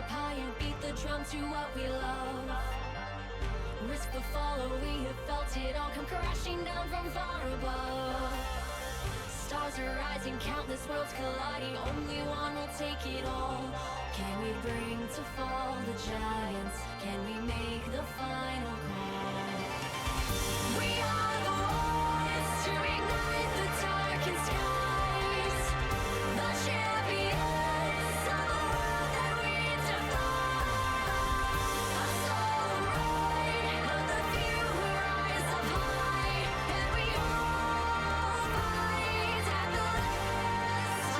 up high and beat the drum to what we love. Risk the fall, or we have felt it all come crashing down from far above. Stars are rising, countless worlds colliding, only one will take it all. Can we bring to fall the giants? Can we make the final call? We are the ones to ignite the darkened skies, the champions of the world that we defy. A solo ride of the few who rise up high, and we all fight at the last light.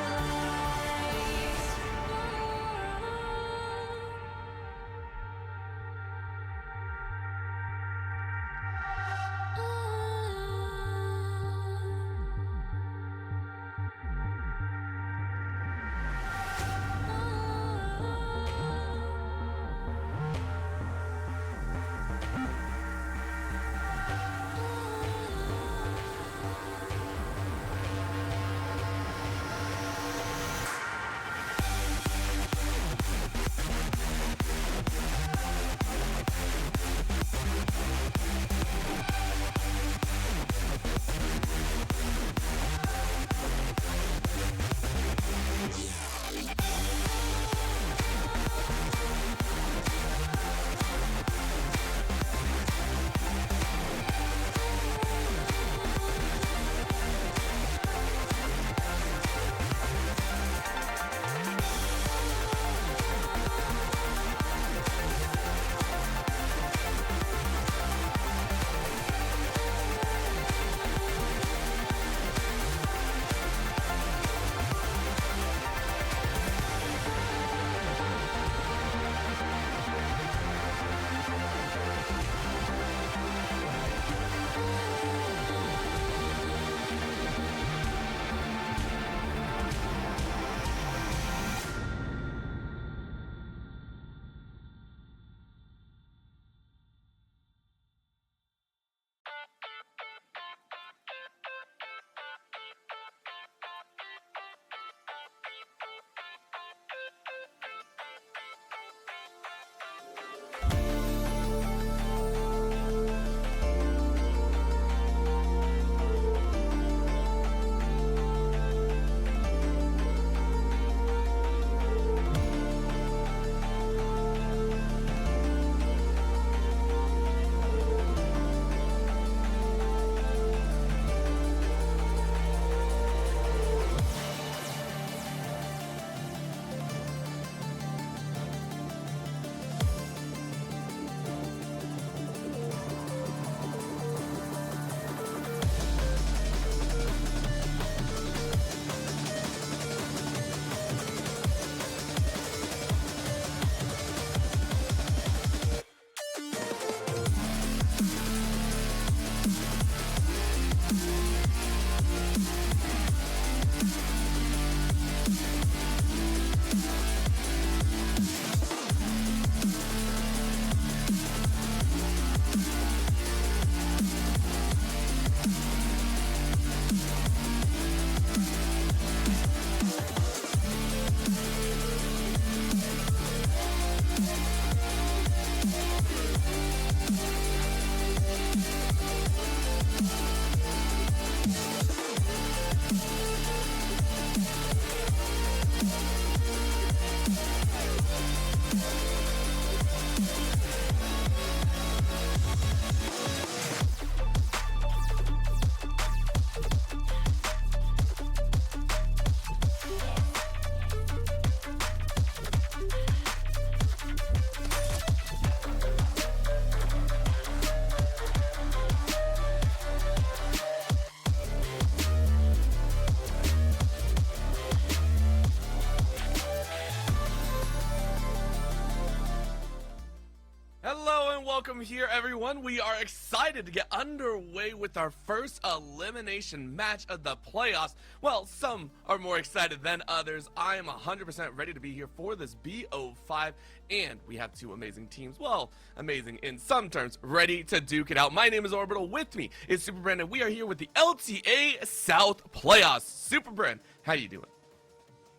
Welcome here, everyone. We are excited to get underway with our first elimination match of the playoffs. Well, some are more excited than others. I am 100% ready to be here for this BO5, and we have two amazing teams. Well, amazing in some terms, ready to duke it out. My name is Orbital. With me is SuperBren, and we are here with the LTA South playoffs. SuperBren, how you doing?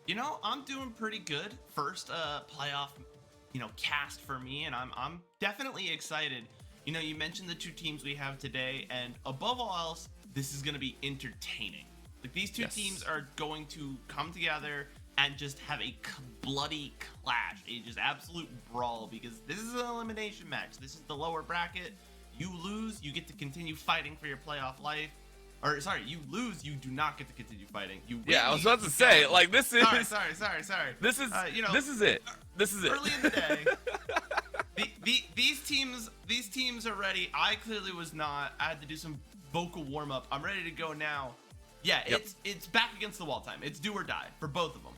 You know, I'm doing pretty good. First playoff cast for me, and I'm definitely excited. You mentioned the two teams we have today, and above all else, this is going to be entertaining. Like, these two teams are going to come together and just have a bloody clash, a just absolute brawl, because this is an elimination match. This is the lower bracket. You lose, you get to continue fighting for your playoff life. Or, sorry, you lose, you do not get to continue fighting. You win, I was about to say, like, this is... Sorry. This is, this is it. This is it. Early in the day, these teams are ready. I clearly was not. I had to do some vocal warm-up. I'm ready to go now. Yeah, it's back against the wall time. It's do or die for both of them.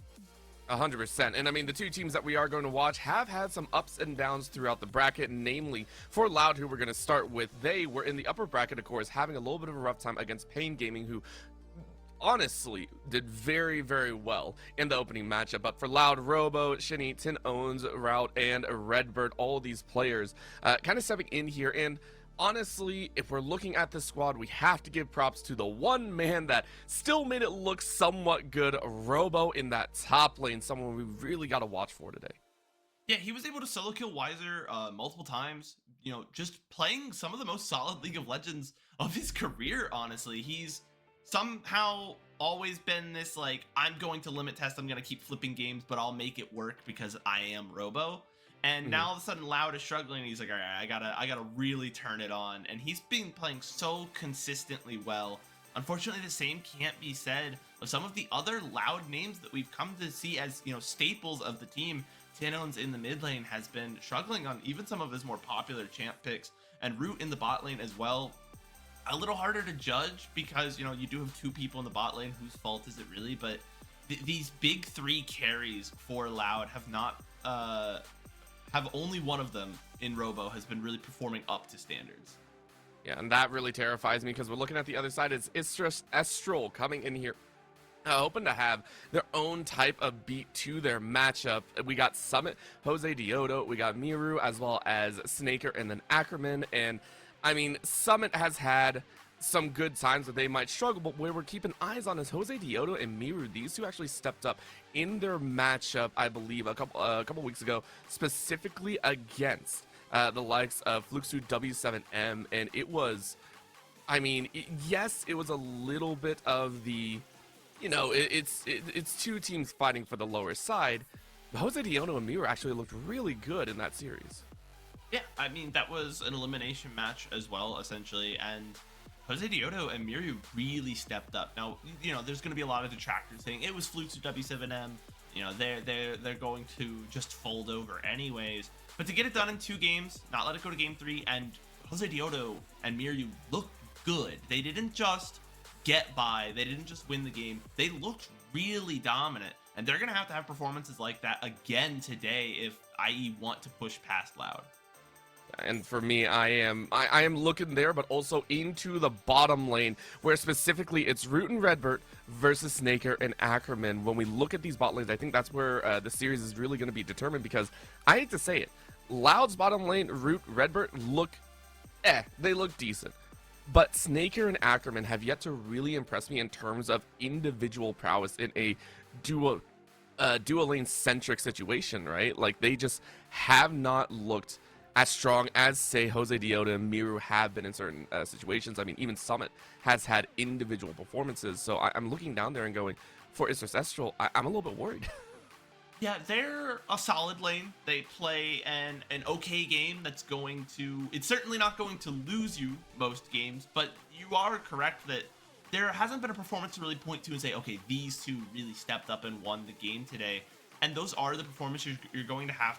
100%. And I mean, the two teams that we are going to watch have had some ups and downs throughout the bracket, namely for Loud, who we're going to start with. They were in the upper bracket, of course, having a little bit of a rough time against Pain Gaming, who honestly did very, very well in the opening matchup. But for Loud, Robo, Shinny, Tin Owns, Route, and Redbird, all these players kind of stepping in here. And honestly, if we're looking at this squad, we have to give props to the one man that still made it look somewhat good, Robo, in that top lane, someone we really got to watch for today. Yeah, he was able to solo kill Weiser multiple times, just playing some of the most solid League of Legends of his career, honestly. He's somehow always been this, like, I'm going to limit test, I'm going to keep flipping games, but I'll make it work because I am Robo. And now all of a sudden Loud is struggling, and he's like, all right, I gotta really turn it on. And he's been playing so consistently well. Unfortunately, the same can't be said of some of the other Loud names that we've come to see as, staples of the team. Tanones in the mid lane has been struggling on even some of his more popular champ picks, and Root in the bot lane as well. A little harder to judge because, you do have two people in the bot lane. Whose fault is it really? But these big three carries for Loud have not... have only one of them in Robo has been really performing up to standards. Yeah, and that really terrifies me because we're looking at the other side. It's Estral coming in here, hoping to have their own type of beat to their matchup. We got Summit, Jose Diodo, we got Miru, as well as Snaker, and then Ackerman. And I mean, Summit has had some good times that they might struggle, but where we're keeping eyes on is Jose Diodo and Miru. These two actually stepped up in their matchup, I believe, a couple weeks ago, specifically against the likes of Fluxu W7M, and it was, I mean, yes, it was a little bit of the, it's two teams fighting for the lower side. But Jose Diodo and Miru actually looked really good in that series. Yeah, I mean, that was an elimination match as well, essentially, and Jose Diodo and Miru really stepped up. Now, there's going to be a lot of detractors saying it was Flukes of W7M. They're going to just fold over anyways. But to get it done in 2 games, not let it go to game 3, and Jose Diodo and Miru looked good. They didn't just get by. They didn't just win the game. They looked really dominant. And they're going to have performances like that again today if IE want to push past Loud. And for me, I am looking there, but also into the bottom lane, where specifically it's Root and Redbird versus Snaker and Ackerman. When we look at these bot lanes, I think that's where the series is really going to be determined, because I hate to say it, Loud's bottom lane, Root, Redbird, they look decent. But Snaker and Ackerman have yet to really impress me in terms of individual prowess in a dual lane centric situation, right? Like, they just have not looked as strong as, say, Jose Diodo and Miru have been in certain situations. I mean, even Summit has had individual performances. So I'm looking down there and going, for Isras Estral, I'm a little bit worried. Yeah, they're a solid lane. They play an okay game that's going to... It's certainly not going to lose you most games, but you are correct that there hasn't been a performance to really point to and say, okay, these two really stepped up and won the game today. And those are the performances you're going to have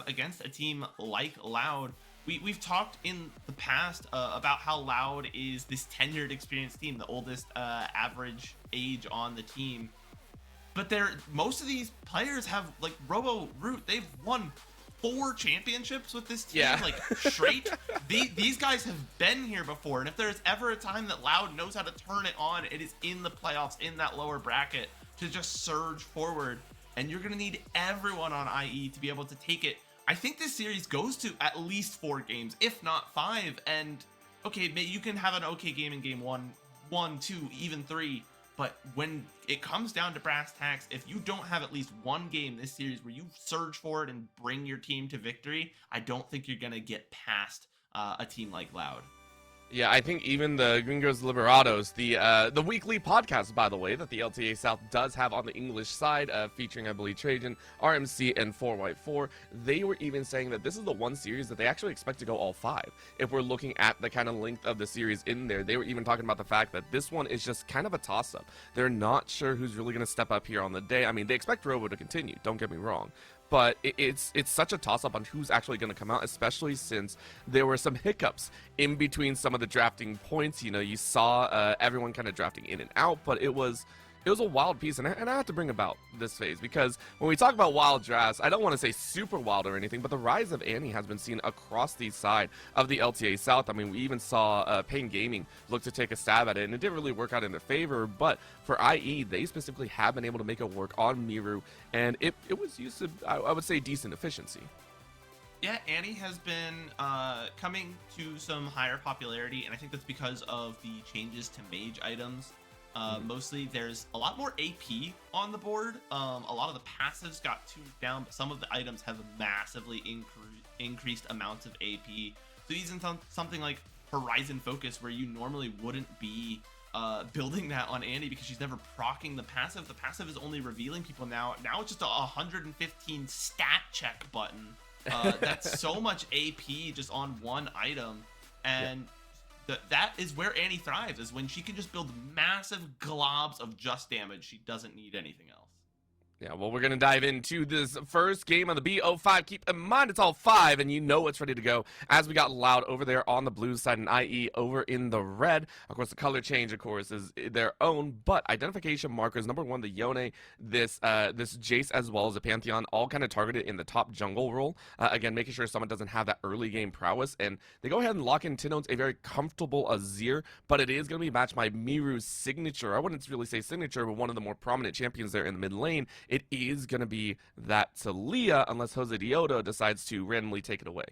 against a team like Loud. We've talked in the past about how Loud is this tenured, experienced team, the oldest average age on the team. But most of these players have, like Robo, Root, they've won 4 championships with this team, like straight. These guys have been here before, and if there's ever a time that Loud knows how to turn it on, it is in the playoffs, in that lower bracket, to just surge forward. And you're going to need everyone on IE to be able to take it. I think this series goes to at least 4 games, if not 5. And, okay, you can have an okay game in game 1, 2, even 3. But when it comes down to brass tacks, if you don't have at least one game this series where you surge forward and bring your team to victory, I don't think you're going to get past a team like Loud. Yeah, I think even the Gringos Liberados, the weekly podcast, by the way, that the LTA South does have on the English side, featuring, I believe, Trajan, RMC, and 4white4, they were even saying that this is the one series that they actually expect to go all 5. If we're looking at the kind of length of the series in there, they were even talking about the fact that this one is just kind of a toss-up. They're not sure who's really going to step up here on the day. I mean, they expect Robo to continue, don't get me wrong. But it's such a toss-up on who's actually going to come out, especially since there were some hiccups in between some of the drafting points. You know, you saw everyone kind of drafting in and out, but it was a wild piece, and I have to bring about this phase, because when we talk about wild drafts, I don't want to say super wild or anything, but the rise of Annie has been seen across the side of the LTA South. I mean, we even saw Pain Gaming look to take a stab at it, and it didn't really work out in their favor, but for IE, they specifically have been able to make it work on Miru, and it was used to, I would say, decent efficiency. Yeah, Annie has been coming to some higher popularity, and I think that's because of the changes to mage items. Mostly there's a lot more AP on the board. A lot of the passives got tuned down, but some of the items have massively increased amounts of AP. So even something like Horizon Focus, where you normally wouldn't be building that on Annie because she's never proccing the passive. The passive is only revealing people now. Now it's just a 115 stat check button. That's so much AP just on one item. And that is where Annie thrives, is when she can just build massive globs of just damage. She doesn't need anything else. Yeah, well, we're going to dive into this first game on the BO5. Keep in mind, it's all 5, and you know it's ready to go, as we got Loud over there on the blue side and IE over in the red. Of course, the color change, of course, is their own, but identification markers, number 1, the Yone, this Jace, as well as the Pantheon, all kind of targeted in the top jungle role. Again, making sure someone doesn't have that early game prowess, and they go ahead and lock in Tinone's a very comfortable Azir, but it is going to be matched by Miru's signature. I wouldn't really say signature, but one of the more prominent champions there in the mid lane. It is going to be that Talia, unless Jose Diodo decides to randomly take it away.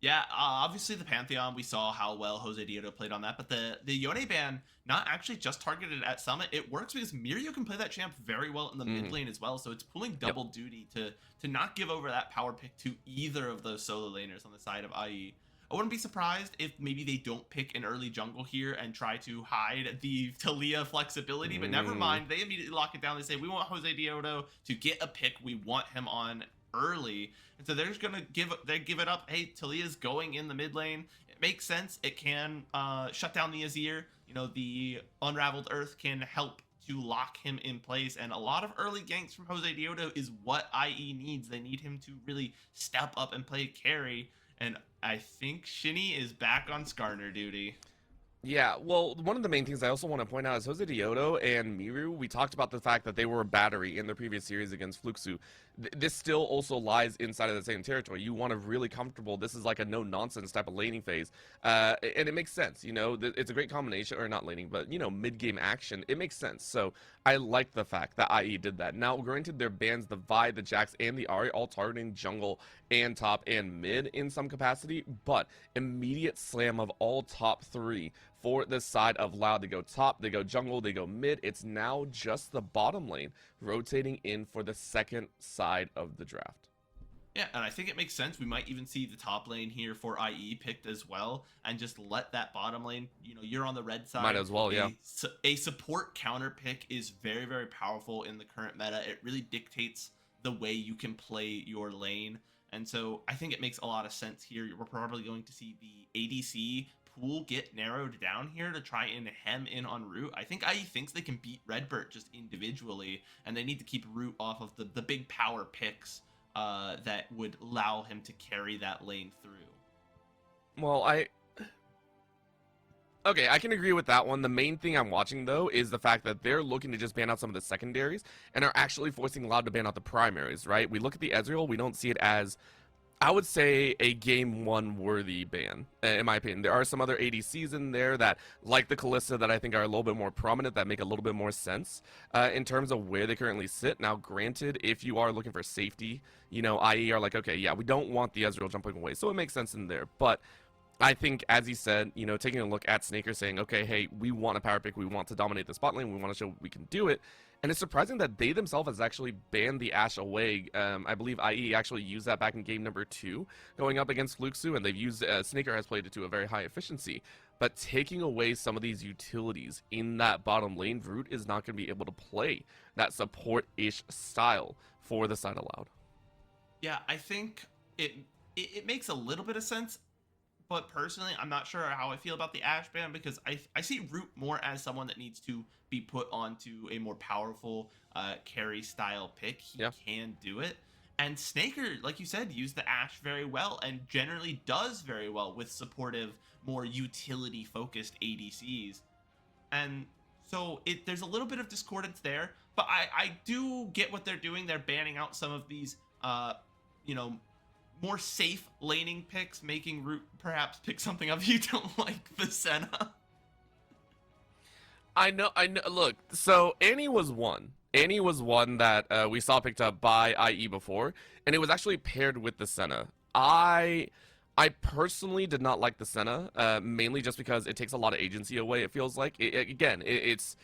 Yeah, obviously the Pantheon, we saw how well Jose Diodo played on that, but the Yone ban, not actually just targeted at Summit. It works because Mirio can play that champ very well in the mid lane as well, so it's pulling double duty to not give over that power pick to either of those solo laners on the side of IE. I wouldn't be surprised if maybe they don't pick an early jungle here and try to hide the Talia flexibility, but never mind. They immediately lock it down. They say, we want Jose Diodo to get a pick. We want him on early. And so they're just going to give it up. Hey, Talia's going in the mid lane. It makes sense. It can shut down the Azir. You know, the Unraveled Earth can help to lock him in place, and a lot of early ganks from Jose Diodo is what IE needs. They need him to really step up and play carry. And I think Shinny is back on Skarner duty. Yeah, well, one of the main things I also want to point out is Jose Diodo and Miru, we talked about the fact that they were a battery in their previous series against Fluxu. This still also lies inside of the same territory. You want to really comfortable, this is like a no-nonsense type of laning phase. And it makes sense, you know, it's a great combination, or not laning, but, you know, mid-game action. It makes sense. So I like the fact that IE did that. Now, granted, their bans, the Vi, the Jax, and the Ahri, all targeting jungle and top and mid in some capacity, but immediate slam of all top 3 for this side of Loud. They go top, they go jungle, they go mid. It's now just the bottom lane rotating in for the second side of the draft. Yeah, and I think it makes sense. We might even see the top lane here for IE picked as well, and just let that bottom lane, you know, you're on the red side. Might as well, yeah. A support counter pick is very, very powerful in the current meta. It really dictates the way you can play your lane. And so I think it makes a lot of sense here. We're probably going to see the ADC pool get narrowed down here to try and hem in on Root. I think IE thinks they can beat Redbird just individually, and they need to keep Root off of the big power picks that would allow him to carry that lane through. Well, okay, I can agree with that one. The main thing I'm watching, though, is the fact that they're looking to just ban out some of the secondaries and are actually forcing Loud to ban out the primaries, right? We look at the Ezreal, we don't see it as, I would say, a game 1 worthy ban, in my opinion. There are some other ADCs in there that, like the Kalista, that I think are a little bit more prominent, that make a little bit more sense in terms of where they currently sit. Now, granted, if you are looking for safety, you know, IE are like, okay, yeah, we don't want the Ezreal jumping away, so it makes sense in there. But I think, as he said, taking a look at Snaker saying, okay, hey, we want a power pick, we want to dominate the spot lane, we want to show we can do it. And it's surprising that they themselves has actually banned the Ashe away. I believe IE actually used that back in game number 2, going up against Fluxu, and they've used, Snaker has played it to a very high efficiency. But taking away some of these utilities in that bottom lane, Root is not going to be able to play that support-ish style for the side of Loud. Yeah, I think it makes a little bit of sense. But personally, I'm not sure how I feel about the Ashe ban, because I see Root more as someone that needs to be put onto a more powerful carry style pick. He can do it. And Snaker, like you said, used the Ashe very well and generally does very well with supportive, more utility focused ADCs. And so there's a little bit of discordance there, but I do get what they're doing. They're banning out some of these, more safe laning picks, making Root perhaps pick something up you don't like, the Senna. I know. Look, so Annie was one. Annie was one that we saw picked up by IE before, and it was actually paired with the Senna. I personally did not like the Senna, mainly just because it takes a lot of agency away, it feels like. It's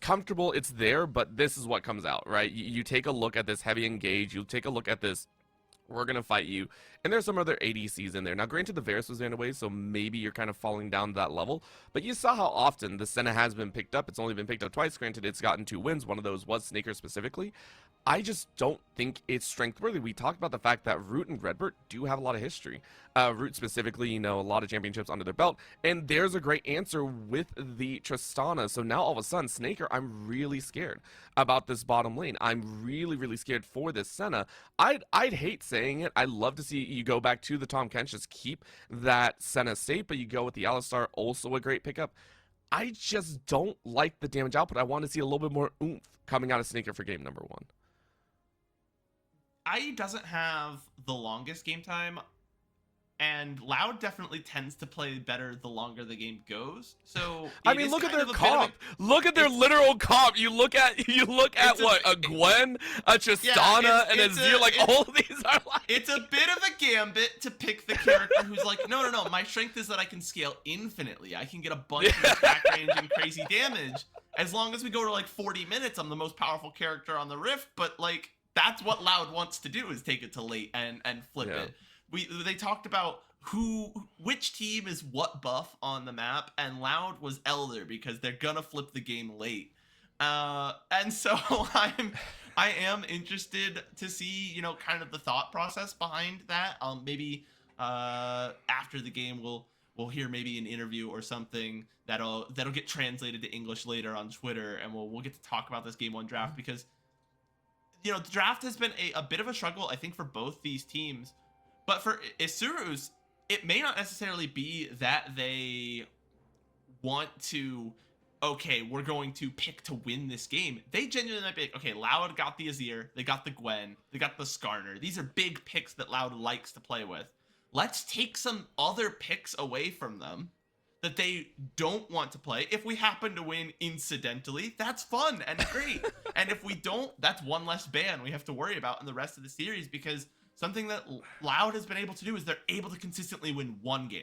comfortable, it's there, but this is what comes out, right? You take a look at this heavy engage, you take a look at this, we're going to fight you. And there's some other ADCs in there. Now, granted, the Varus was in away, so maybe you're kind of falling down that level. But you saw how often the Senna has been picked up. It's only been picked up twice. Granted, it's gotten 2 wins. One of those was Snaker specifically. I just don't think it's strength-worthy. We talked about the fact that Root and Redbird do have a lot of history. Root specifically, a lot of championships under their belt. And there's a great answer with the Tristana. So now all of a sudden, Snaker, I'm really scared about this bottom lane. I'm really, really scared for this Senna. I'd hate saying it. I'd love to see you go back to the Tahm Kench, just keep that Senna safe, but you go with the Alistar, also a great pickup. I just don't like the damage output. I want to see a little bit more oomph coming out of Snaker for game number 1. IE doesn't have the longest game time, and Loud definitely tends to play better the longer the game goes. So I mean, look at their comp. Look at their literal comp. You look at what a Gwen, a Tristana, and a Zir. Like all of these are like. It's a bit of a gambit to pick the character who's like, no. My strength is that I can scale infinitely. I can get a bunch of attack range and crazy damage. As long as we go to like 40 minutes, I'm the most powerful character on the Rift. But like, that's what Loud wants to do, is take it to late and flip it. They talked about which team is what buff on the map, and Loud was Elder because they're gonna flip the game late. And so I am interested to see, kind of the thought process behind that. Maybe after the game we'll hear maybe an interview or something that'll get translated to English later on Twitter, and we'll get to talk about this game 1 draft, because the draft has been a bit of a struggle, I think, for both these teams. But for Isuru's, it may not necessarily be that they want to, okay, we're going to pick to win this game. They genuinely might be like, okay, Loud got the Azir, they got the Gwen, they got the Skarner. These are big picks that Loud likes to play with. Let's take some other picks away from them that they don't want to play. If we happen to win incidentally, that's fun and great. And if we don't, that's one less ban we have to worry about in the rest of the series, because something that Loud has been able to do is they're able to consistently win 1 game.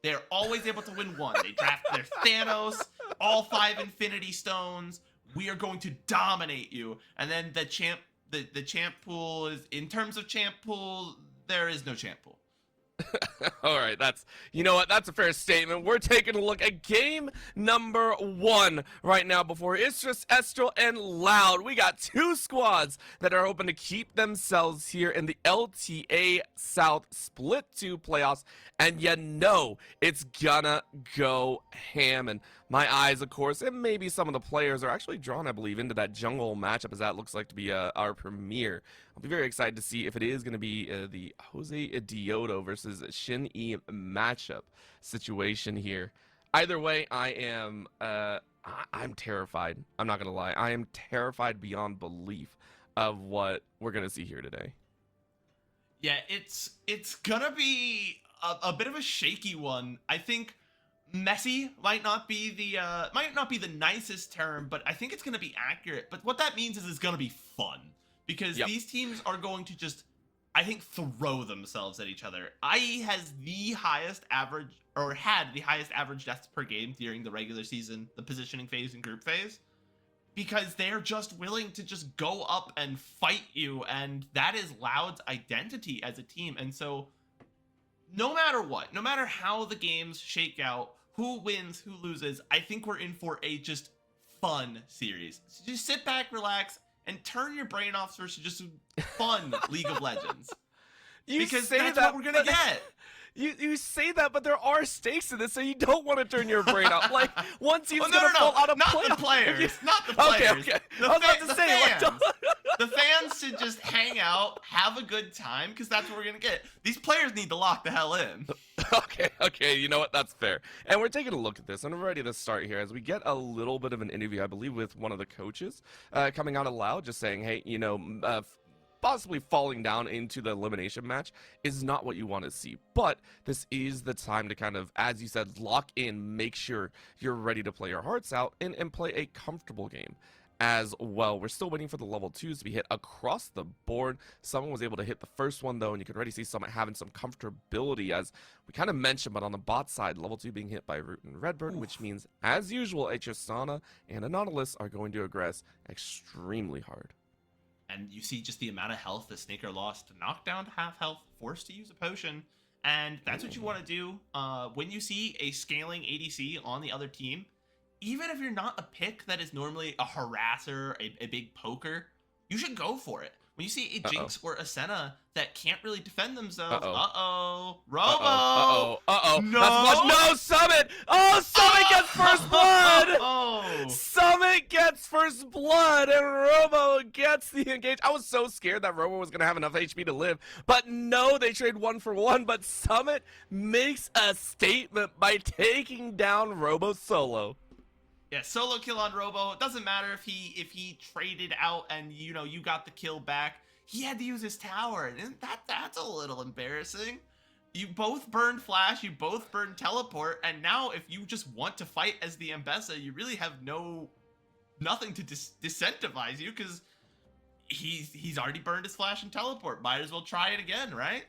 They're always able to win 1. They draft their Thanos, all 5 Infinity Stones. We are going to dominate you. And then the champ pool is, in terms of champ pool, there is no champ pool. All right, you know what? That's a fair statement. We're taking a look at game number 1 right now before Istris, Estral, and Loud. We got 2 squads that are hoping to keep themselves here in the LTA South Split 2 playoffs, and it's gonna go ham. And my eyes, of course, and maybe some of the players are actually drawn, I believe, into that jungle matchup, as that looks like to be our premiere. I'll be very excited to see if it is going to be the Jose Diodo versus Shin E matchup situation here. Either way, I'm terrified. I'm not going to lie. I am terrified beyond belief of what we're going to see here today. Yeah, it's going to be a bit of a shaky one. I think messy might not be the nicest term, but I think it's going to be accurate. But what that means is it's going to be fun, because these teams are going to just I think, throw themselves at each other. IE has the highest average, or had the highest average deaths per game during the regular season, the positioning phase and group phase, because they're just willing to just go up and fight you, and that is Loud's identity as a team. And so no matter what, no matter how the games shake out, who wins, who loses, I think we're in for a just fun series. So just sit back, relax, and turn your brain off versus just fun League of Legends. Because that's what we're gonna get. You say that, but there are stakes in this, so you don't want to turn your brain off. Like, one team's gonna fall out of not playoff. the players, not the players. Okay. I was about to say, like, fans. The fans should just hang out, have a good time, because that's what we're gonna get. These players need to lock the hell in. Okay, you know what? That's fair. And we're taking a look at this, and we're ready to start here as we get a little bit of an interview, I believe, with one of the coaches coming out aloud, just saying, hey, you know, possibly falling down into the elimination match is not what you want to see. But this is the time to kind of, as you said, lock in, make sure you're ready to play your hearts out and play a comfortable game as well. We're still waiting for the level 2s to be hit across the board. Someone was able to hit the first one, though, and you can already see someone having some comfortability, as we kind of mentioned, but on the bot side, level 2 being hit by Root and Redbird, which means, as usual, a Tristana and a Nautilus are going to aggress extremely hard. And you see just the amount of health that Snaker lost to knock down to half health, forced to use a potion. And that's what you want to do when you see a scaling ADC on the other team. Even if you're not a pick that is normally a harasser, a big poker, you should go for it. When you see a Jinx or a Senna that can't really defend themselves, Robo! No! No, Summit! Oh, Summit gets first blood! Oh! Summit gets first blood, and Robo gets the engage. I was so scared that Robo was going to have enough HP to live, but no, they trade 1 for 1, but Summit makes a statement by taking down Robo solo. Yeah, solo kill on Robo. It doesn't matter if he traded out and you got the kill back. He had to use his tower, and that's a little embarrassing. You both burned Flash, you both burned Teleport, and now if you just want to fight as the Ambessa, you really have nothing to disincentivize you, because he's already burned his Flash and Teleport. Might as well try it again, right?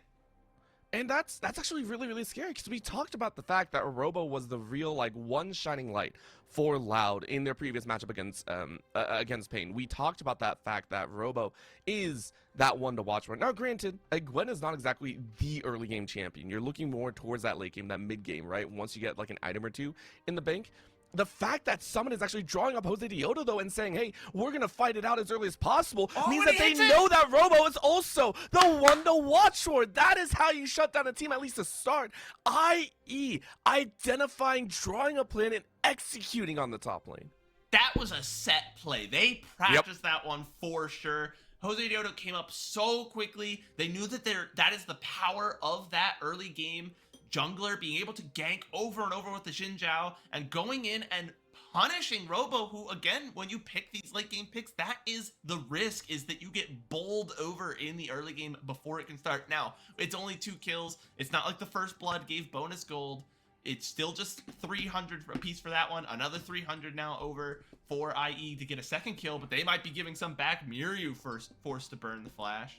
And that's actually really, really scary, because we talked about the fact that Robo was the real, like, one shining light for Loud in their previous matchup against Pain. We talked about that fact that Robo is that one to watch for. Now, granted, Gwen is not exactly the early game champion. You're looking more towards that late game, that mid game, right? Once you get, like, an item or two in the bank. The fact that Summit is actually drawing up Jose Dioto, though, and saying, hey, we're going to fight it out as early as possible, means that they know that Robo is also the one to watch for. That is how you shut down a team, at least to start. I.e., identifying, drawing a plan, and executing on the top lane. That was a set play. They practiced that one for sure. Jose Dioto came up so quickly. They knew that that is the power of that early game jungler, being able to gank over and over with the Xin Zhao and going in and punishing Robo, who, again, when you pick these late game picks, that is the risk, is that you get bowled over in the early game before it can start. Now, it's only 2 kills. It's not like the first blood gave bonus gold. It's still just 300 apiece for that one. Another 300 now over for IE to get a second kill, but they might be giving some back. Miryu forced to burn the Flash.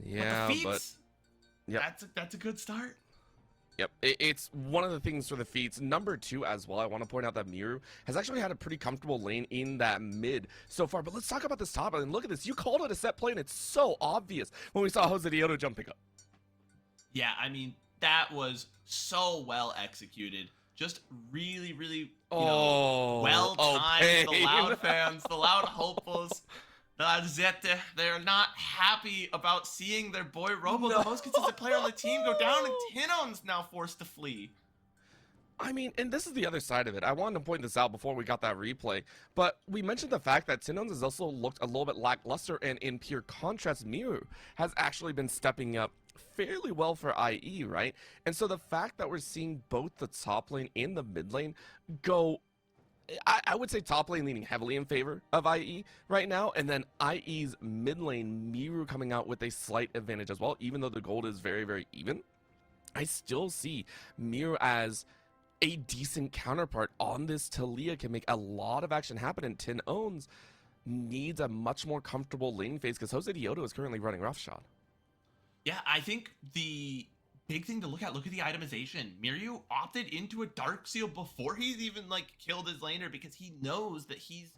Yeah, but the feats, that's a good start. Yep, it's one of the things for the feats. Number 2 as well, I want to point out that Miryu has actually had a pretty comfortable lane in that mid so far. But let's talk about this top. And look at this. You called it a set play, and it's so obvious when we saw Jose Dioto jumping up. Yeah, I mean, that was so well executed. Just really, really, well timed. The Loud fans, the Loud hopefuls, the Zette, they're not happy about seeing their boy Robo, the most consistent player on the team, go down, and Tinon's now forced to flee. I mean, and this is the other side of it. I wanted to point this out before we got that replay, but we mentioned the fact that Tinon's has also looked a little bit lackluster, and in pure contrast, Miryu has actually been stepping up fairly well for IE, right? And so the fact that we're seeing both the top lane and the mid lane go, I would say top lane leaning heavily in favor of IE right now, and then IE's mid lane, Miryu coming out with a slight advantage as well, even though the gold is very, very even. I still see Miryu as a decent counterpart on this. Talia can make a lot of action happen, and Tin Owns needs a much more comfortable lane phase because Jose Dioto is currently running roughshod. Yeah, I think the big thing to look at the itemization. Miryu opted into a Dark Seal before he's even like killed his laner because he knows that he's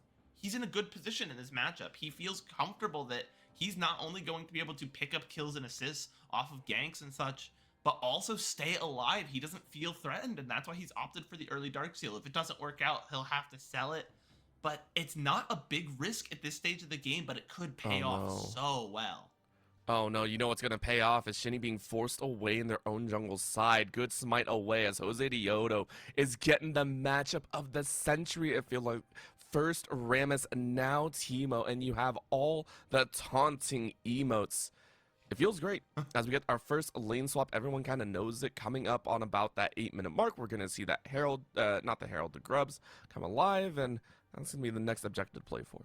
in a good position in this matchup. He feels comfortable that he's not only going to be able to pick up kills and assists off of ganks and such, but also stay alive. He doesn't feel threatened, and that's why he's opted for the early Dark Seal. If it doesn't work out, he'll have to sell it. But it's not a big risk at this stage of the game, but it could pay off so well. Oh no, you know what's gonna pay off is Shinny being forced away in their own jungle side. Good smite away as Jose Diodo is getting the matchup of the century. I feel like first Rammus, now Teemo, and you have all the taunting emotes. It feels great as we get our first lane swap. Everyone kind of knows it. Coming up on about that 8-minute mark, we're gonna see that Herald, not the Herald, the Grubs come alive, and that's gonna be the next objective to play for.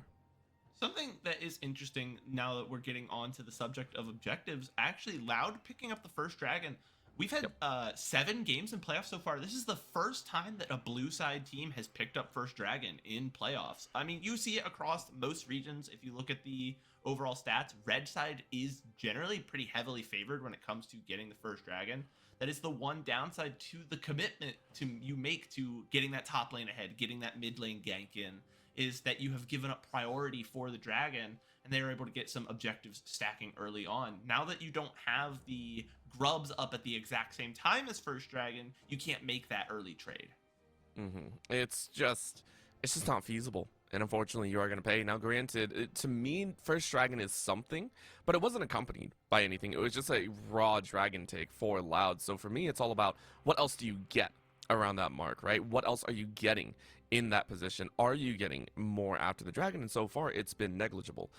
Something that is interesting now that we're getting on to the subject of objectives, actually Loud picking up the first dragon. We've had 7 games in playoffs so far. This is the first time that a blue side team has picked up first dragon in playoffs. I mean, you see it across most regions. If you look at the overall stats, red side is generally pretty heavily favored when it comes to getting the first dragon. That is the one downside to the commitment you make to getting that top lane ahead, getting that mid lane gank in, is that you have given up priority for the dragon, and they are able to get some objectives stacking early on. Now that you don't have the grubs up at the exact same time as first dragon, you can't make that early trade. It's just not feasible, and unfortunately you are going to pay. Now granted, to me first dragon is something, but it wasn't accompanied by anything. It was just a raw dragon take for Loud. So for me, it's all about what else do you get around that mark, right? What else are you getting in that position? Are you getting more after the dragon? And so far it's been negligible.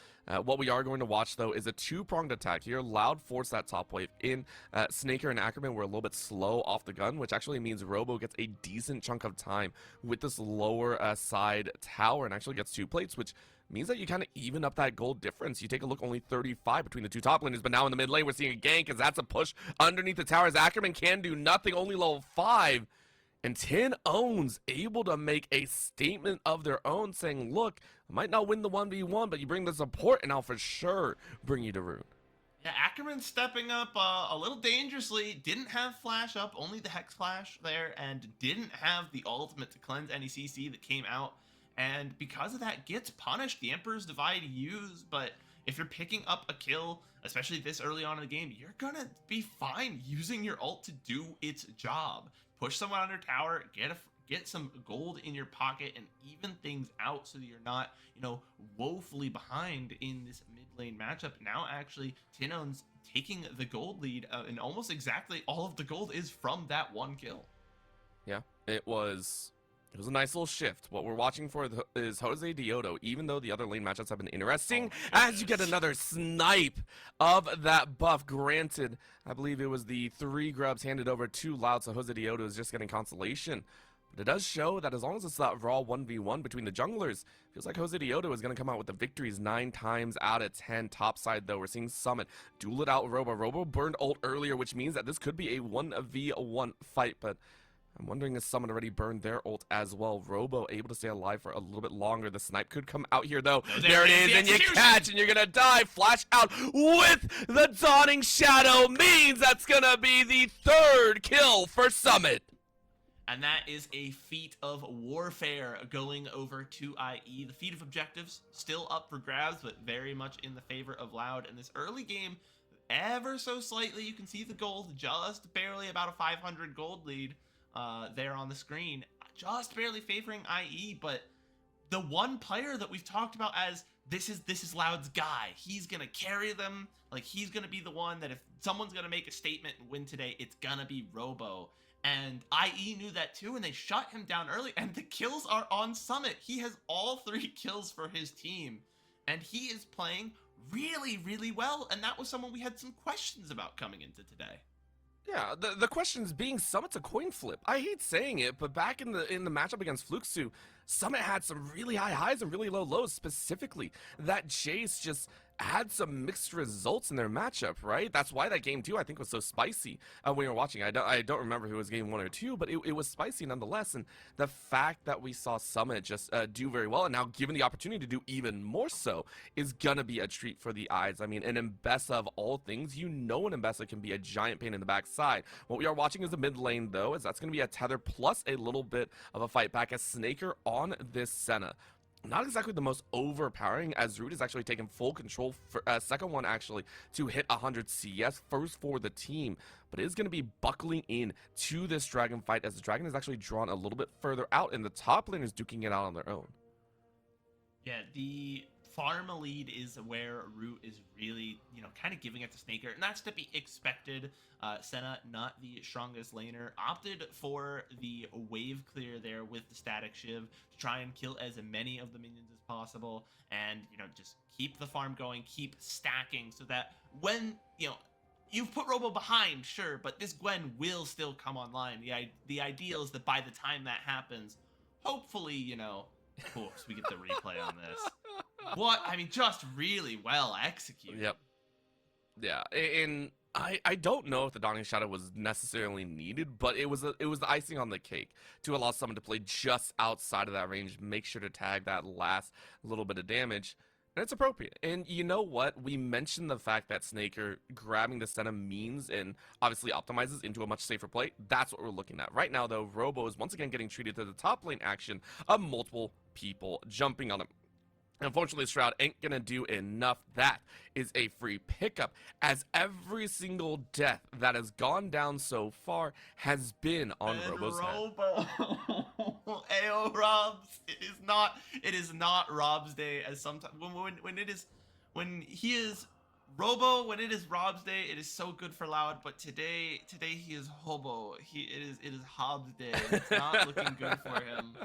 What we are going to watch though is a 2-pronged attack here. Loud force that top wave in. Snaker and Ackerman were a little bit slow off the gun, which actually means Robo gets a decent chunk of time with this lower side tower and actually gets 2 plates, which means that you kind of even up that gold difference. You take a look, only 35 between the 2 top laners, but now in the mid lane we're seeing a gank as that's a push underneath the tower as Ackerman can do nothing, only level 5. And 10 owns able to make a statement of their own, saying, look, I might not win the 1v1, but you bring the support and I'll for sure bring you to Rune. Yeah, Ackerman stepping up a little dangerously. Didn't have flash up, only the Hex Flash there, and didn't have the ultimate to cleanse any CC that came out. And because of that, gets punished. The Emperor's Divide used, but if you're picking up a kill, especially this early on in the game, you're gonna be fine using your ult to do its job. Push someone under tower, get some gold in your pocket, and even things out so that you're not, woefully behind in this mid lane matchup. Now, actually, Tino's taking the gold lead, and almost exactly all of the gold is from that 1 kill. Yeah, it was a nice little shift. What we're watching for is Jose Diodo, even though the other lane matchups have been interesting, as you get another snipe of that buff. Granted, I believe it was the 3 grubs handed over to Loud, so Jose Diodo is just getting consolation. But it does show that as long as it's that raw 1v1 between the junglers, feels like Jose Diodo is going to come out with the victories 9 times out of 10. Top side, though, we're seeing Summit duel it out Robo. Robo burned ult earlier, which means that this could be a 1v1 fight, but I'm wondering if someone already burned their ult as well. Robo able to stay alive for a little bit longer. The snipe could come out here, though. There it is, and you catch, and you're going to die. Flash out with the Dawning Shadow means that's going to be the 3rd kill for Summit. And that is a feat of warfare going over to IE. The feat of objectives still up for grabs, but very much in the favor of Loud. And this early game, ever so slightly, you can see the gold, just barely about a 500 gold lead there on the screen. Just barely favoring IE, but the one player that we've talked about as this is Loud's guy. He's going to carry them. Like, he's going to be the one that if someone's going to make a statement and win today, it's going to be Robo. And IE knew that too, and they shut him down early, and the kills are on Summit. He has all 3 kills for his team, and he is playing really, really well, and that was someone we had some questions about coming into today. Yeah, the questions being Summit's a coin flip. I hate saying it, but back in the matchup against Fluxu, Summit had some really high highs and really low lows. Specifically, that Jace just had some mixed results in their matchup, right? That's why that game 2 I think was so spicy when we were watching. I don't remember who was game 1 or 2, but it was spicy nonetheless. And the fact that we saw Summit just do very well, and now given the opportunity to do even more so, is gonna be a treat for the eyes. I mean, an Mbessa of all things, you know, an Mbessa can be a giant pain in the backside. What we are watching is the mid lane though, as that's gonna be a tether plus a little bit of a fight back as Snaker on this Senna. Not exactly the most overpowering, as Root is actually taking full control for second one actually to hit 100 CS first for the team, but it is going to be buckling in to this dragon fight as the dragon is actually drawn a little bit further out and the top lane is duking it out on their own. Yeah, the farm lead is where Root is really, you know, kind of giving it to Snaker, and that's to be expected. Senna, not the strongest laner, opted for the wave clear there with the static shiv to try and kill as many of the minions as possible, and, you know, just keep the farm going, keep stacking, so that when, you know, you've put Robo behind, sure, but this Gwen will still come online. The ideal is that by the time that happens, hopefully, you know, oops, we get the replay on this. What? I mean, just really well executed. Yep. Yeah, and I don't know if the Dawning Shadow was necessarily needed, but it was the icing on the cake to allow someone to play just outside of that range, make sure to tag that last little bit of damage, and it's appropriate. And you know what? We mentioned the fact that Snaker grabbing the Senna means and obviously optimizes into a much safer play. That's what we're looking at. Right now, though, Robo is once again getting treated to the top lane action of multiple people jumping on him. Unfortunately, Shroud ain't gonna do enough. That is a free pickup, as every single death that has gone down so far has been on Robo's head. Ayo, Robs. It is not Rob's day, as sometimes when it is Robo, when it is Rob's day, it is so good for Loud, but today he is Hobo. It is Hobbs day. It's not looking good for him.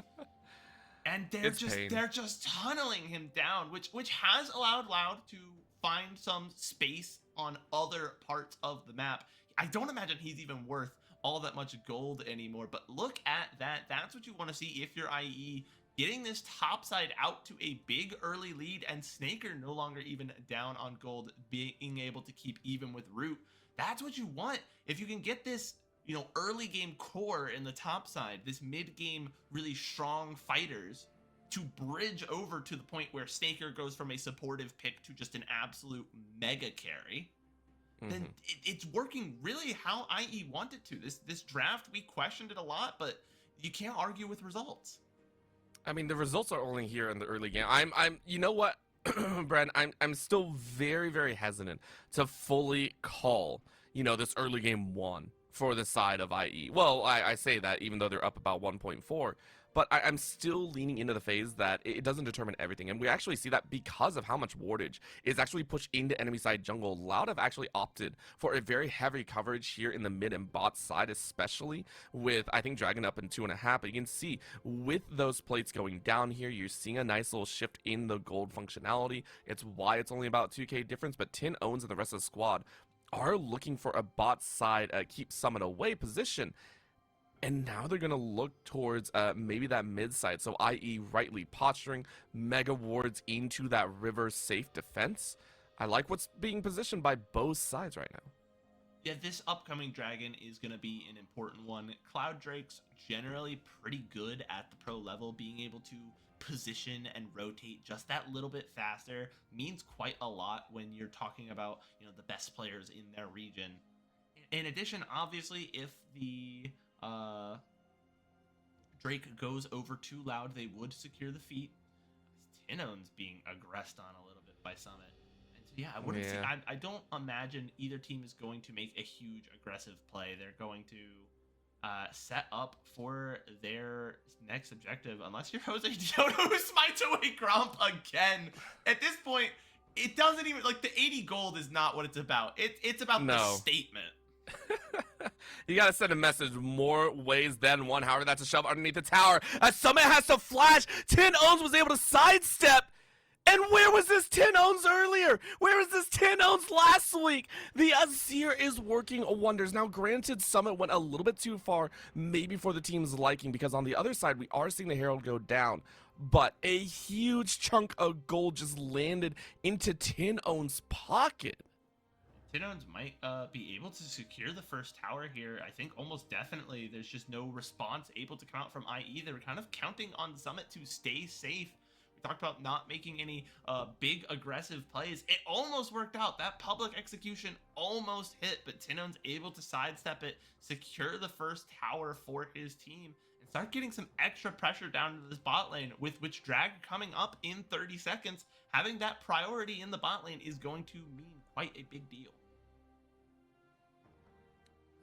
And they're just tunneling him down, which has allowed Loud to find some space on other parts of the map. I don't imagine he's even worth all that much gold anymore, but look at that. That's what you want to see if you're IE, getting this top side out to a big early lead, and Snaker no longer even down on gold, being able to keep even with Root. That's what you want. If you can get this, you know, early game core in the top side, this mid game really strong fighters, to bridge over to the point where Snaker goes from a supportive pick to just an absolute mega carry, then it's working really how IE wanted to. This draft, we questioned it a lot, but you can't argue with results. I mean, the results are only here in the early game. You know what, Bren, I'm still very, very hesitant to fully call, you know, this early game 1 for the side of IE. Well, I say that even though they're up about 1.4, but I'm still leaning into the phase that it doesn't determine everything. And we actually see that because of how much wardage is actually pushed into enemy side jungle. Loud have actually opted for a very heavy coverage here in the mid and bot side, especially with, I think, Dragon up in 2.5. But you can see with those plates going down here, you're seeing a nice little shift in the gold functionality. It's why it's only about 2k difference, but Tin owns and the rest of the squad are looking for a bot side keep Summit away position. And now they're going to look towards maybe that mid side. So i.e. rightly posturing mega wards into that river safe defense. I like what's being positioned by both sides right now. Yeah, this upcoming dragon is going to be an important one. Cloud Drake's generally pretty good at the pro level. Being able to position and rotate just that little bit faster means quite a lot when you're talking about, you know, the best players in their region. In addition, obviously, if the Drake goes over too Loud, they would secure the feet. Tinone's being aggressed on a little bit by Summit. And so, yeah, I wouldn't see, I don't imagine either team is going to make a huge aggressive play. They're going to set up for their next objective, unless you're Jose Diodo, who smites away Grump again. At this point, it doesn't even, like, the 80 gold is not what it's about. It's about the statement. You gotta send a message more ways than one. However, that's a shove underneath the tower as Summit has to flash. Tin Owns was able to sidestep And where was this 10 owns earlier? Where was this 10 owns last week? The Azir is working wonders. Now, granted, Summit went a little bit too far, maybe for the team's liking, because on the other side, we are seeing the Herald go down. But a huge chunk of gold just landed into 10 owns' pocket. Tinones might be able to secure the first tower here. I think almost definitely. There's just no response able to come out from IE. They're kind of counting on Summit to stay safe. We talked about not making any big aggressive plays. It almost worked out. That public execution almost hit, but Tinone's able to sidestep it, secure the first tower for his team, and start getting some extra pressure down to this bot lane, with which drag coming up in 30 seconds. Having that priority in the bot lane is going to mean quite a big deal.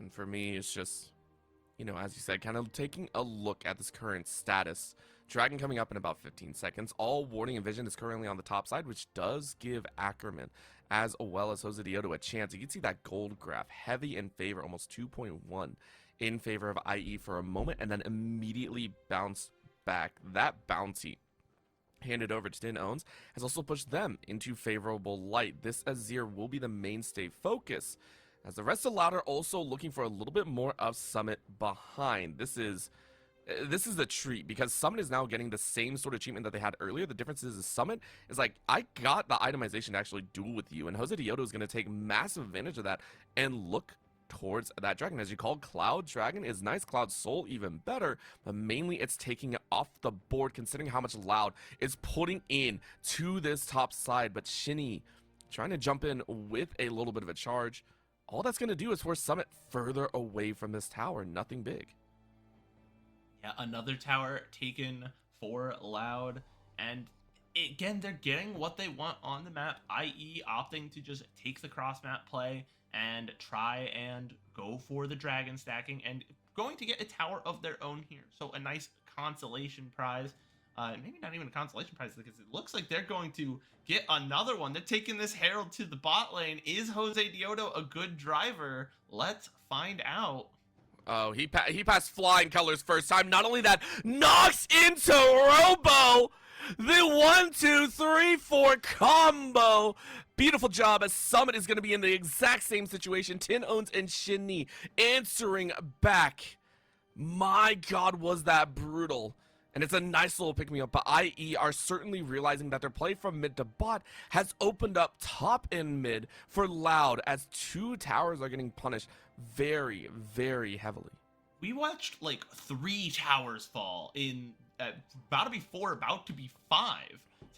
And for me, it's just, you know, as you said, kind of taking a look at this current status. Dragon coming up in about 15 seconds. All Warning and Vision is currently on the top side, which does give Ackerman, as well as Jose Diodo, a chance. You can see that gold graph, heavy in favor, almost 2.1 in favor of IE for a moment, and then immediately bounced back. That bounty handed over to 10 owns has also pushed them into favorable light. This Azir will be the mainstay focus, as the rest of Loud are also looking for a little bit more of Summit behind. This is a treat, because Summit is now getting the same sort of treatment that they had earlier. The difference is Summit is like, I got the itemization to actually duel with you, and Jose Diodo is going to take massive advantage of that and look towards that dragon. As you call Cloud Dragon is nice, Cloud Soul even better, but mainly it's taking it off the board considering how much Loud is putting in to this top side. But Shinny trying to jump in with a little bit of a charge. All that's going to do is force Summit further away from this tower. Nothing big. Yeah, another tower taken for Loud. And again, they're getting what they want on the map, i.e. opting to just take the cross-map play and try and go for the dragon stacking, and going to get a tower of their own here. So a nice consolation prize. Maybe not even a consolation prize, because it looks like they're going to get another one. They're taking this Herald to the bot lane. Is Jose Diodo a good driver? Let's find out. Oh, he passed flying colors first time. Not only that, knocks into Robo. The 1, 2, 3, 4 combo. Beautiful job, as Summit is going to be in the exact same situation. 10 owns and Shinny answering back. My God, was that brutal. And it's a nice little pick-me-up, but IE are certainly realizing that their play from mid to bot has opened up top and mid for Loud, as 2 towers are getting punished very, very heavily. We watched like 3 towers fall in, about to be 4, about to be 5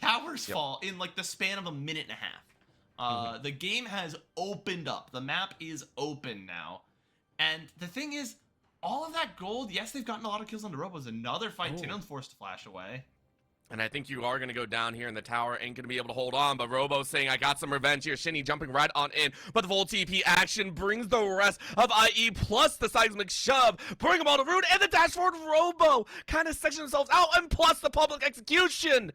towers fall in like the span of a minute and a half. The game has opened up. The map is open now. And the thing is, all of that gold, yes, they've gotten a lot of kills on the Robos. Another fight, Tinone's forced to flash away. And I think you are going to go down here, and the tower ain't going to be able to hold on. But Robo saying, I got some revenge here. Shinny jumping right on in. But the full TP action brings the rest of IE plus the seismic shove. Bring them all to root, and the dash forward Robo kind of section themselves out. And plus the public execution.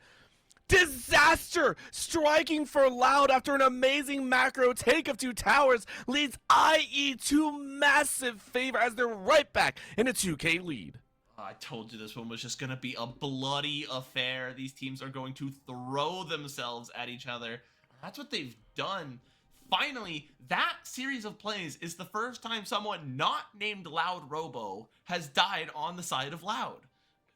Disaster striking for Loud after an amazing macro take of 2 towers leads IE to massive favor, as they're right back in a 2K lead. I told you this one was just going to be a bloody affair. These teams are going to throw themselves at each other. That's what they've done. Finally, that series of plays is the first time someone not named Loud Robo has died on the side of Loud.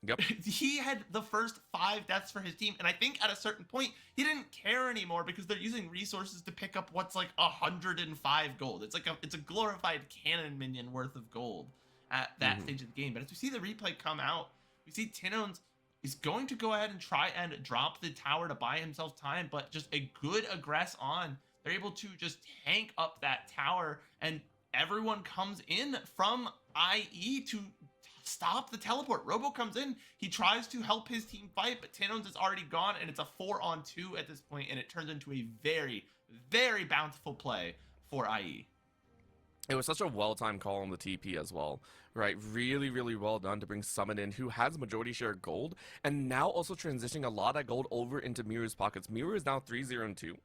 Yep. He had the first 5 deaths for his team, and I think at a certain point he didn't care anymore, because they're using resources to pick up what's like 105 gold. It's like it's a glorified cannon minion worth of gold at that stage of the game. But as we see the replay come out, we see Tinones is going to go ahead and try and drop the tower to buy himself time, but just a good aggress on. They're able to just tank up that tower, and everyone comes in from IE to stop the teleport. Robo comes in, he tries to help his team fight, but Tinones is already gone, and it's a 4-on-2 at this point, and it turns into a very, very bountiful play for IE. It was such a well-timed call on the TP as well, right? Really, really well done to bring Summit in, who has majority share gold, and now also transitioning a lot of that gold over into Miru's pockets. Miru is now 3-0-2.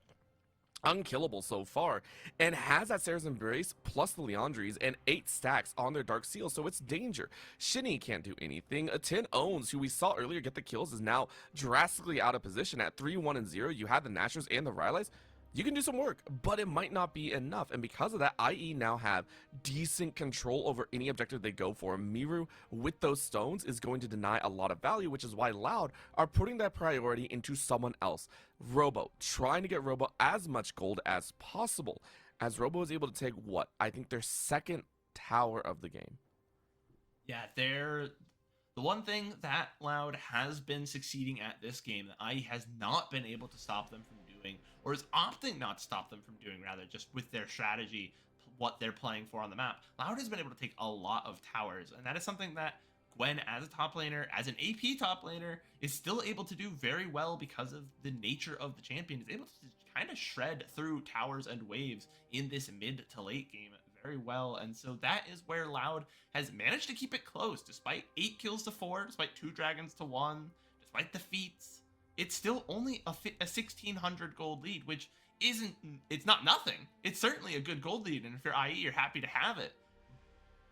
unkillable so far, and has that Sarah's Embrace plus the Leandries and 8 stacks on their Dark Seal, so it's danger. Shinny can't do anything. A 10 Owns, who we saw earlier get the kills, is now drastically out of position at 3-1 and 0. You had the Nashers and the Rylai's. You can do some work, but it might not be enough, and because of that, IE now have decent control over any objective they go for. Miru, with those stones, is going to deny a lot of value, which is why Loud are putting that priority into someone else. Robo, trying to get Robo as much gold as possible, as Robo is able to take, what, I think their second tower of the game. Yeah, the one thing that Loud has been succeeding at this game that IE has not been able to stop them from doing, or is opting not to stop them from doing, rather, just with their strategy, what they're playing for on the map. Loud has been able to take a lot of towers, and that is something that Gwen, as a top laner, as an AP top laner, is still able to do very well because of the nature of the champion. Is able to kind of shred through towers and waves in this mid to late game very well, and so that is where Loud has managed to keep it close, despite 8 kills to 4, despite 2 dragons to 1, despite the feats. It's still only a 1,600 gold lead, which it's not nothing. It's certainly a good gold lead, and if you're IE, you're happy to have it.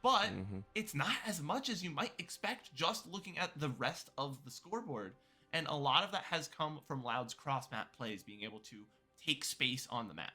But it's not as much as you might expect just looking at the rest of the scoreboard. And a lot of that has come from Loud's cross-map plays, being able to take space on the map.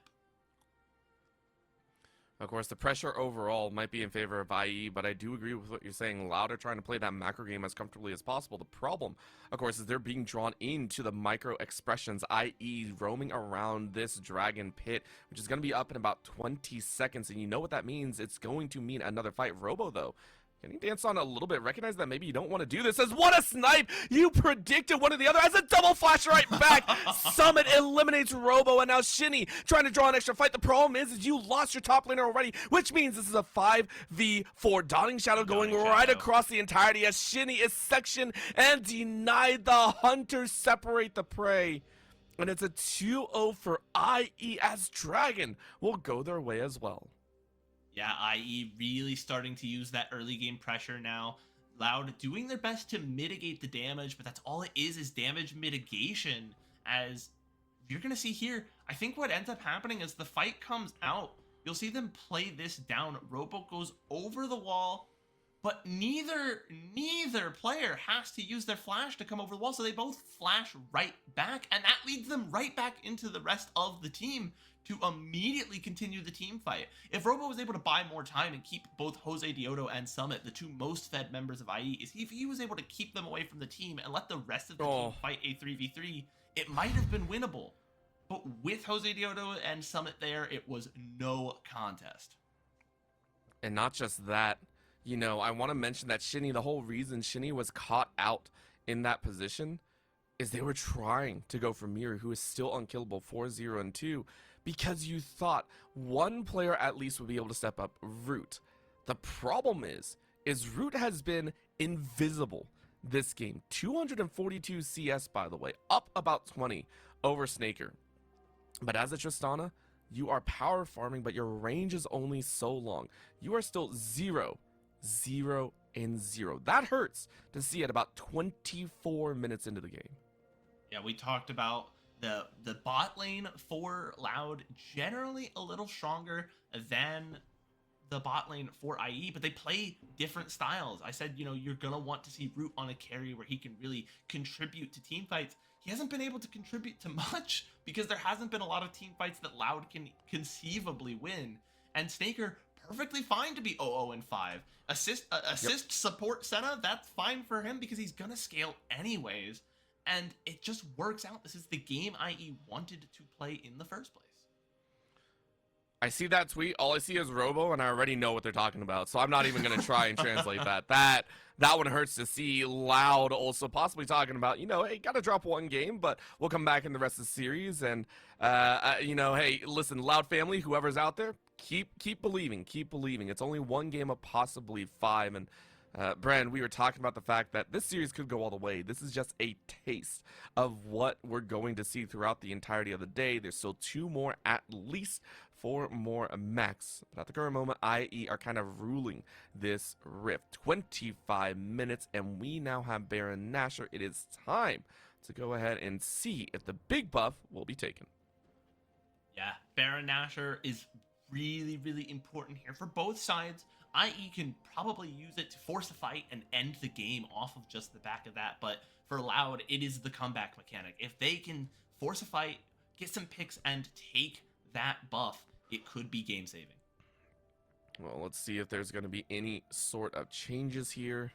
Of course, the pressure overall might be in favor of IE, but I do agree with what you're saying. Loud are trying to play that macro game as comfortably as possible. The problem, of course, is they're being drawn into the micro expressions, i.e. roaming around this dragon pit, which is going to be up in about 20 seconds. And you know what that means. It's going to mean another fight. Robo, though, can he dance on a little bit? Recognize that maybe you don't want to do this. As what a snipe! You predicted one or the other as a double flash right back. Summit eliminates Robo, and now Shinny trying to draw an extra fight. The problem is you lost your top laner already, which means this is a 5v4. Dawning Shadow going right across the entirety as Shinny is sectioned and denied. The hunters separate the prey. And it's a 2-0 for IE as Dragon will go their way as well. Yeah, IE really starting to use that early game pressure now. Loud doing their best to mitigate the damage, but that's all it is damage mitigation. As you're going to see here, I think what ends up happening is the fight comes out. You'll see them play this down. Robo goes over the wall, but neither player has to use their flash to come over the wall, so they both flash right back, and that leads them right back into the rest of the team to immediately continue the team fight. If Robo was able to buy more time and keep both Jose Diodo and Summit, the two most fed members of IE, if he was able to keep them away from the team and let the rest of the team fight a 3v3, it might have been winnable. But with Jose Diodo and Summit there, it was no contest. And not just that, you know, I want to mention that Shinny, the whole reason Shinny was caught out in that position is they were trying to go for Miru, who is still unkillable 4-0 and 2, because you thought one player at least would be able to step up, Root. The problem is Root has been invisible this game. 242 CS, by the way, up about 20 over Snaker. But as a Tristana, you are power farming, but your range is only so long. You are still 0-0 and 0. That hurts to see at about 24 minutes into the game. Yeah, we talked about the bot lane for Loud generally a little stronger than the bot lane for IE, but they play different styles. I said, you know, you're gonna want to see Root on a carry where he can really contribute to team fights. He hasn't been able to contribute to much because there hasn't been a lot of team fights that Loud can conceivably win. And Snaker, perfectly fine to be 0-0 and 5. Assist support Senna, that's fine for him because he's gonna scale anyways. And it just works out. This is the game IE wanted to play in the first place. I see that tweet. All I see is Robo, and I already know what they're talking about. So I'm not even going to try and translate that. That one hurts to see. Loud also possibly talking about, you know, hey, got to drop one game, but we'll come back in the rest of the series. And, you know, hey, listen, Loud family, whoever's out there, keep believing. Keep believing. It's only one game of possibly 5. And Bren, we were talking about the fact that this series could go all the way. This is just a taste of what we're going to see throughout the entirety of the day. There's still 2 more, at least 4 more max. But at the current moment, IE are kind of ruling this rift. 25 minutes, and we now have Baron Nashor. It is time to go ahead and see if the big buff will be taken. Yeah, Baron Nashor is really, really important here for both sides. IE can probably use it to force a fight and end the game off of just the back of that, but for Loud, it is the comeback mechanic. If they can force a fight, get some picks, and take that buff, it could be game saving. Well, let's see if there's going to be any sort of changes here.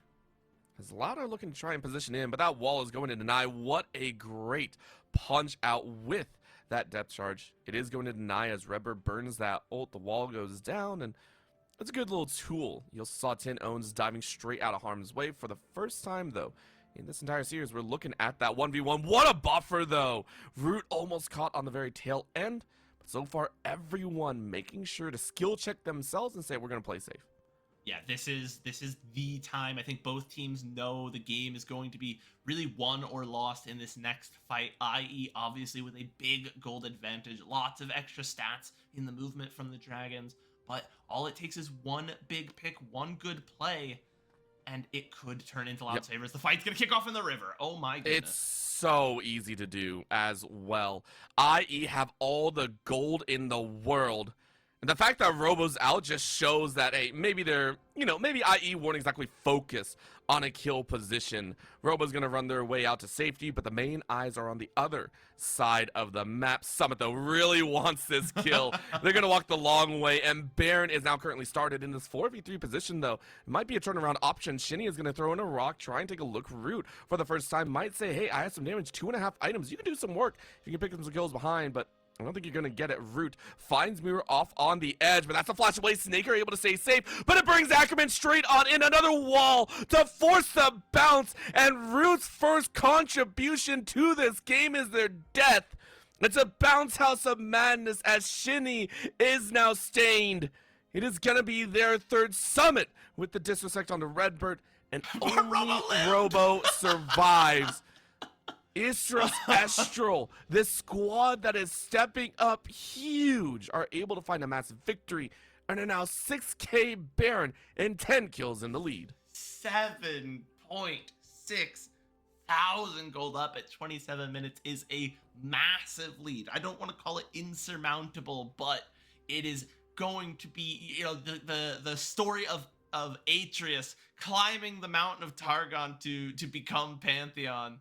As Loud are looking to try and position in, but that wall is going to deny. What a great punch out with that depth charge. It is going to deny as Redbird burns that ult. The wall goes down, and it's a good little tool. You also saw 10 owns diving straight out of harm's way for the first time, though. In this entire series, we're looking at that 1v1. What a buffer, though! Root almost caught on the very tail end. But so far, everyone making sure to skill check themselves and say, we're going to play safe. Yeah, this is the time. I think both teams know the game is going to be really won or lost in this next fight, i.e. obviously with a big gold advantage, lots of extra stats in the movement from the Dragons, but all it takes is one big pick, one good play, and it could turn into Loud Savers. The fight's gonna kick off in the river. Oh my goodness. It's so easy to do as well. IE have all the gold in the world. And the fact that Robo's out just shows that, hey, maybe they're, maybe IE won't exactly focus on a kill position. Robo's going to run their way out to safety, but the main eyes are on the other side of the map. Summit, though, really wants this kill. They're going to walk the long way, and Baron is now currently started in this 4v3 position, though. It might be a turnaround option. Shinny is going to throw in a rock, try and take a look. Root, for the first time, might say, hey, I have some damage, 2.5 items. You can do some work if you can pick up some kills behind, but I don't think you're going to get it. Root finds Mirror off on the edge, but that's a flash away. Snaker able to stay safe, but it brings Ackerman straight on in another wall to force the bounce, and Root's first contribution to this game is their death. It's a bounce house of madness as Shinny is now stained. It is going to be their third Summit with the disrespect on the Redbird, and only Robo survives. Istros Estral, this squad that is stepping up huge, are able to find a massive victory and are now 6k Baron and 10 kills in the lead. 7.6 thousand gold up at 27 minutes is a massive lead. I don't want to call it insurmountable, but it is going to be, the story of Atreus climbing the mountain of Targon to become Pantheon.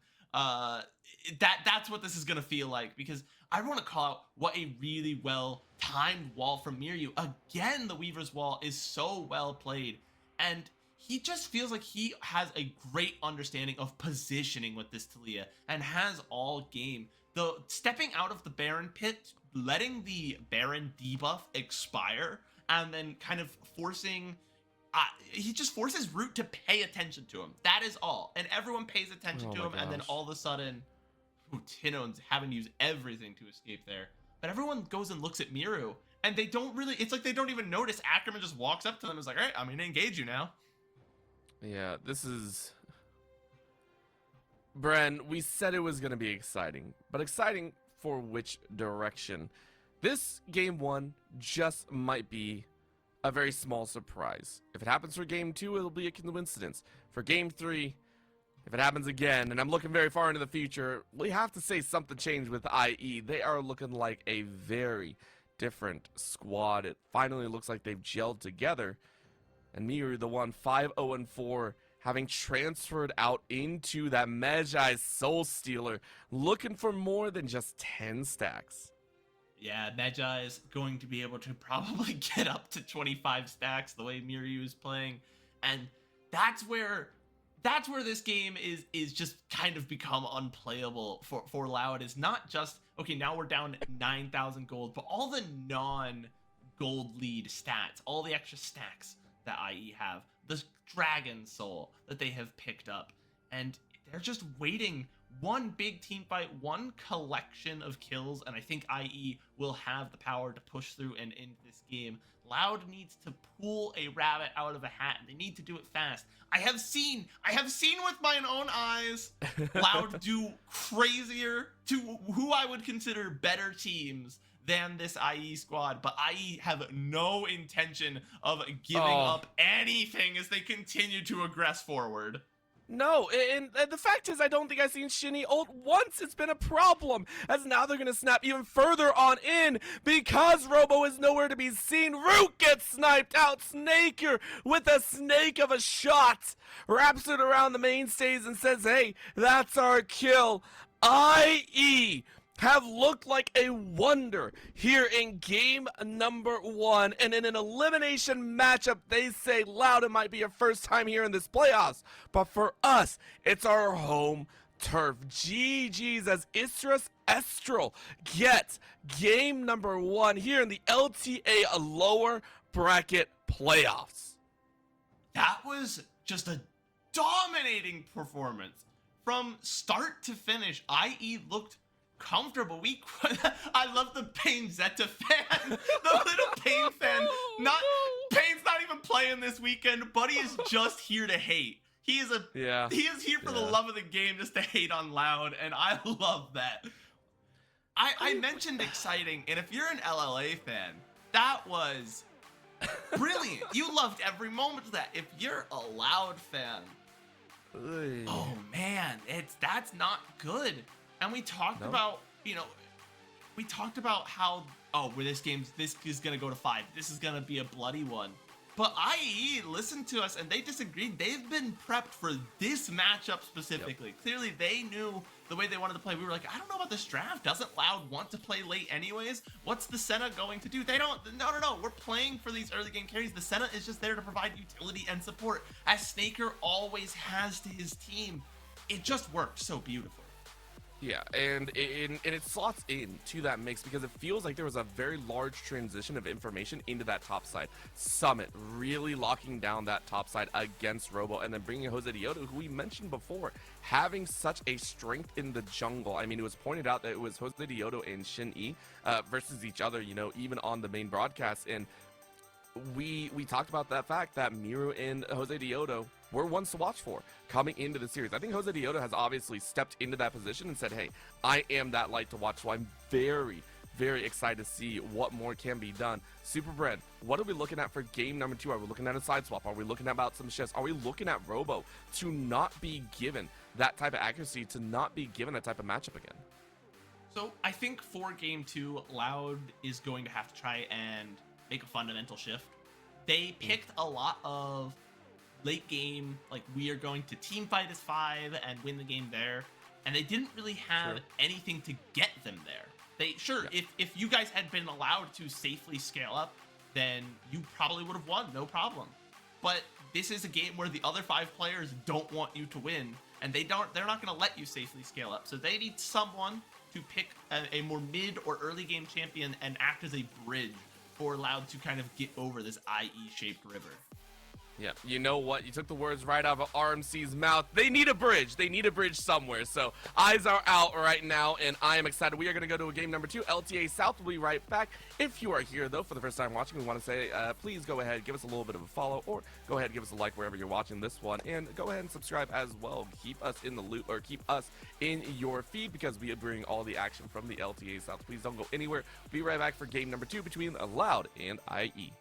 That's what this is gonna feel like, because I want to call out what a really well timed wall from Miryu. Again, the Weaver's wall is so well played, and he just feels like he has a great understanding of positioning with this Talia and has all game. The stepping out of the Baron pit, letting the Baron debuff expire, and then kind of forcing he just forces Root to pay attention to him. That is all. And everyone pays attention to him, and then all of a sudden, Tino's having to use everything to escape there. But everyone goes and looks at Miru, and they don't really, it's like they don't even notice. Ackerman just walks up to them and is like, all right, I'm going to engage you now. Yeah, this is... Bren, we said it was going to be exciting, but exciting for which direction? This game one just might be a very small surprise. If it happens for game 2, it'll be a coincidence. For game 3, if it happens again, and I'm looking very far into the future, we have to say something changed with IE. They are looking like a very different squad. It finally looks like they've gelled together. And Miru, the one 5-0-4, having transferred out into that Magi Soul Stealer, looking for more than just 10 stacks. Yeah, Magi is going to be able to probably get up to 25 stacks the way Miryu is playing, and that's where this game is just kind of become unplayable for Loud. Is not just, okay, now we're down 9,000 gold, but all the non-gold lead stats, all the extra stacks that IE have, the Dragon Soul that they have picked up, and they're just waiting. One big team fight, one collection of kills, and I think IE will have the power to push through and end this game. Loud needs to pull a rabbit out of a hat, and they need to do it fast. I have seen with my own eyes Loud do crazier to who I would consider better teams than this IE squad, but IE have no intention of giving up anything as they continue to aggress forward. No, and the fact is, I don't think I've seen Shinny ult once. It's been a problem, as now they're gonna snap even further on in because Robo is nowhere to be seen. Root gets sniped out. Snaker with a snake of a shot wraps it around the mainstays and says, "Hey, that's our kill." IE have looked like a wonder here in game number 1, and in an elimination matchup, they say, "Loud, it might be your first time here in this playoffs, but for us, it's our home turf." GG's as Istras Estral get game number 1 here in the LTA lower bracket playoffs. That was just a dominating performance from start to finish. IE looked comfortable. I love the Pain Zeta fan, the little Pain fan. Pain's not even playing this weekend. Buddy is just here to hate. He is here for the love of the game, just to hate on Loud, and I love that. I mentioned exciting, and if you're an LLA fan, that was brilliant. You loved every moment of that. If you're a Loud fan, oh man, that's not good. And we talked about, we talked about how, this is going to go to 5. This is going to be a bloody one. But IE listened to us and they disagreed. They've been prepped for this matchup specifically. Yep. Clearly, they knew the way they wanted to play. We were like, I don't know about this draft. Doesn't Loud want to play late anyways? What's the Senna going to do? They don't. No. We're playing for these early game carries. The Senna is just there to provide utility and support, as Snaker always has to his team. It just worked so beautifully. Yeah, and it slots in to that mix because it feels like there was a very large transition of information into that top side. Summit really locking down that top side against Robo, and then bringing Jose Diodo, who we mentioned before, having such a strength in the jungle. I mean, it was pointed out that it was Jose Diodo and Shin E versus each other, even on the main broadcast, and we talked about that fact that Miru and Jose Diodo were ones to watch for coming into the series. I think Jose Diodo has obviously stepped into that position and said, hey, I am that light to watch. So I'm very, very excited to see what more can be done. SuperBren, what are we looking at for game number 2? Are we looking at a side swap? Are we looking at about some shifts? Are we looking at Robo to not be given that type of accuracy, to not be given that type of matchup again? So I think for game 2, Loud is going to have to try and make a fundamental shift. They picked a lot of late game, like, we are going to team fight as 5 and win the game there, and they didn't really have anything to get them there. If you guys had been allowed to safely scale up, then you probably would have won, no problem. But this is a game where the other 5 players don't want you to win, and they're not going to let you safely scale up. So they need someone to pick a more mid or early game champion and act as a bridge for Loud to kind of get over this IE-shaped river. Yeah, you know what? You took the words right out of RMC's mouth. They need a bridge. They need a bridge somewhere. So eyes are out right now, and I am excited. We are going to go to a game number 2. LTA South will be right back. If you are here, though, for the first time watching, we want to say, please go ahead, give us a little bit of a follow, or go ahead, give us a like wherever you're watching this one, and go ahead and subscribe as well. Keep us in the loop, or keep us in your feed, because we bring all the action from the LTA South. Please don't go anywhere. We'll be right back for game number 2 between Loud and IE.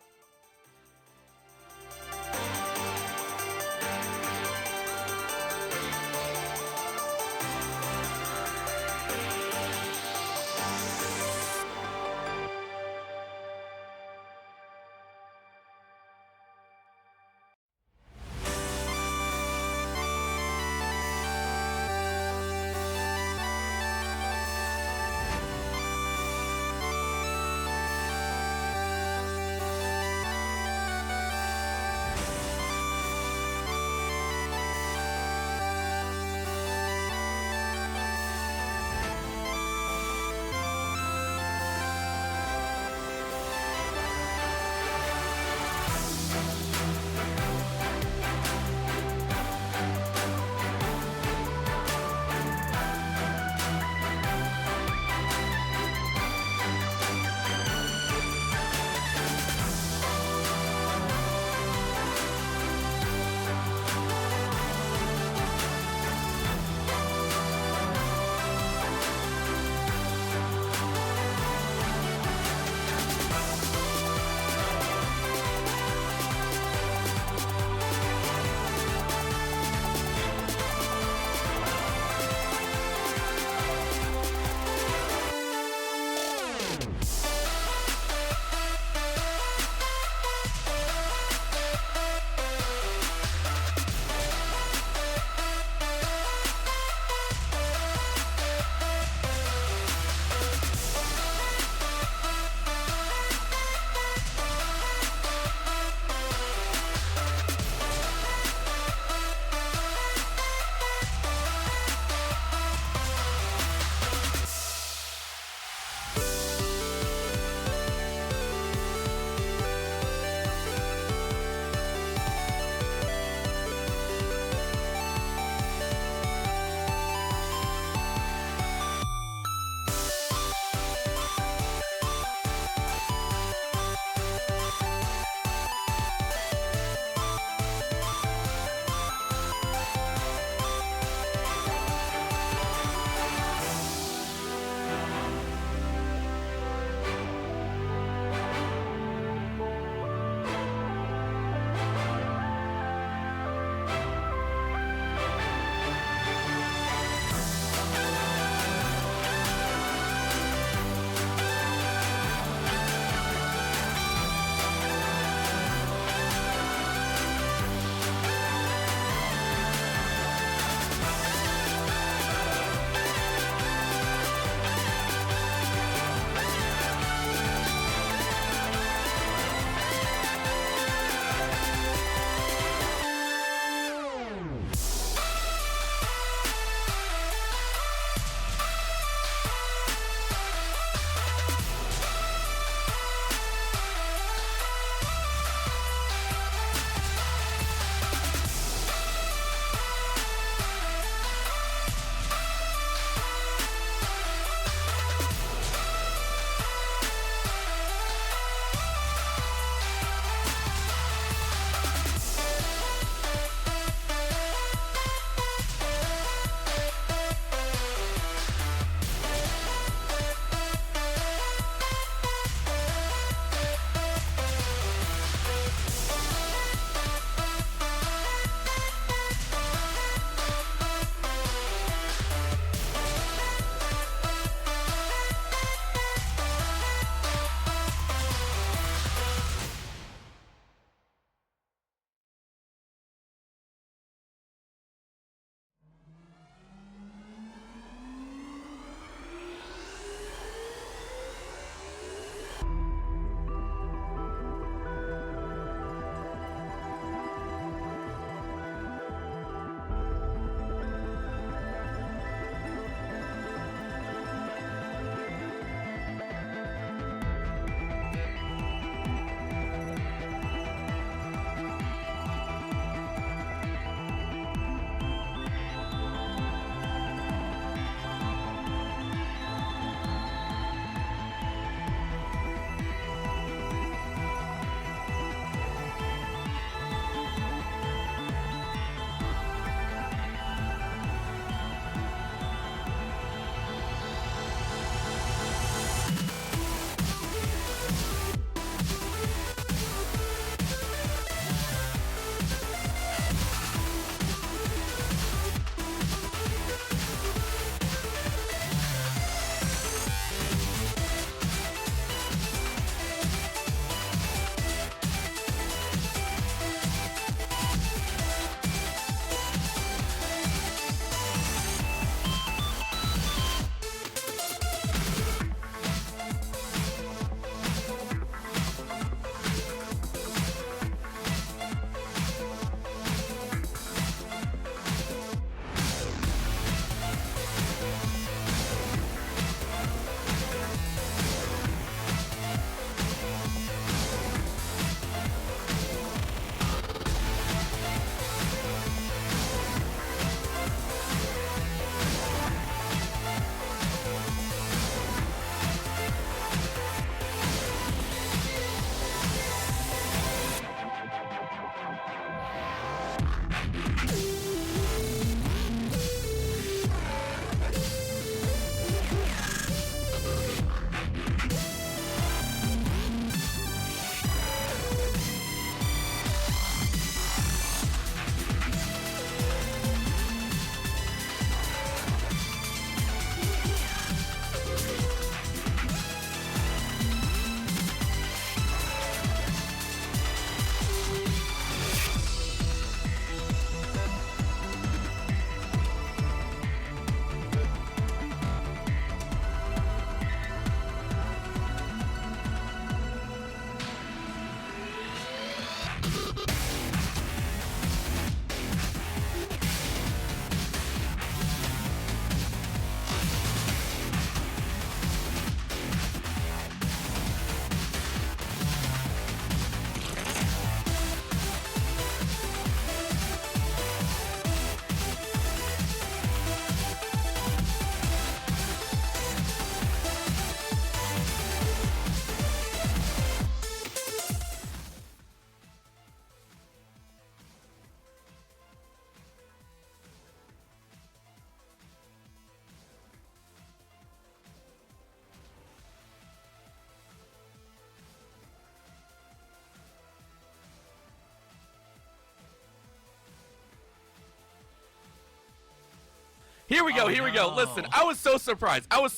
Here we go, Oh, here we go. no. Listen, I was so surprised. I was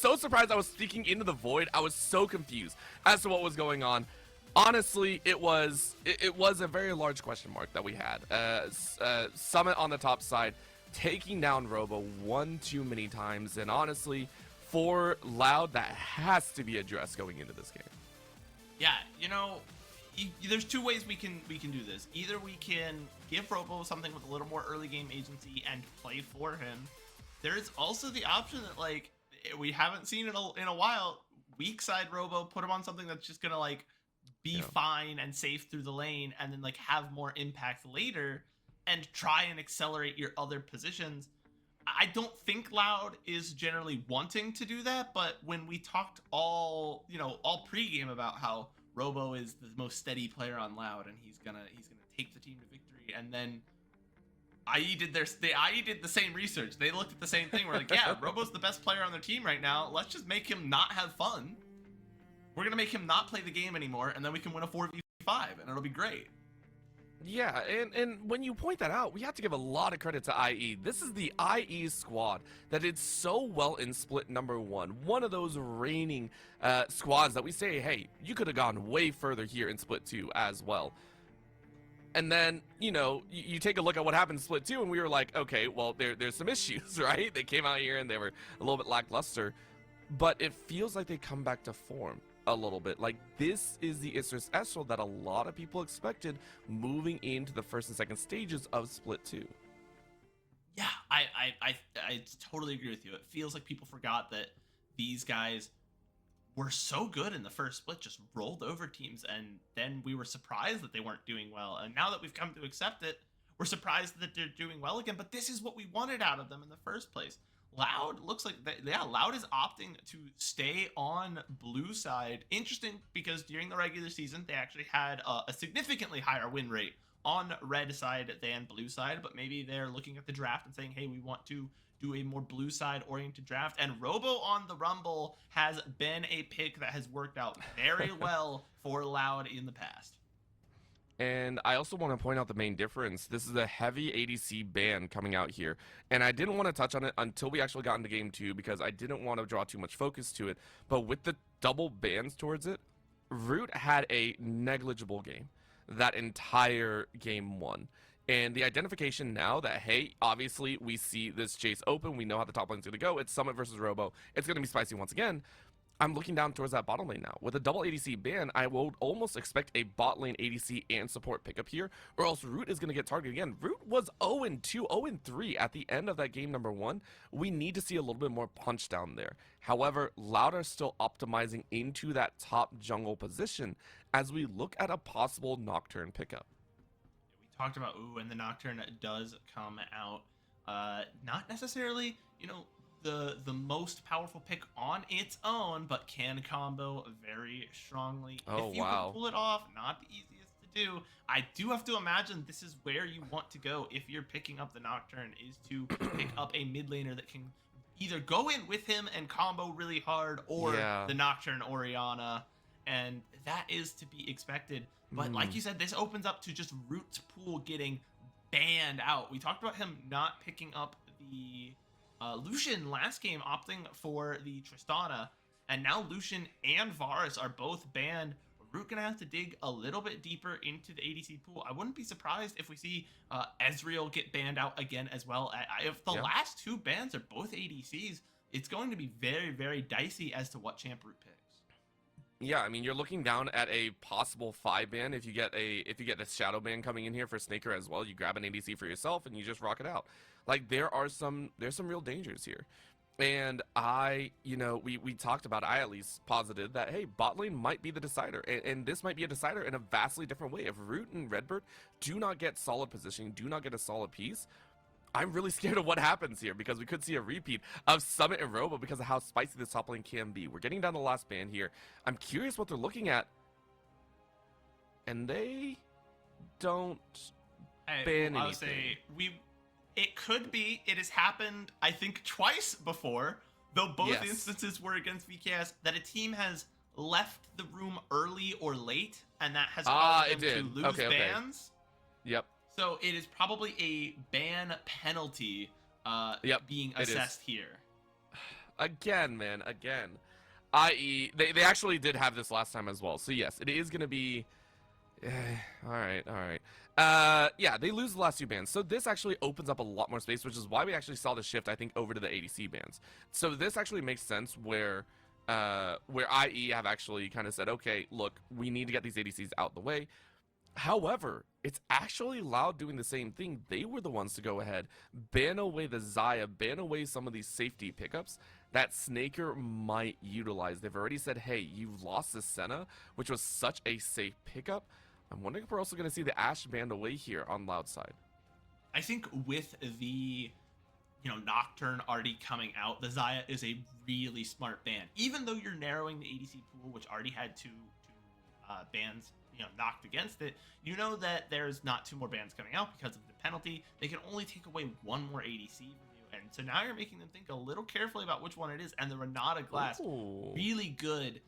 speaking into the void. I was so confused as to what was going on. Honestly, it was a very large question mark that we had. Summit on the top side, taking down Robo one too many times, and honestly, for Loud, that has to be addressed going into this game. Yeah, you know, there's two ways we can do this. Either we can give Robo something with a little more early game agency and play for him. There's also the option that, like, we haven't seen it in a while. Weak side Robo, put him on something that's just gonna like be fine and safe through the lane, and then like have more impact later and try and accelerate your other positions. I don't think Loud is generally wanting to do that, but when we talked all pregame about how Robo is the most steady player on Loud and he's gonna take the team to victory, and then IE did the same research. They looked at the same thing. We're like, yeah, Robo's the best player on their team right now. Let's just make him not have fun. We're gonna make him not play the game anymore, and then we can win a 4v5, and it'll be great. Yeah, and when you point that out, we have to give a lot of credit to IE. This is the IE squad that did so well in split number one. One of those reigning squads that we say, hey, you could have gone way further here in split two as well. And then, you take a look at what happened in split two, and we were like, okay, well, there's some issues, right? They came out here and they were a little bit lackluster, but it feels like they come back to form a little bit. Like, this is the Isris Esral that a lot of people expected moving into the first and second stages of split 2. Yeah, I totally agree with you. It feels like people forgot that these guys were so good in the first split, just rolled over teams, and then we were surprised that they weren't doing well. And now that we've come to accept it, we're surprised that they're doing well again, but this is what we wanted out of them in the first place. Loud looks like Loud is opting to stay on blue side. Interesting, because during the regular season they actually had a significantly higher win rate on red side than blue side, but maybe they're looking at the draft and saying, hey, we want to do a more blue side oriented draft. And Robo on the Rumble has been a pick that has worked out very well for Loud in the past. And I also want to point out the main difference. This is a heavy ADC ban coming out here. And I didn't want to touch on it until we actually got into game 2, because I didn't want to draw too much focus to it. But with the double bans towards it, Root had a negligible game that entire game 1. And the identification now that, hey, obviously we see this chase open. We know how the top lane's going to go. It's Summit versus Robo. It's going to be spicy once again. I'm looking down towards that bottom lane now. With a double ADC ban, I will almost expect a bot lane ADC and support pickup here, or else Root is going to get targeted again. Root was 0-2, 0-3 at the end of that game number 1. We need to see a little bit more punch down there. However, Loud are still optimizing into that top jungle position as we look at a possible Nocturne pickup. We talked about, and the Nocturne does come out. Not necessarily, the most powerful pick on its own, but can combo very strongly. Oh, if you wow. can pull it off, not the easiest to do. I do have to imagine this is where you want to go if you're picking up the Nocturne, is to pick up a mid laner that can either go in with him and combo really hard, or the Nocturne Orianna, and that is to be expected. But like you said, this opens up to just Root's pool getting banned out. We talked about him not picking up the Lucian last game, opting for the Tristana, and now Lucian and Varus are both banned. Root gonna have to dig a little bit deeper into the ADC pool. I wouldn't be surprised if we see Ezreal get banned out again as well. If the last 2 bans are both ADCs, it's going to be very, very dicey as to what champ Root picks. Yeah, I mean, you're looking down at a possible 5 ban. If you get a shadow ban coming in here for Snaker as well, you grab an ADC for yourself and you just rock it out. Like, there's some real dangers here. And we talked about, I at least posited that, hey, bot lane might be the decider, and this might be a decider in a vastly different way. If Root and Redbird do not get solid positioning, do not get a solid piece, I'm really scared of what happens here, because we could see a repeat of Summit and Robo because of how spicy this top lane can be. We're getting down the last ban here. I'm curious what they're looking at, and they don't ban I would say anything. It could be. It has happened, I think, twice before, though both instances were against VKS, that a team has left the room early or late, and that has caused them to lose bans. Yep. So it is probably a ban penalty being it is. assessed here. Again, man, again. I.e., they actually did have this last time as well. So yes, it is gonna be. All right. Yeah, they lose the last 2 bans, so this actually opens up a lot more space, which is why we actually saw the shift, I think, over to the ADC bans. So this actually makes sense where IE have actually kind of said, okay, look, we need to get these ADCs out the way. However, it's actually Loud doing the same thing. They were the ones to go ahead, ban away the Xayah, ban away some of these safety pickups that Snaker might utilize. They've already said, hey, you've lost this Senna, which was such a safe pickup. I'm wondering if we're also going to see the Ashe banned away here on Loud side. I think with the Nocturne already coming out, the Xayah is a really smart ban. Even though you're narrowing the ADC pool, which already had two bans knocked against it, you know that there's not 2 more bans coming out because of the penalty. They can only take away 1 more ADC from you, and so now you're making them think a little carefully about which one it is. And the Renata Glass, really good,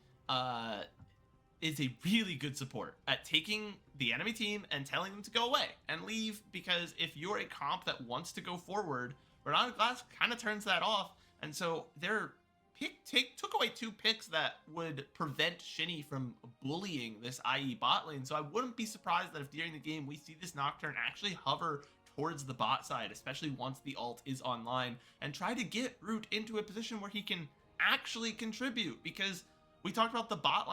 is a really good support at taking the enemy team and telling them to go away and leave, because if you're a comp that wants to go forward, Renata Glass kind of turns that off. And so they're took away 2 picks that would prevent Shinny from bullying this IE bot lane. So I wouldn't be surprised that if during the game we see this Nocturne actually hover towards the bot side, especially once the ult is online, and try to get Root into a position where he can actually contribute, because we talked about the bot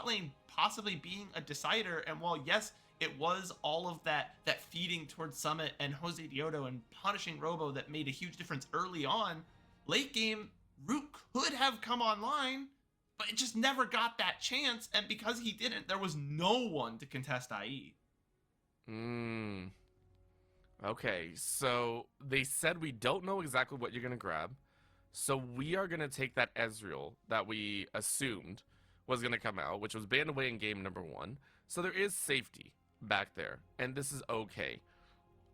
lane possibly being a decider. And while yes, it was all of that feeding towards Summit and Jose Diodo and punishing Robo that made a huge difference early on, late game Root could have come online, but it just never got that chance. And because he didn't, there was no one to contest IE. Okay, so they said we don't know exactly what you're going to grab. So we are going to take that Ezreal that we assumed was going to come out, which was banned away in game number 1. So there is safety back there, and this is okay.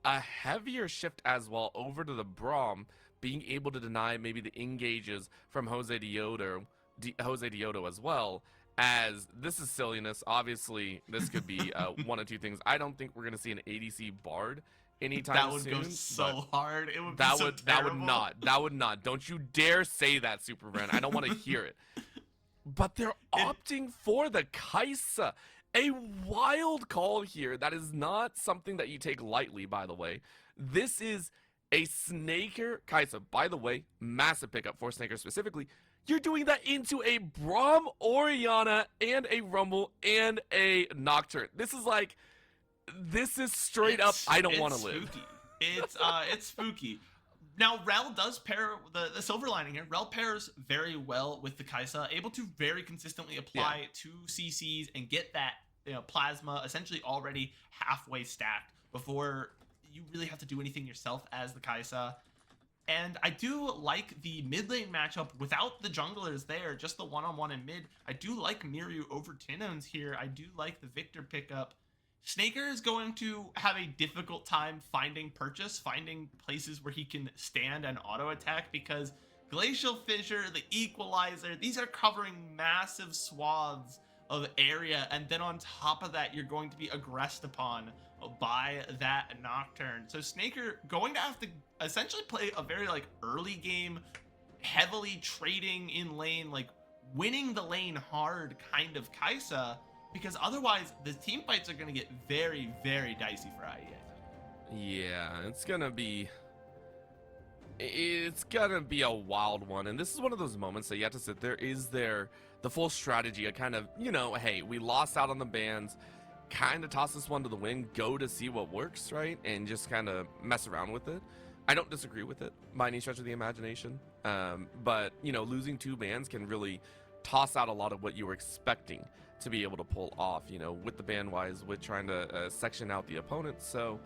A heavier shift as well over to the Braum, being able to deny maybe the engages from Jose Diodo as well, as this is silliness. Obviously, this could be one of 2 things. I don't think we're going to see an ADC Bard anytime soon. That would go so hard. It would be so terrible. That would not. Don't you dare say that, SuperBren. I don't want to hear it. But they're opting for the Kai'Sa. A wild call here. That is not something that you take lightly, by the way. This is a Snaker Kai'Sa. By the way, massive pickup for Snaker specifically. You're doing that into a Braum, Orianna, and a Rumble, and a Nocturne. This is straight up, I don't want to live. It's spooky. Now, Rel does pair, the silver lining here, Rel pairs very well with the Kai'Sa, able to very consistently apply 2 CCs and get that plasma essentially already halfway stacked before you really have to do anything yourself as the Kai'Sa. And I do like the mid lane matchup without the junglers there, just the one-on-one in mid. I do like Miryu over Tinones here. I do like the Victor pickup. Snaker is going to have a difficult time finding places where he can stand and auto attack, because Glacial Fissure, the Equalizer, these are covering massive swaths of area, and then on top of that you're going to be aggressed upon by that Nocturne. So Snaker going to have to essentially play a very early game, heavily trading in lane, winning the lane hard kind of Kai'Sa, because otherwise the team fights are going to get very, very dicey for IE. Yeah, it's gonna be a wild one, and this is one of those moments that you have to sit there. Is there the full strategy of kind of, hey, we lost out on the bans, kind of toss this one to the wind, go to see what works, right, and just kind of mess around with it? I don't disagree with it by any stretch of the imagination, but losing 2 bans can really toss out a lot of what you were expecting to be able to pull off, with the ban wise, with trying to section out the opponent. So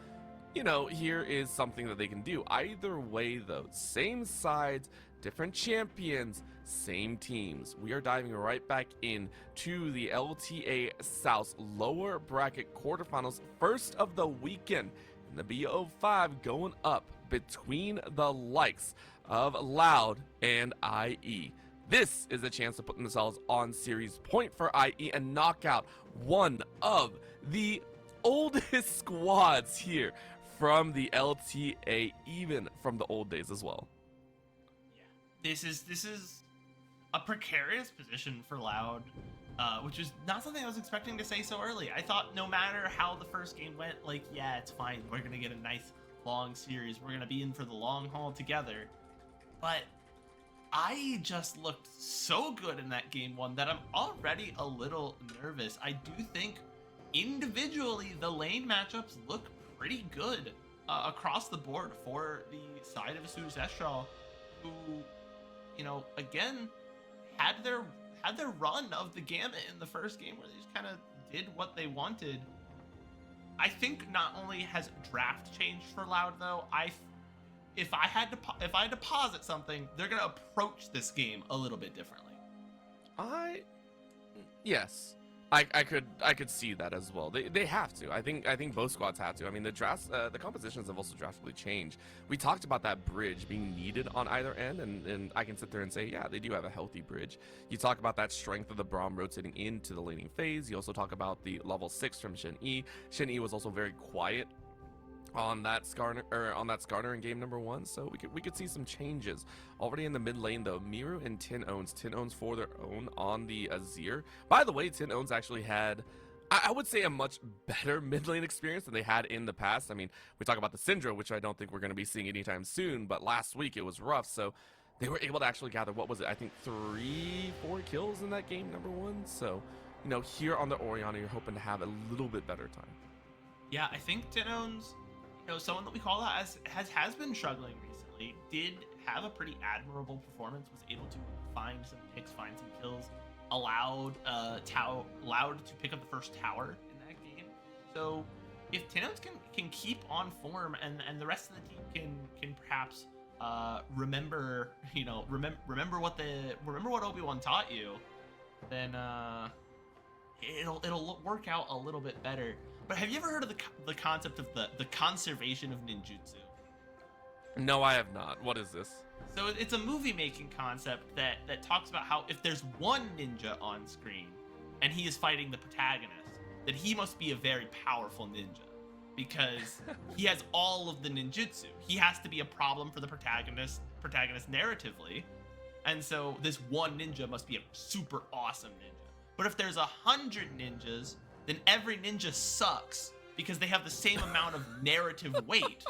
here is something that they can do. Either way though, same sides, different champions, same teams. We are diving right back in to the LTA South lower bracket quarterfinals, first of the weekend, and the BO5 going up between the likes of Loud and IE. This is a chance to put themselves on series point for IE and knock out one of the oldest squads here from the LTA, even from the old days as well. Yeah, this is a precarious position for Loud, which is not something I was expecting to say so early. I thought no matter how the first game went, like, yeah, it's fine. We're gonna get a nice long series. We're gonna be in for the long haul together. But I just looked so good in that game one that I'm already a little nervous. I do think individually the lane matchups look pretty good across the board for the side of Asus Estrel, who, you know, again, had their run of the gamut in the first game where they just kind of did what they wanted. I think not only has draft changed for Loud though, if I had to posit something, they're gonna approach this game a little bit differently. Yes, I could see that as well. They have to. I think both squads have to. I mean, the drafts, the compositions have also drastically changed. We talked about that bridge being needed on either end, and I can sit there and say, yeah, they do have a healthy bridge. You talk about that strength of the Braum rotating into the laning phase. You also talk about the level 6 from Shen Yi. Shen Yi was also very quiet on that Skarner in game number 1, so we could see some changes already in the mid lane though. Miru and Tin owns for their own on the Azir. By the way, Tin owns actually had, I would say, a much better mid lane experience than they had in the past. I mean, we talk about the Syndra, which I don't think we're going to be seeing anytime soon, but last week it was rough, so they were able to actually gather, what was it, I think 3-4 kills in that game number 1. So, you know, here on the Orianna, you're hoping to have a little bit better time. Yeah, I think Tin owns, you know, someone that we call out as has been struggling recently, did have a pretty admirable performance, was able to find some picks, find some kills, allowed Loud to pick up the first tower in that game. So if Tino's can keep on form and the rest of the team can perhaps remember what Obi-Wan taught you, then it'll work out a little bit better. But have you ever heard of the concept of the conservation of ninjutsu? No, I have not. What is this? So it's a movie-making concept that talks about how if there's one ninja on screen and he is fighting the protagonist, that he must be a very powerful ninja because he has all of the ninjutsu. He has to be a problem for the protagonist narratively, and so this one ninja must be a super awesome ninja. But if there's 100 ninjas, then every ninja sucks because they have the same amount of narrative weight.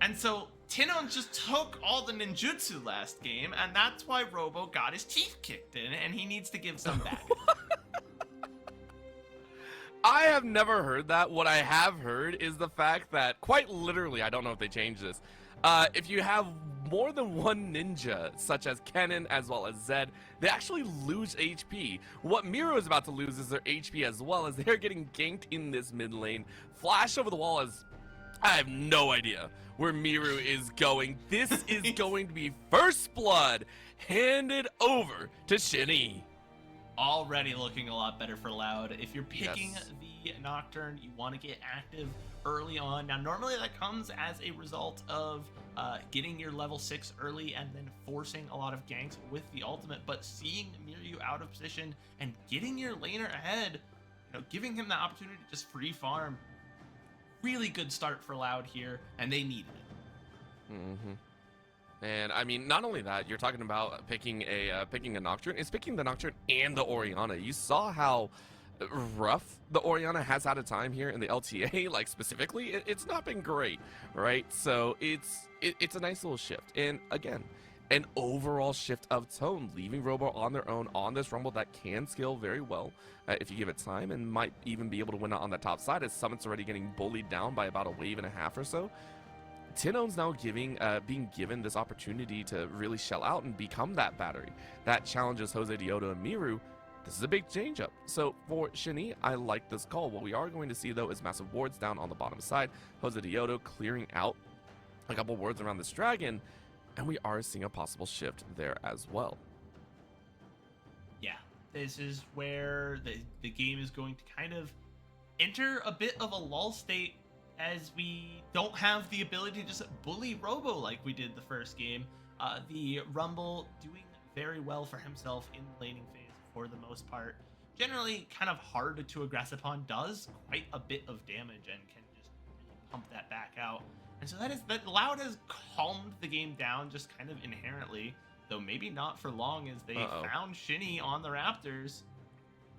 And so Tinon just took all the ninjutsu last game, and that's why Robo got his teeth kicked in, and he needs to give some back. I have never heard that. What I have heard is the fact that, quite literally, I don't know if they changed this, if you have more than one ninja, such as Kennen as well as Zed, they actually lose HP. What Miro is about to lose is their HP as well, as they're getting ganked in this mid lane. Flash over the wall is, I have no idea where Miru is going. This is going to be first blood handed over to Shen Yi. Already looking a lot better for Loud. If you're picking Yes. the Nocturne, you want to get active early on. Now, normally that comes as a result of getting your level 6 early and then forcing a lot of ganks with the ultimate, but seeing Miru out of position and getting your laner ahead, you know, giving him the opportunity to just free farm. Really good start for Loud here, and they needed it. And I mean, not only that, you're talking about picking a Nocturne. It's picking the Nocturne and the Orianna. You saw how rough the Orianna has had a time here in the LTA. Like specifically, it's not been great, right? So it's a nice little shift. And again, an overall shift of tone, leaving Robo on their own on this Rumble that can scale very well if you give it time, and might even be able to win out on that top side, as Summit's already getting bullied down by about a wave and a half or so. Tino's now being given this opportunity to really shell out and become that battery that challenges Jose Diodo and Miru. This is a big change up. So for Shen Yi, I like this call. What we are going to see though is massive wards down on the bottom side. Jose Diodo clearing out a couple wards around this dragon, and we are seeing a possible shift there as well. Yeah, this is where the game is going to kind of enter a bit of a lull state, as we don't have the ability to just bully Robo like we did the first game. The Rumble doing very well for himself in the laning phase for the most part. Generally kind of hard to aggress upon, does quite a bit of damage, and can just really pump that back out. And so that Loud has calmed the game down just kind of inherently, though maybe not for long, as they found Shinny on the Raptors.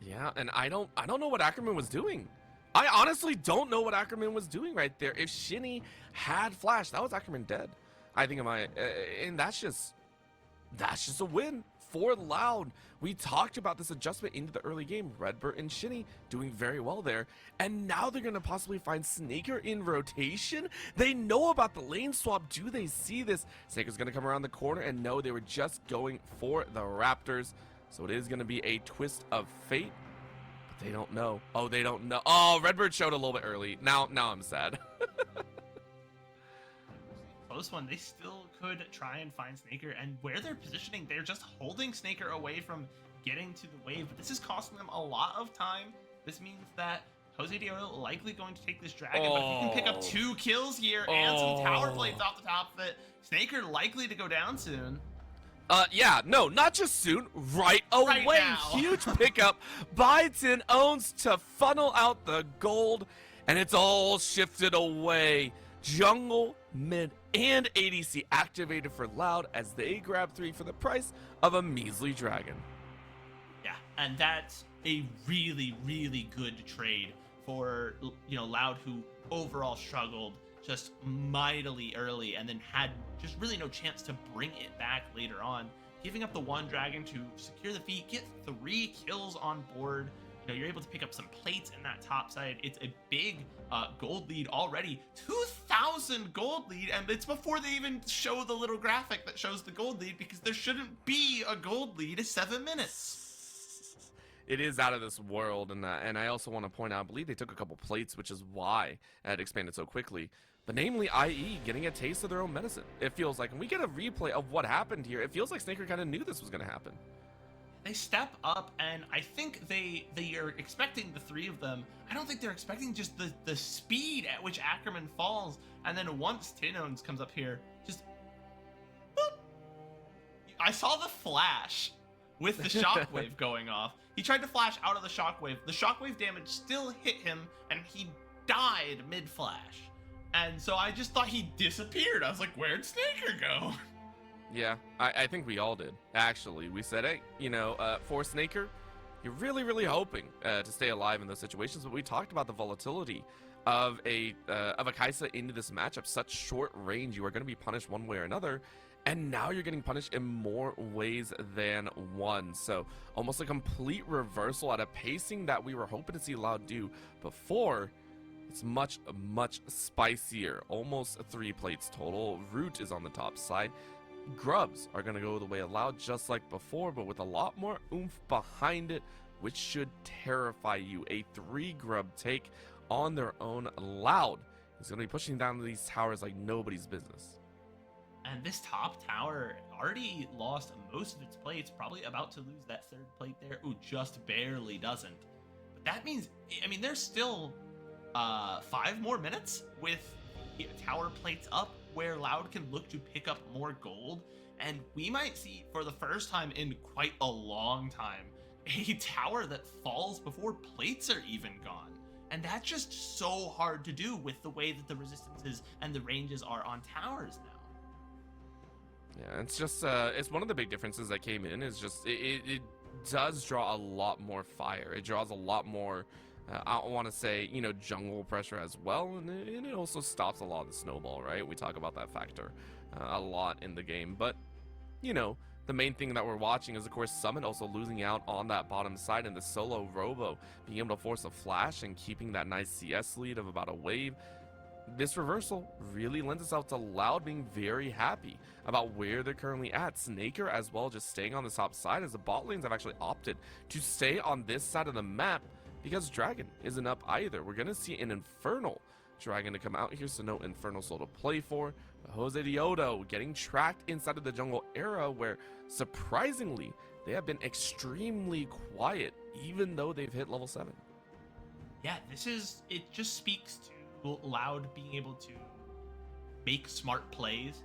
Yeah, and I don't know what Ackerman was doing. I honestly don't know what Ackerman was doing right there. If Shinny had flash, that was Ackerman dead. I think and that's just a win for Loud. We talked about this adjustment into the early game. Redbird and Shinny doing very well there. And now they're going to possibly find Snaker in rotation. They know about the lane swap. Do they see this? Snaker's going to come around the corner, and no, they were just going for the Raptors. So it is going to be a twist of fate. But they don't know. Oh, they don't know. Oh, Redbird showed a little bit early. Now I'm sad. Close one. They still could try and find Snaker, and where they're positioning, they're just holding Snaker away from getting to the wave, but this is costing them a lot of time. This means that Jose Diodo likely going to take this dragon, but if he can pick up 2 kills here and some tower plates off the top of it, Snaker likely to go down soon. Yeah, no, not just soon, right away. Right, Huge pickup by Tin Owns to funnel out the gold, and it's all shifted away. Jungle, mid, and ADC activated for Loud as they grab 3 for the price of a measly dragon. Yeah, and that's a really, really good trade for, Loud, who overall struggled just mightily early and then had just really no chance to bring it back later on. Giving up the 1 dragon to secure the feat, get 3 kills on board. You're able to pick up some plates in that top side. It's a big gold lead already. 2,000 gold lead, and it's before they even show the little graphic that shows the gold lead, because there shouldn't be a gold lead at 7 minutes. It is out of this world, and I also want to point out, I believe they took a couple plates, which is why it expanded so quickly. But namely, IE getting a taste of their own medicine. It feels like, and we get a replay of what happened here. It feels like Snaker kind of knew this was going to happen. They step up, and I think they are expecting the 3 of them. I don't think they're expecting just the speed at which Ackerman falls. And then once Tin Owns comes up here, just boop. I saw the flash with the shockwave going off. He tried to flash out of the shockwave. The shockwave damage still hit him, and he died mid-flash. And so I just thought he disappeared. I was like, where'd Snaker go? Yeah, I think we all did, actually. We said, hey, for Snaker, you're really, really hoping to stay alive in those situations, but we talked about the volatility of a Kaisa into this matchup. Such short range, you are going to be punished one way or another, and now you're getting punished in more ways than one. So almost a complete reversal at a pacing that we were hoping to see Loud do before. It's much, much spicier. Almost 3 plates total. Root is on the top side. Grubs are going to go the way of Loud just like before, but with a lot more oomph behind it, which should terrify you. A 3 grub take on their own. Loud is going to be pushing down these towers like nobody's business. And this top tower already lost most of its plates, probably about to lose that 3rd plate there. Ooh, just barely doesn't. But that means, there's still 5 more minutes with tower plates up, where Loud can look to pick up more gold, and we might see, for the first time in quite a long time, a tower that falls before plates are even gone. And that's just so hard to do with the way that the resistances and the ranges are on towers now. Yeah, it's just it's one of the big differences that came in is just it does draw a lot more fire. It draws a lot more I want to say, jungle pressure as well, and it also stops a lot of the snowball, right? We talk about that factor a lot in the game, but, the main thing that we're watching is, of course, Summit also losing out on that bottom side, and the solo Robo being able to force a flash and keeping that nice CS lead of about a wave. This reversal really lends itself to Loud being very happy about where they're currently at. Snaker as well just staying on the top side, as the bot lanes have actually opted to stay on this side of the map, because Dragon isn't up either. We're going to see an Infernal Dragon to come out here, so no Infernal Soul to play for. Jose Diodo getting tracked inside of the jungle era, where surprisingly they have been extremely quiet, even though they've hit level 7. Yeah, it just speaks to Loud being able to make smart plays,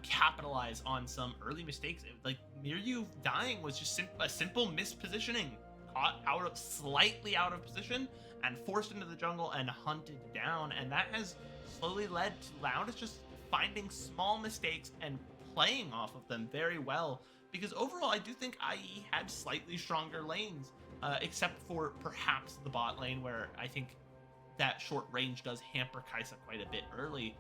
capitalize on some early mistakes. Like, Miryu dying was just a simple mispositioning caught slightly out of position and forced into the jungle and hunted down, and that has slowly led to Loud just finding small mistakes and playing off of them very well. Because overall, I do think IE had slightly stronger lanes, except for perhaps the bot lane, where I think that short range does hamper Kai'Sa quite a bit early.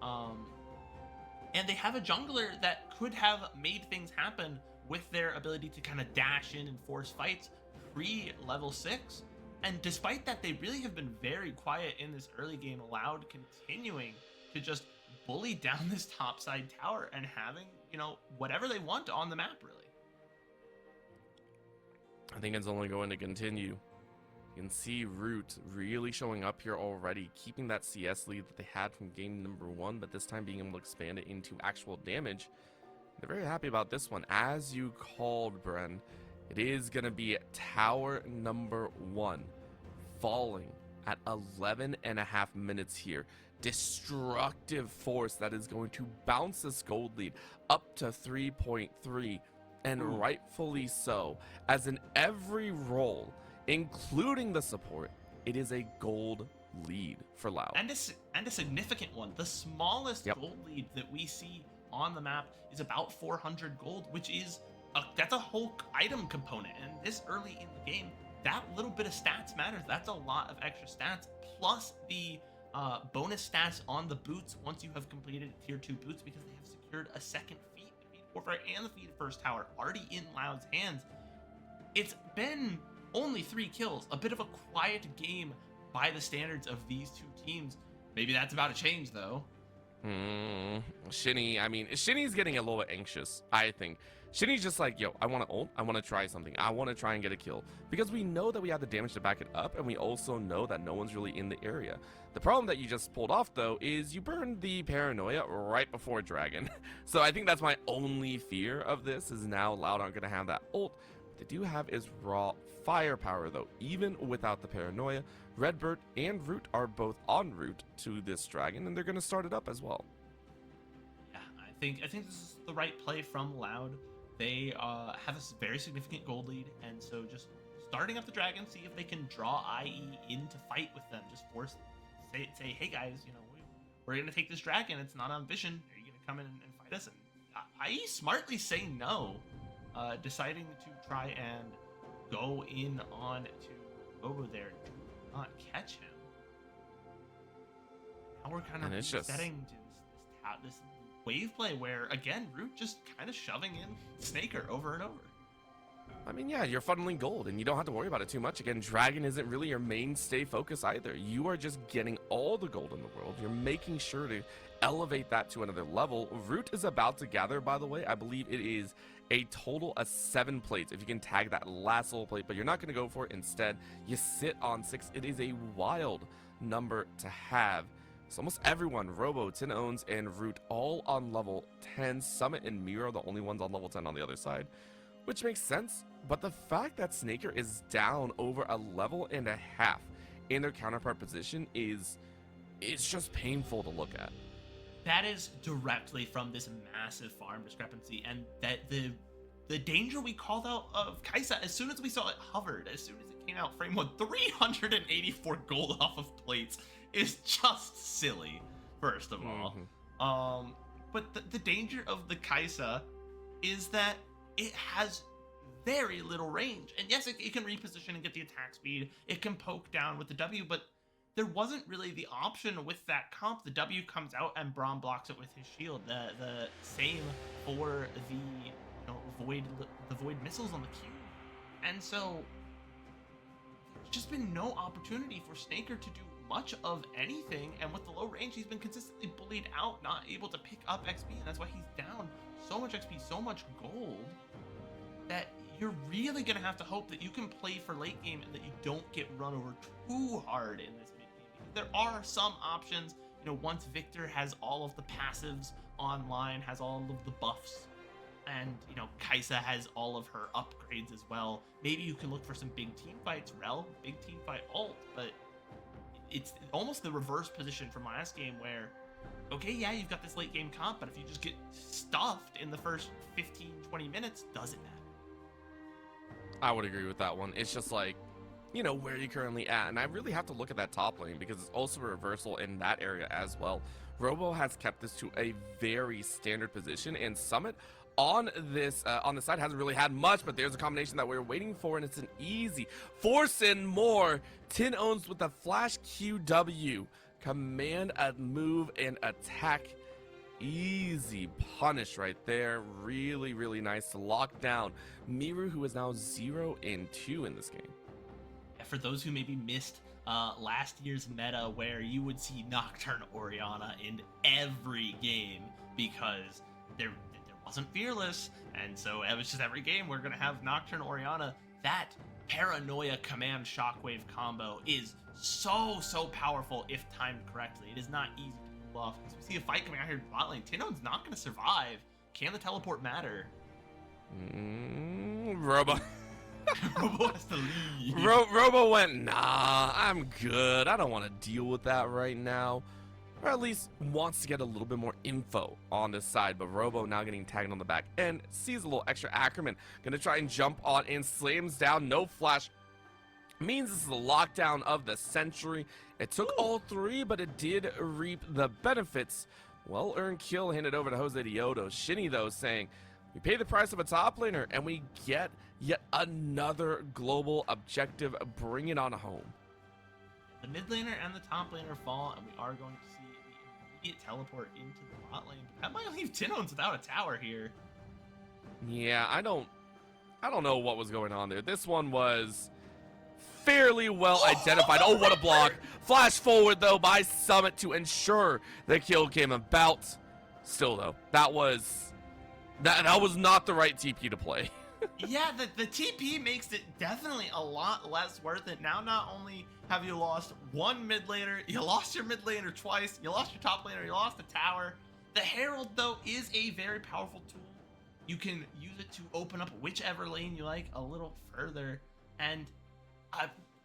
And they have a jungler that could have made things happen with their ability to kind of dash in and force fights pre-level 6. And despite that, they really have been very quiet in this early game, Loud continuing to just bully down this topside tower and having, you know, whatever they want on the map, really. I think it's only going to continue. You can see Root really showing up here already, keeping that CS lead that they had from game number 1, but this time being able to expand it into actual damage. They're very happy about this one. As you called, Bren, it is going to be tower number 1 falling at 11.5 minutes here. Destructive force that is going to bounce this gold lead up to 3.3, and rightfully so, as in every role, including the support, it is a gold lead for Loud. And a significant one. The smallest gold lead that we see on the map is about 400 gold, which is that's a whole item component. And this early in the game, that little bit of stats matters. That's a lot of extra stats, plus the bonus stats on the boots once you have completed tier 2 boots, because they have secured a second feat, the feat warfare and the feat first tower already in Loud's hands. It's been only 3 kills, a bit of a quiet game by the standards of these two teams. Maybe that's about to change, though. Shinny, I mean, Shinny's getting a little anxious, I think. Shinny's just like, yo, I want to ult, I want to try something, I want to try and get a kill. Because we know that we have the damage to back it up, and we also know that no one's really in the area. The problem that you just pulled off, though, is you burned the Paranoia right before Dragon. So I think that's my only fear of this, is now Loud aren't going to have that ult. What they do have is raw firepower, though. Even without the Paranoia, Redbird and Root are both en route to this Dragon, and they're going to start it up as well. Yeah, I think this is the right play from Loud. They have a very significant gold lead, and so just starting up the Dragon, see if they can draw IE in to fight with them. Just say, hey guys, you know, we're gonna take this Dragon. It's not on Vision. Are you gonna come in and fight us? And IE smartly say no, deciding to try and go in on to Bobo there, do not catch him. Now we're kind of setting to this wave play where, again, Root just kind of shoving in Snaker over and over. I mean, yeah, you're funneling gold, and you don't have to worry about it too much. Again, Dragon isn't really your mainstay focus either. You are just getting all the gold in the world. You're making sure to elevate that to another level. Root is about to gather, by the way. I believe it is a total of 7 plates, if you can tag that last little plate, but you're not going to go for it. Instead, you sit on 6. It is a wild number to have. So almost everyone, Robo, Tin Owns, and Root, all on level 10. Summit and Miro, the only ones on level 10 on the other side, which makes sense. But the fact that Snaker is down over a level and a half in their counterpart position it's just painful to look at. That is directly from this massive farm discrepancy, and that the danger we called out of Kai'Sa as soon as we saw it hovered, as soon as it came out frame 1, 384 gold off of plates is just silly, first of all. But the danger of the Kai'Sa is that it has very little range. And yes, it can reposition and get the attack speed. It can poke down with the W, but there wasn't really the option with that comp. The W comes out and Braum blocks it with his shield. The same for the void missiles on the Q. And so there's just been no opportunity for Snaker to do much of anything, and with the low range, he's been consistently bullied out, not able to pick up XP, and that's why he's down so much XP, so much gold, that you're really gonna have to hope that you can play for late game and that you don't get run over too hard in this mid game. There are some options, you know, once Victor has all of the passives online, has all of the buffs, and, you know, Kai'Sa has all of her upgrades as well. Maybe you can look for some big team fights, Rel, big team fight ult, but it's almost the reverse position from last game where, okay, yeah, you've got this late game comp, but if you just get stuffed in the first 15-20 minutes, doesn't matter. I would agree with that one. It's just like, you know, where you're currently at. And I really have to look at that top lane because it's also a reversal in that area as well. Robo has kept this to a very standard position, and Summit on this on the side hasn't really had much, but there's a combination that we're waiting for, and it's an easy force in more. Tin owns with the flash QW. Command a move and attack. Easy punish right there. Really, really nice to lock down Miru, who is now 0-2 in this game. For those who maybe missed last year's meta, where you would see Nocturne Orianna in every game because there wasn't Fearless, and so it was just every game we're gonna have Nocturne Orianna. That Paranoia Command Shockwave combo is so powerful if timed correctly. It is not easy to pull off. As we see a fight coming out here in bot lane, Tino's not gonna survive. Can the teleport matter? Robo. Robo has to leave. Robo went, nah, I'm good. I don't want to deal with that right now. Or at least wants to get a little bit more info on this side. But Robo now getting tagged on the back end. Sees a little extra Ackerman. Gonna try and jump on and slams down. No flash. Means this is the lockdown of the century. It took all three, but it did reap the benefits. Well-earned kill handed over to Jose Diodo. Shinny, though, saying, we pay the price of a top laner, and we get yet another global objective. Bring it on home. The mid laner and the top laner fall, and we are going to see the immediate teleport into the bot lane. That might leave Tinones without a tower here. Yeah, I don't know what was going on there. This one was fairly well identified. Oh, what a block. Flash forward, though, by Summit to ensure the kill came about. Still, though, that was not the right TP to play. Yeah, the TP makes it definitely a lot less worth it. Now, not only have you lost one mid laner, you lost your mid laner twice, you lost your top laner, you lost the tower. The Herald, though, is a very powerful tool. You can use it to open up whichever lane you like a little further. And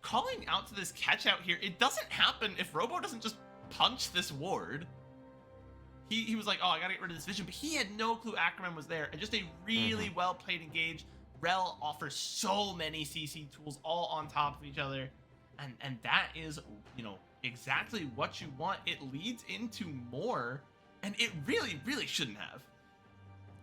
calling out to this catch out here, it doesn't happen if Robo doesn't just punch this ward. He was like, oh, I gotta get rid of this vision, but he had no clue Ackerman was there. And just a really well played engage. Rel offers so many CC tools all on top of each other, and that is, you know, exactly what you want. It leads into more, and it really shouldn't have.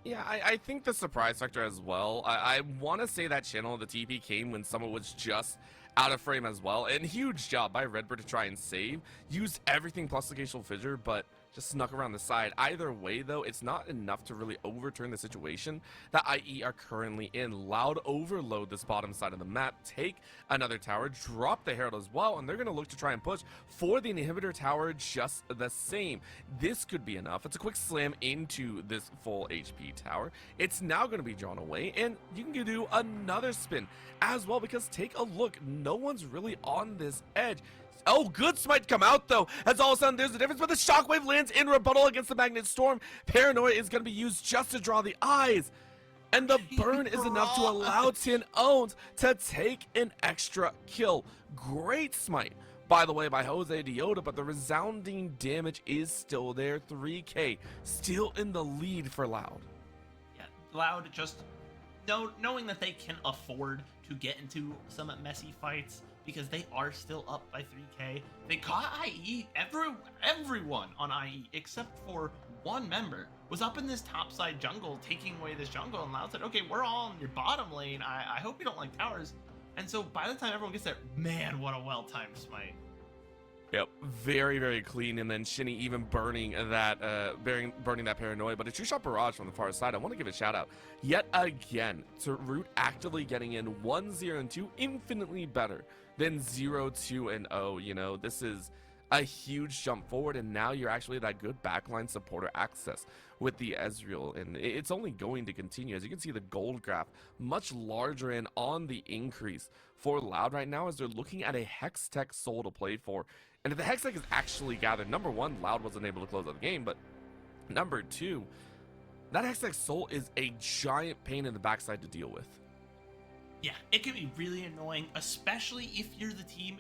Yeah, I think the surprise factor as well. I want to say that channel of the TP came when someone was just out of frame as well, and huge job by Redbird to try and save. Used everything plus the Glacial Fissure, but just snuck around the side. Either way, though, it's not enough to really overturn the situation that IE are currently in. Loud overload this bottom side of the map, take another tower, drop the Herald as well, and they're going to look to try and push for the inhibitor tower just the same. This could be enough. It's a quick slam into this full HP tower. It's now going to be drawn away, and you can do another spin as well, because take a look. No one's really on this edge. Oh, good smite come out, though. As all of a sudden, there's a difference, but the Shockwave lands in rebuttal against the Magnet Storm. Paranoia is going to be used just to draw the eyes. And the burn is enough to allow Tin Owns to take an extra kill. Great smite, by the way, by Jose Diodo, but the resounding damage is still there. 3K still in the lead for Loud. Yeah, Loud just knowing that they can afford to get into some messy fights, because they are still up by 3K. They caught IE. Everyone on IE, except for one member, was up in this topside jungle, taking away this jungle, and Loud said, okay, we're all in your bottom lane. I hope you don't like towers. And so by the time everyone gets there, man, what a well-timed smite. Yep, very clean, and then Shinny even burning that Paranoia, but a true shot barrage from the far side. I want to give a shout out yet again to Root actively getting in 1-0-2, infinitely better than 0-2-0. You know, this is a huge jump forward, and now you're actually that good backline supporter access with the Ezreal, and it's only going to continue. As you can see, the gold graph much larger and on the increase for Loud right now, as they're looking at a Hextech Soul to play for. And if the Hextech is actually gathered, number one, Loud wasn't able to close out the game, but number two, that Hextech Soul is a giant pain in the backside to deal with. Yeah, it can be really annoying, especially if you're the team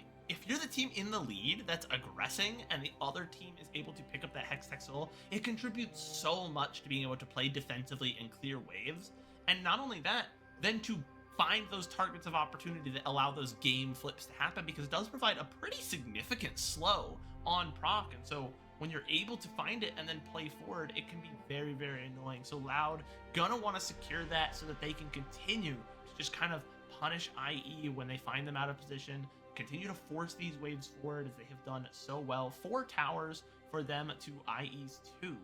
in the lead that's aggressing and the other team is able to pick up that Hextech Soul. It contributes so much to being able to play defensively and clear waves. And not only that, then to find those targets of opportunity that allow those game flips to happen, because it does provide a pretty significant slow on proc. And so when you're able to find it and then play forward, it can be very, very annoying. So Loud gonna want to secure that so that they can continue to just kind of punish IE when they find them out of position, continue to force these waves forward as they have done so well. 4 towers for them to IE's 2.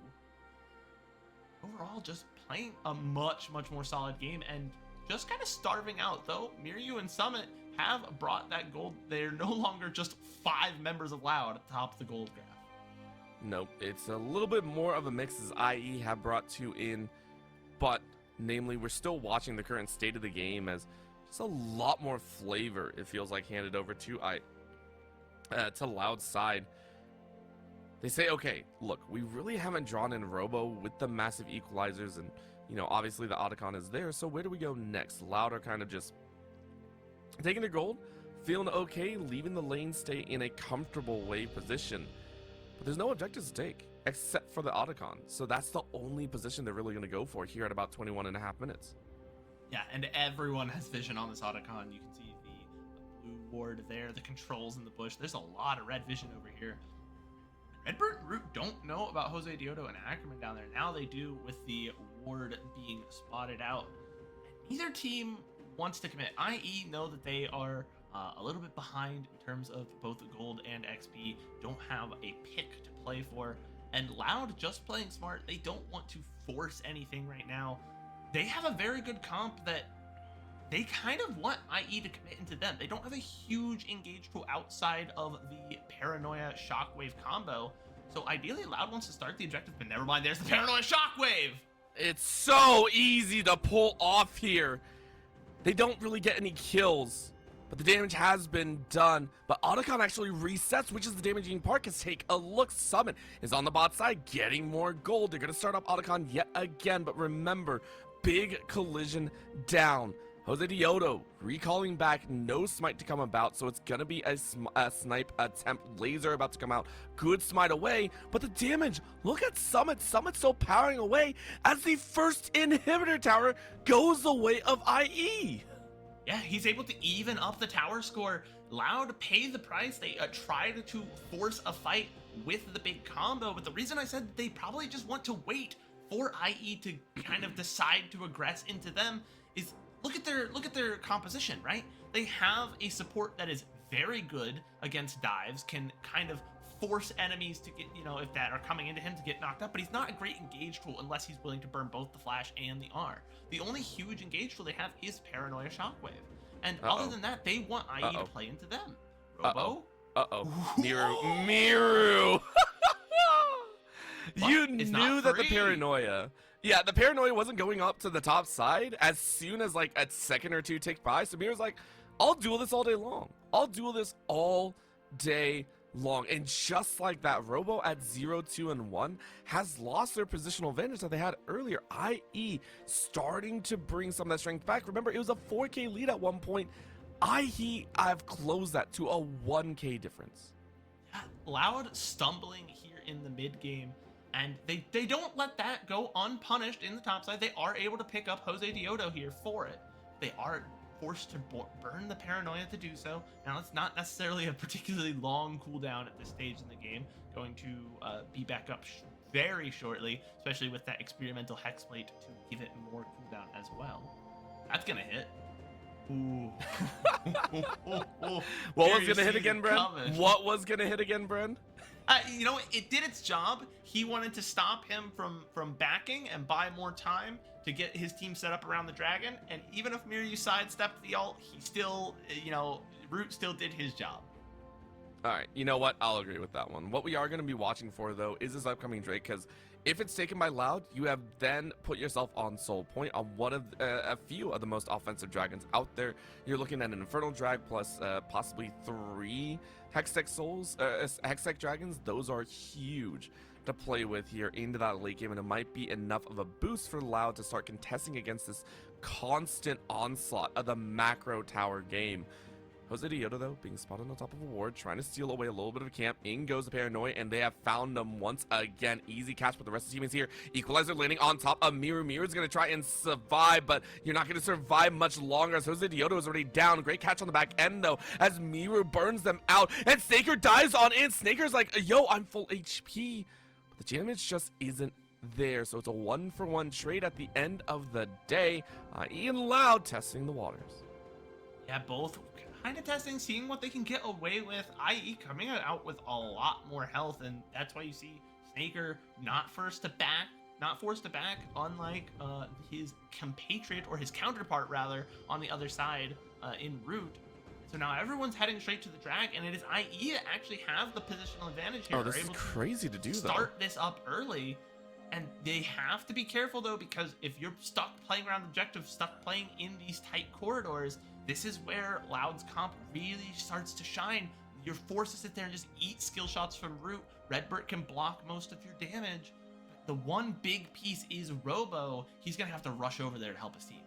Overall, just playing a much, much more solid game and just kind of starving out, though. Miryu and Summit have brought that gold. They're no longer just 5 members of Loud atop the gold graph. Nope, it's a little bit more of a mix as IE have brought 2 in, but namely, we're still watching the current state of the game as just a lot more flavor, it feels like, handed over to Loud's side. They say, okay, look, we really haven't drawn in Robo with the massive equalizers, and, you know, obviously the Otacon is there, so where do we go next? Loud are kind of just taking their gold, feeling okay, leaving the lane stay in a comfortable wave position. But there's no objectives to take, except for the Otacon, so that's the only position they're really going to go for here at about 21.5 minutes. Yeah, and everyone has vision on this Otacon. You can see the blue ward there, the controls in the bush. There's a lot of red vision over here. Redbird and Root don't know about Jose Diodo and Ackerman down there. Now they do, with the ward being spotted out. And neither team wants to commit. IE know that they are a little bit behind in terms of both gold and XP. Don't have a pick to play for. And Loud just playing smart. They don't want to force anything right now. They have a very good comp that they kind of want IE to commit into them. They don't have a huge engage tool outside of the Paranoia Shockwave combo. So ideally, Loud wants to start the objective, but never mind, there's the Paranoia Shockwave! It's so easy to pull off here. They don't really get any kills, but the damage has been done. But Otacon actually resets, which is the damaging part, because take a look, Summit is on the bot side, getting more gold. They're going to start up Otacon yet again, but remember, big collision down. Jose Diodo recalling back, no smite to come about, so it's gonna be a snipe attempt. Laser about to come out, good smite away, but the damage, look at Summit. Summit's still powering away as the first inhibitor tower goes the way of IE. Yeah, he's able to even up the tower score. Loud pay the price. They tried to force a fight with the big combo, but the reason I said they probably just want to wait for IE to kind of decide to aggress into them is look at their composition, right? They have a support that is very good against dives, can kind of force enemies to get, you know, if that are coming into him to get knocked up, but he's not a great engage tool unless he's willing to burn both the flash and the R. The only huge engage tool they have is Paranoia Shockwave. And other than that, they want IE to play into them. Robo? Miru! You knew that the Paranoia... Yeah, the Paranoia wasn't going up to the top side as soon as, like, a second or two ticked by. So Miru's like, I'll duel this all day long. I'll duel this all day long. And just like that, Robo at 0, 2, and 1 has lost their positional advantage that they had earlier. IE starting to bring some of that strength back. Remember, it was a 4K lead at one point. I've closed that to a 1K difference. Yeah, Loud stumbling here in the mid game. And they don't let that go unpunished in the top side. They are able to pick up Jose Diodo here for it. They are forced to burn the Paranoia to do so. Now, it's not necessarily a particularly long cooldown at this stage in the game. Going to be back up very shortly, especially with that experimental Hexplate to give it more cooldown as well. That's going to hit. Ooh. What was going to hit again, Bren? What was going to hit again, Bren? You know, it did its job. He wanted to stop him from backing and buy more time to get his team set up around the dragon. And even if Miryu sidestepped the ult, he still, you know, Root still did his job. All right, you know what? I'll agree with that one. What we are going to be watching for, though, is this upcoming Drake, because if it's taken by Loud, you have then put yourself on Soul Point on one of a few of the most offensive dragons out there. You're looking at an Infernal Drag plus possibly 3 Hextech Souls, Hextech Dragons. Those are huge to play with here into that late game, and it might be enough of a boost for Loud to start contesting against this constant onslaught of the macro tower game. Jose Dioto, though, being spotted on top of a ward, trying to steal away a little bit of a camp. In goes the Paranoia, and they have found them once again. Easy catch, but the rest of the team is here. Equalizer landing on top of Miru. Miru's going to try and survive, but you're not going to survive much longer as Jose Dioto is already down. Great catch on the back end, though, as Miru burns them out. And Snaker dives on in. Snaker's like, yo, I'm full HP. But the damage just isn't there, so it's a 1-for-1 trade at the end of the day. Ian Loud testing the waters. Yeah, both kind of testing, seeing what they can get away with. IE coming out with a lot more health, and that's why you see Snaker not forced to back, unlike his compatriot, or his counterpart rather, on the other side in Root. So now everyone's heading straight to the drag, and it is IE that actually have the positional advantage here. Oh, this is crazy to do, though. Start this up early, and they have to be careful, though, because if you're stuck playing around the objective, stuck playing in these tight corridors, this is where Loud's comp really starts to shine. You're forced to sit there and just eat skill shots from Root. Redbird can block most of your damage. The one big piece is Robo. He's going to have to rush over there to help his team.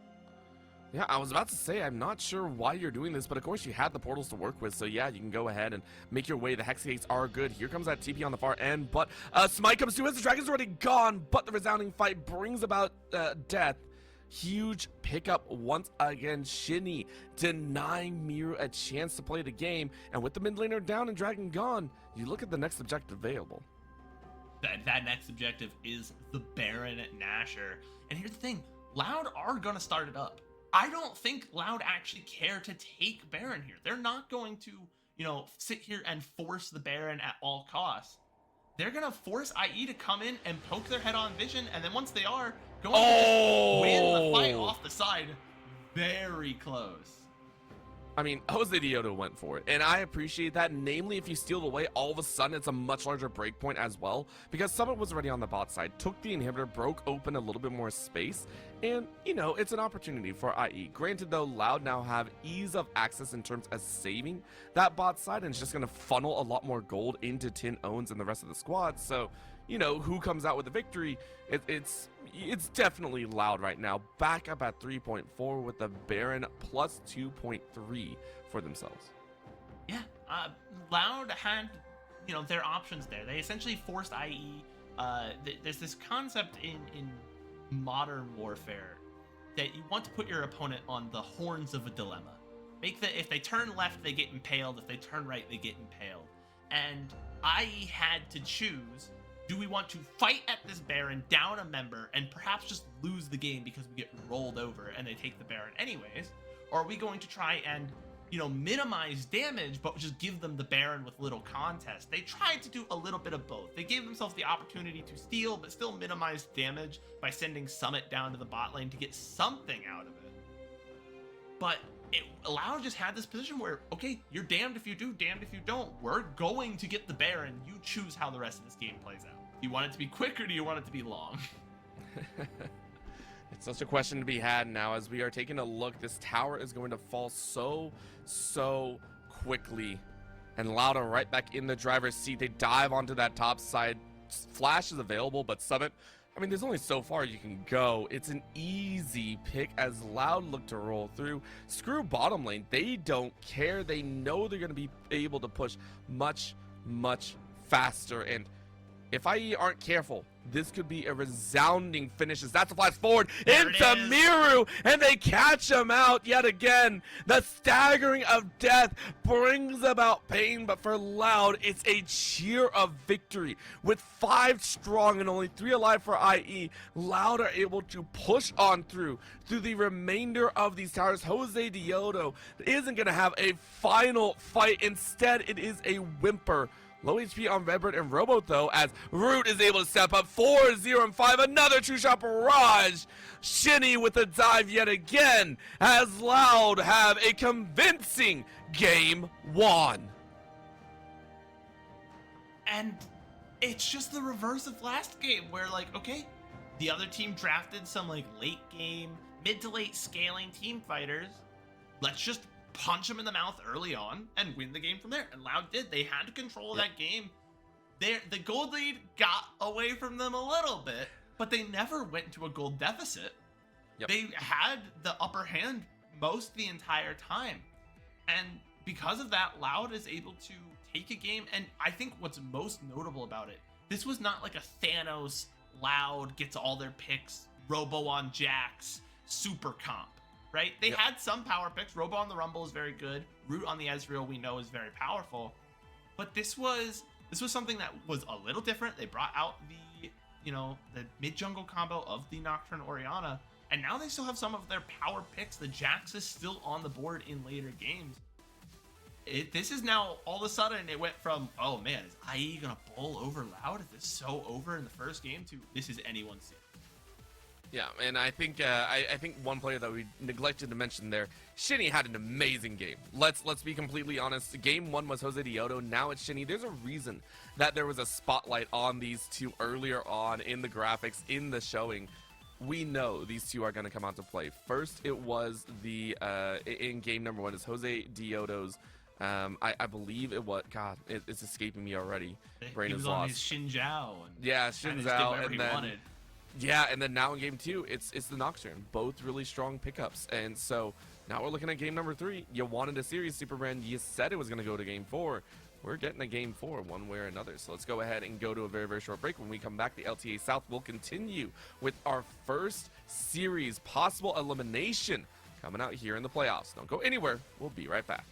Yeah, I was about to say, I'm not sure why you're doing this, but of course you had the portals to work with, so yeah, you can go ahead and make your way. The Hex Gates are good. Here comes that TP on the far end, but Smite comes through as the Dragon's already gone, but the resounding fight brings about death. Huge pickup once again. Shinny denying Miru a chance to play the game, and with the mid laner down and Dragon gone, you look at the next objective available. That next objective is the Baron Nashor. And here's the thing, Loud are going to start it up. I don't think Loud actually care to take Baron here. They're not going to, sit here and force the Baron at all costs. They're going to force IE to come in and poke their head on vision, and then once they are, going to win the fight off the side. Very close. I mean, Jose Dioto went for it, and I appreciate that. Namely, if you steal it away, all of a sudden it's a much larger breakpoint as well, because Summit was already on the bot side, took the inhibitor, broke open a little bit more space, and, it's an opportunity for IE. Granted, though, Loud now have ease of access in terms of saving that bot side, and it's just going to funnel a lot more gold into Tin Owns and the rest of the squad, so, who comes out with the victory, it's definitely Loud right now. Back up at 3.4 with the Baron plus 2.3 for themselves. Yeah, Loud had, their options there. They essentially forced IE. There's this concept in modern warfare that you want to put your opponent on the horns of a dilemma. If they turn left, they get impaled. If they turn right, they get impaled. And IE had to choose: do we want to fight at this Baron, down a member, and perhaps just lose the game because we get rolled over and they take the Baron anyways? Or are we going to try and, minimize damage, but just give them the Baron with little contest? They tried to do a little bit of both. They gave themselves the opportunity to steal, but still minimize damage by sending Summit down to the bot lane to get something out of it. But Loud just had this position where, okay, you're damned if you do, damned if you don't. We're going to get the Baron. You choose how the rest of this game plays out. Do you want it to be quick or do you want it to be long? It's such a question to be had now as we are taking a look. This tower is going to fall so quickly. And Loud are right back in the driver's seat. They dive onto that top side. Flash is available, but Summit, I mean, there's only so far you can go. It's an easy pick as Loud look to roll through. Screw bottom lane. They don't care. They know they're going to be able to push much faster. And if IE aren't careful, this could be a resounding finish as that's a flash forward into Miru, and they catch him out yet again. The staggering of death brings about pain, but for Loud, it's a cheer of victory. With 5 strong and only 3 alive for IE, Loud are able to push on through the remainder of these towers. Jose Dioto isn't going to have a final fight. Instead, it is a whimper. Low HP on Redbird and Robo, though, as Root is able to step up 4-0 and 5. Another true shot barrage. Shinny with a dive yet again, as Loud have a convincing game 1. And it's just the reverse of last game, where, okay, the other team drafted some, late game, mid to late scaling team fighters. Let's just punch them in the mouth early on and win the game from there. And Loud did. They had control of that game. The gold lead got away from them a little bit, but they never went into a gold deficit. They had the upper hand most the entire time. And because of that, Loud is able to take a game. And I think what's most notable about it, this was not like a Thanos Loud gets all their picks, Robo on Jax, super comp, right? They had some power picks. Robo on the Rumble is very good. Root on the Ezreal we know is very powerful. But this was something that was a little different. They brought out the, the mid jungle combo of the Nocturne Orianna, and now they still have some of their power picks. The Jax is still on the board in later games. This is now all of a sudden it went from, oh man, is IE gonna bowl over Loud? Is this so over in the first game? To this is anyone's series. Yeah, and I think one player that we neglected to mention there, Shinny had an amazing game. Let's be completely honest. Game 1 was Jose Diodo. Now it's Shinny. There's a reason that there was a spotlight on these two earlier on in the graphics, in the showing. We know these two are going to come out to play. First, it was the in game number 1 is Jose Diodo's. I believe it was. God, it's escaping me already. Brain he was is on lost. his Xin Zhao. Yeah, Xin Zhao, and then. Wanted. Yeah, and then now in game 2, it's the Nocturne. Both really strong pickups. And so now we're looking at game number 3. You wanted a series, SuperBren. You said it was going to go to game 4. We're getting a game 4 one way or another. So let's go ahead and go to a very, very short break. When we come back, the LTA South will continue with our first series possible elimination coming out here in the playoffs. Don't go anywhere. We'll be right back.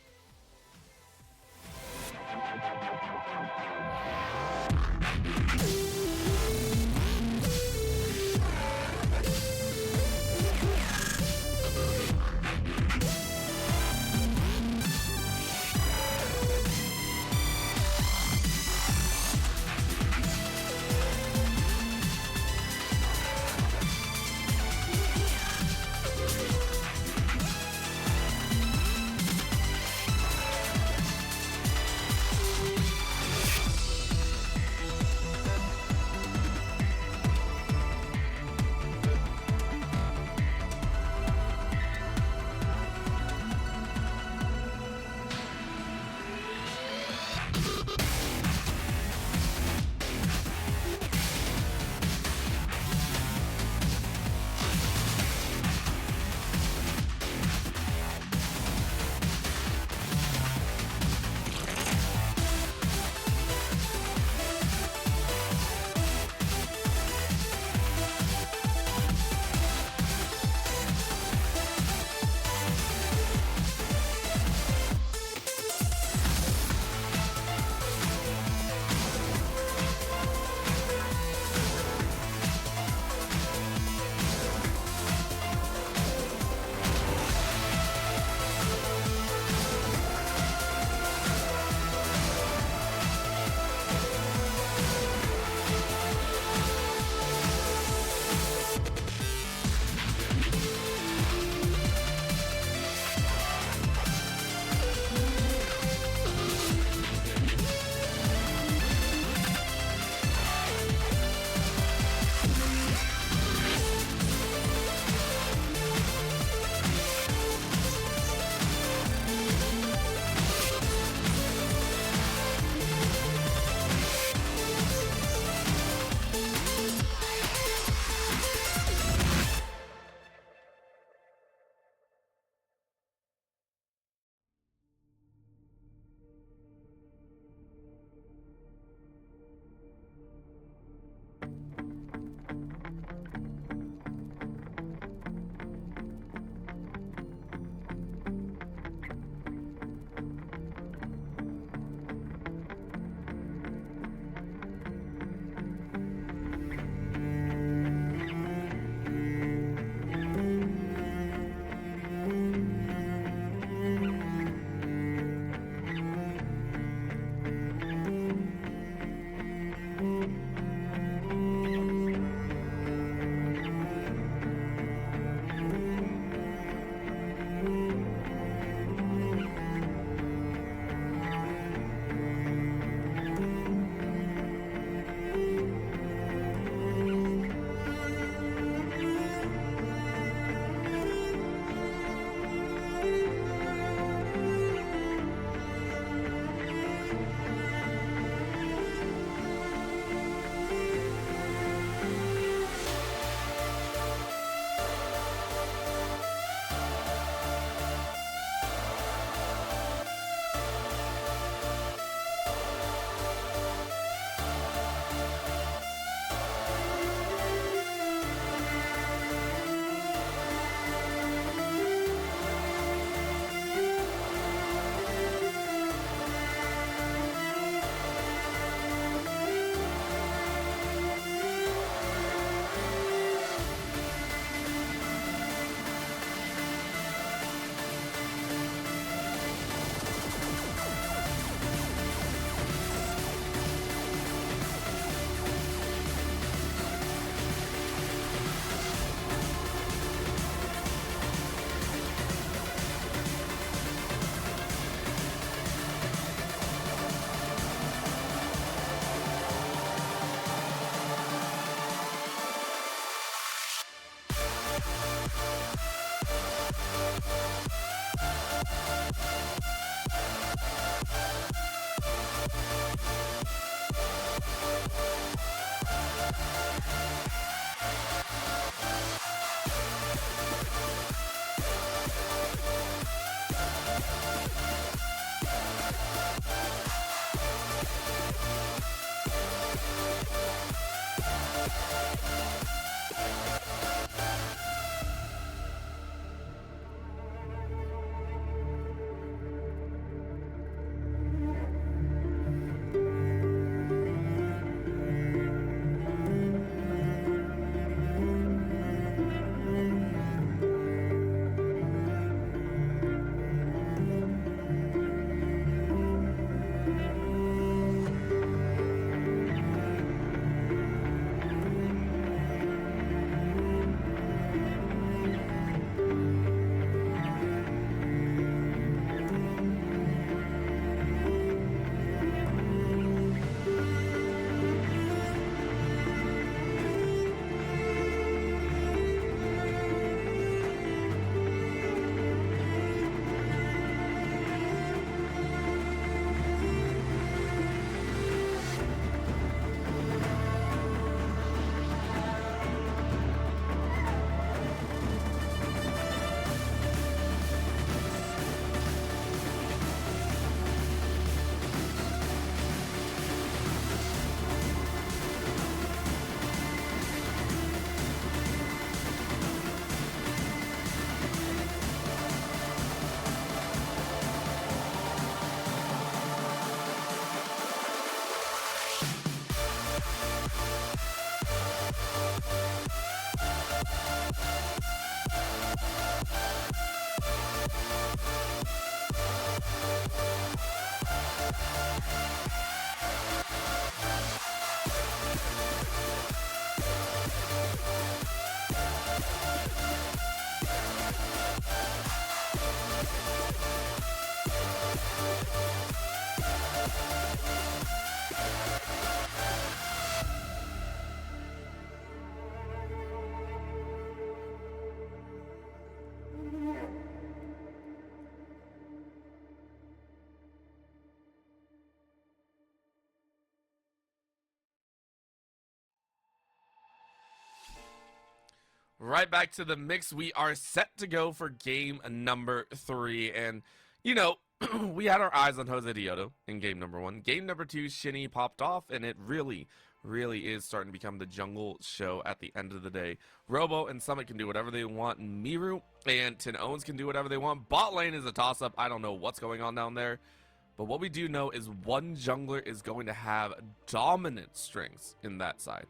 right back to the mix. We are set to go for game number 3. And, you know, we had our eyes on Jose Dioto in game number 1. Game number 2, Shinny popped off, and it really is starting to become the jungle show at the end of the day. Robo and Summit can do whatever they want. Miru and Tin Owens can do whatever they want. Bot lane is a toss-up. I don't know what's going on down there. But what we do know is one jungler is going to have dominant strengths in that side.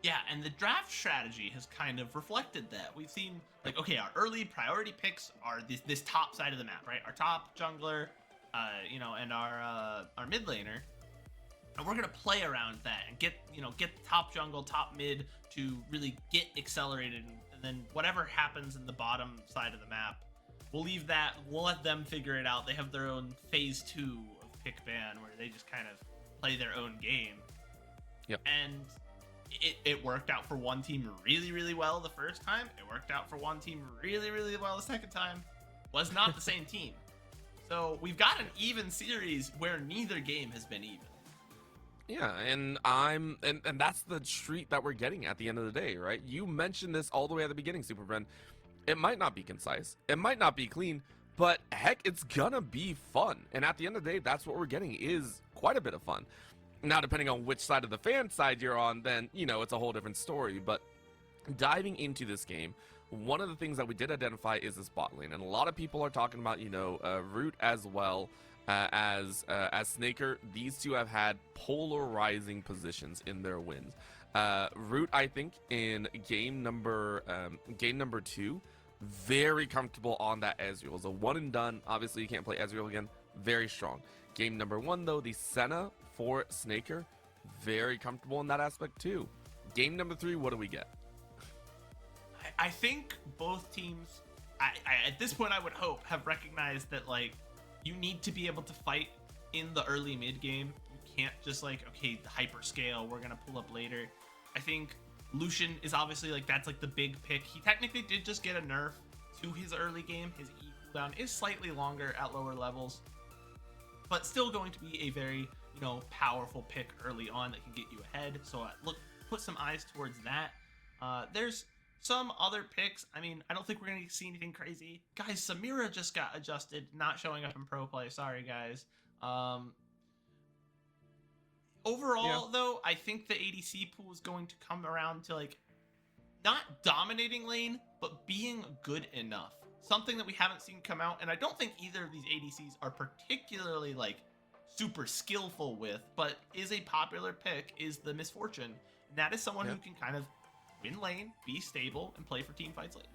Yeah, and the draft strategy has kind of reflected that. We've seen, like, okay, our early priority picks are this top side of the map, right? Our top jungler, and our mid laner. And we're gonna play around that and get the top jungle, top mid to really get accelerated, and then whatever happens in the bottom side of the map, we'll leave that. We'll let them figure it out. They have their own phase 2 of pick ban where they just kind of play their own game. Yep. And it worked out for one team really well the first time. It worked out for one team really well the second time. Was not the same team. So we've got an even series where neither game has been even. Yeah, and and that's the treat that we're getting at the end of the day, right? You mentioned this all the way at the beginning, SuperBren. It might not be concise, it might not be clean, but heck, it's gonna be fun. And at the end of the day, that's what we're getting, is quite a bit of fun. Now, depending on which side of the fan side you're on, then, it's a whole different story. But diving into this game, one of the things that we did identify is this bot lane. And a lot of people are talking about, Root as well as Snaker. These two have had polarizing positions in their wins. Root, I think, in game number 2, very comfortable on that Ezreal. It was a one and done. Obviously, you can't play Ezreal again. Very strong. Game number 1, though, the Senna for Snaker, very comfortable in that aspect too. Game number 3, what do we get? I think both teams, at this point, I would hope, have recognized that, like, you need to be able to fight in the early mid game. You can't just, like, okay, the hyper scale, we're gonna pull up later. I think Lucian is obviously, like, that's like the big pick. He technically did just get a nerf to his early game. His E cooldown is slightly longer at lower levels, but still going to be a very powerful pick early on that can get you ahead. So put some eyes towards that. There's some other picks. I mean, I don't think we're gonna see anything crazy, guys. Samira just got adjusted, not showing up in pro play. Sorry, guys. Overall, though, I think the ADC pool is going to come around to, like, not dominating lane, but being good enough. Something that we haven't seen come out, and I don't think either of these ADCs are particularly, like, super skillful with, but is a popular pick, is the Misfortune. And that is someone who can kind of win lane, be stable, and play for team fights later.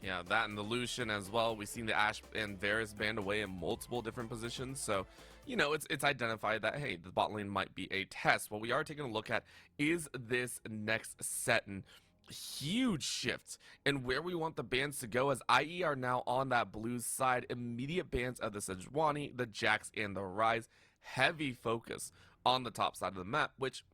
Yeah, that and the Lucian as well. We've seen the Ashe and Varus banned away in multiple different positions. So, it's identified that, hey, the bot lane might be a test. What we are taking a look at is this next set, and huge shifts in where we want the bans to go, as IE are now on that Blues side. Immediate bans of the Sejuani, the Jax, and the Ryze. Heavy focus on the top side of the map, which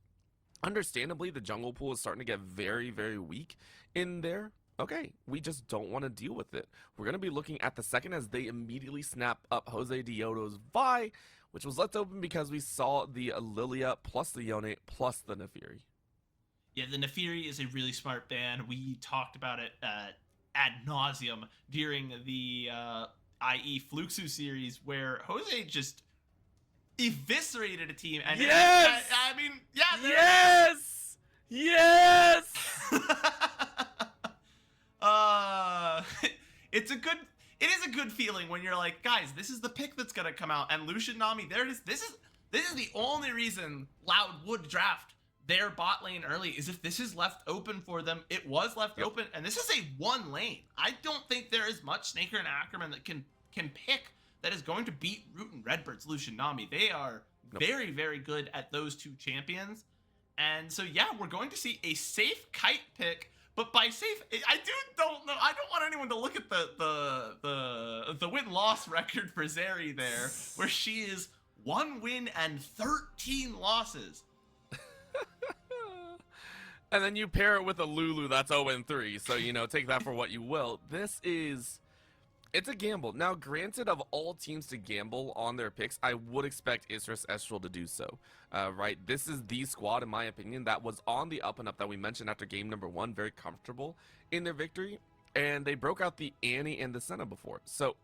understandably the jungle pool is starting to get very weak in there. Okay, we just don't want to deal with it. We're going to be looking at the second as they immediately snap up Jose Dioto's Vi, which was left open because we saw the Lilia plus the Yone plus the Nefiri. Yeah, the Nefiri is a really smart ban. We talked about it ad nauseum during the IE Fluxu series, where Jose just eviscerated a team. And yes! I mean, yeah. Yes! It is a good feeling when you're like, guys, this is the pick that's gonna come out, and Lucian Nami, there it is. This is the only reason Loud would draft their bot lane early, is if this is left open for them. It was left open, and this is a one lane. I don't think there is much Snaker and Ackerman that can pick that is going to beat Root and Redbird's Lucian Nami. They are very good at those two champions. And so, yeah, we're going to see a safe kite pick. But by safe, I don't know. I don't want anyone to look at the win-loss record for Zeri there, where she is 1 win and 13 losses. And then you pair it with a Lulu that's 0-3. So, take that for what you will. This is It's a gamble. Now, granted, of all teams to gamble on their picks, I would expect Isris Estral to do so, right? This is the squad, in my opinion, that was on the up and up that we mentioned after game number 1, very comfortable in their victory, and they broke out the Annie and the Senna before. So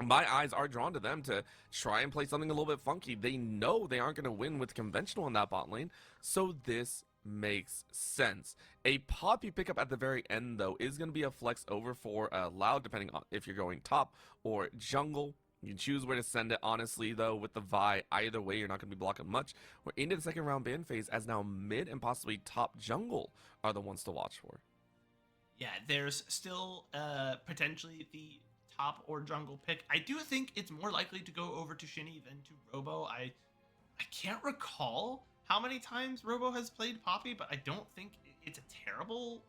my eyes are drawn to them to try and play something a little bit funky. They know they aren't going to win with conventional in that bot lane, so this makes sense. A Poppy pickup at the very end, though, is going to be a flex over for Loud, depending on if you're going top or jungle. You can choose where to send it. Honestly, though, with the Vi, either way, you're not going to be blocking much. We're into the second round ban phase, as now mid and possibly top jungle are the ones to watch for. Yeah, there's still potentially the top or jungle pick. I do think it's more likely to go over to Shinny than to Robo. I can't recall how many times Robo has played Poppy, but I don't think it's a terrible,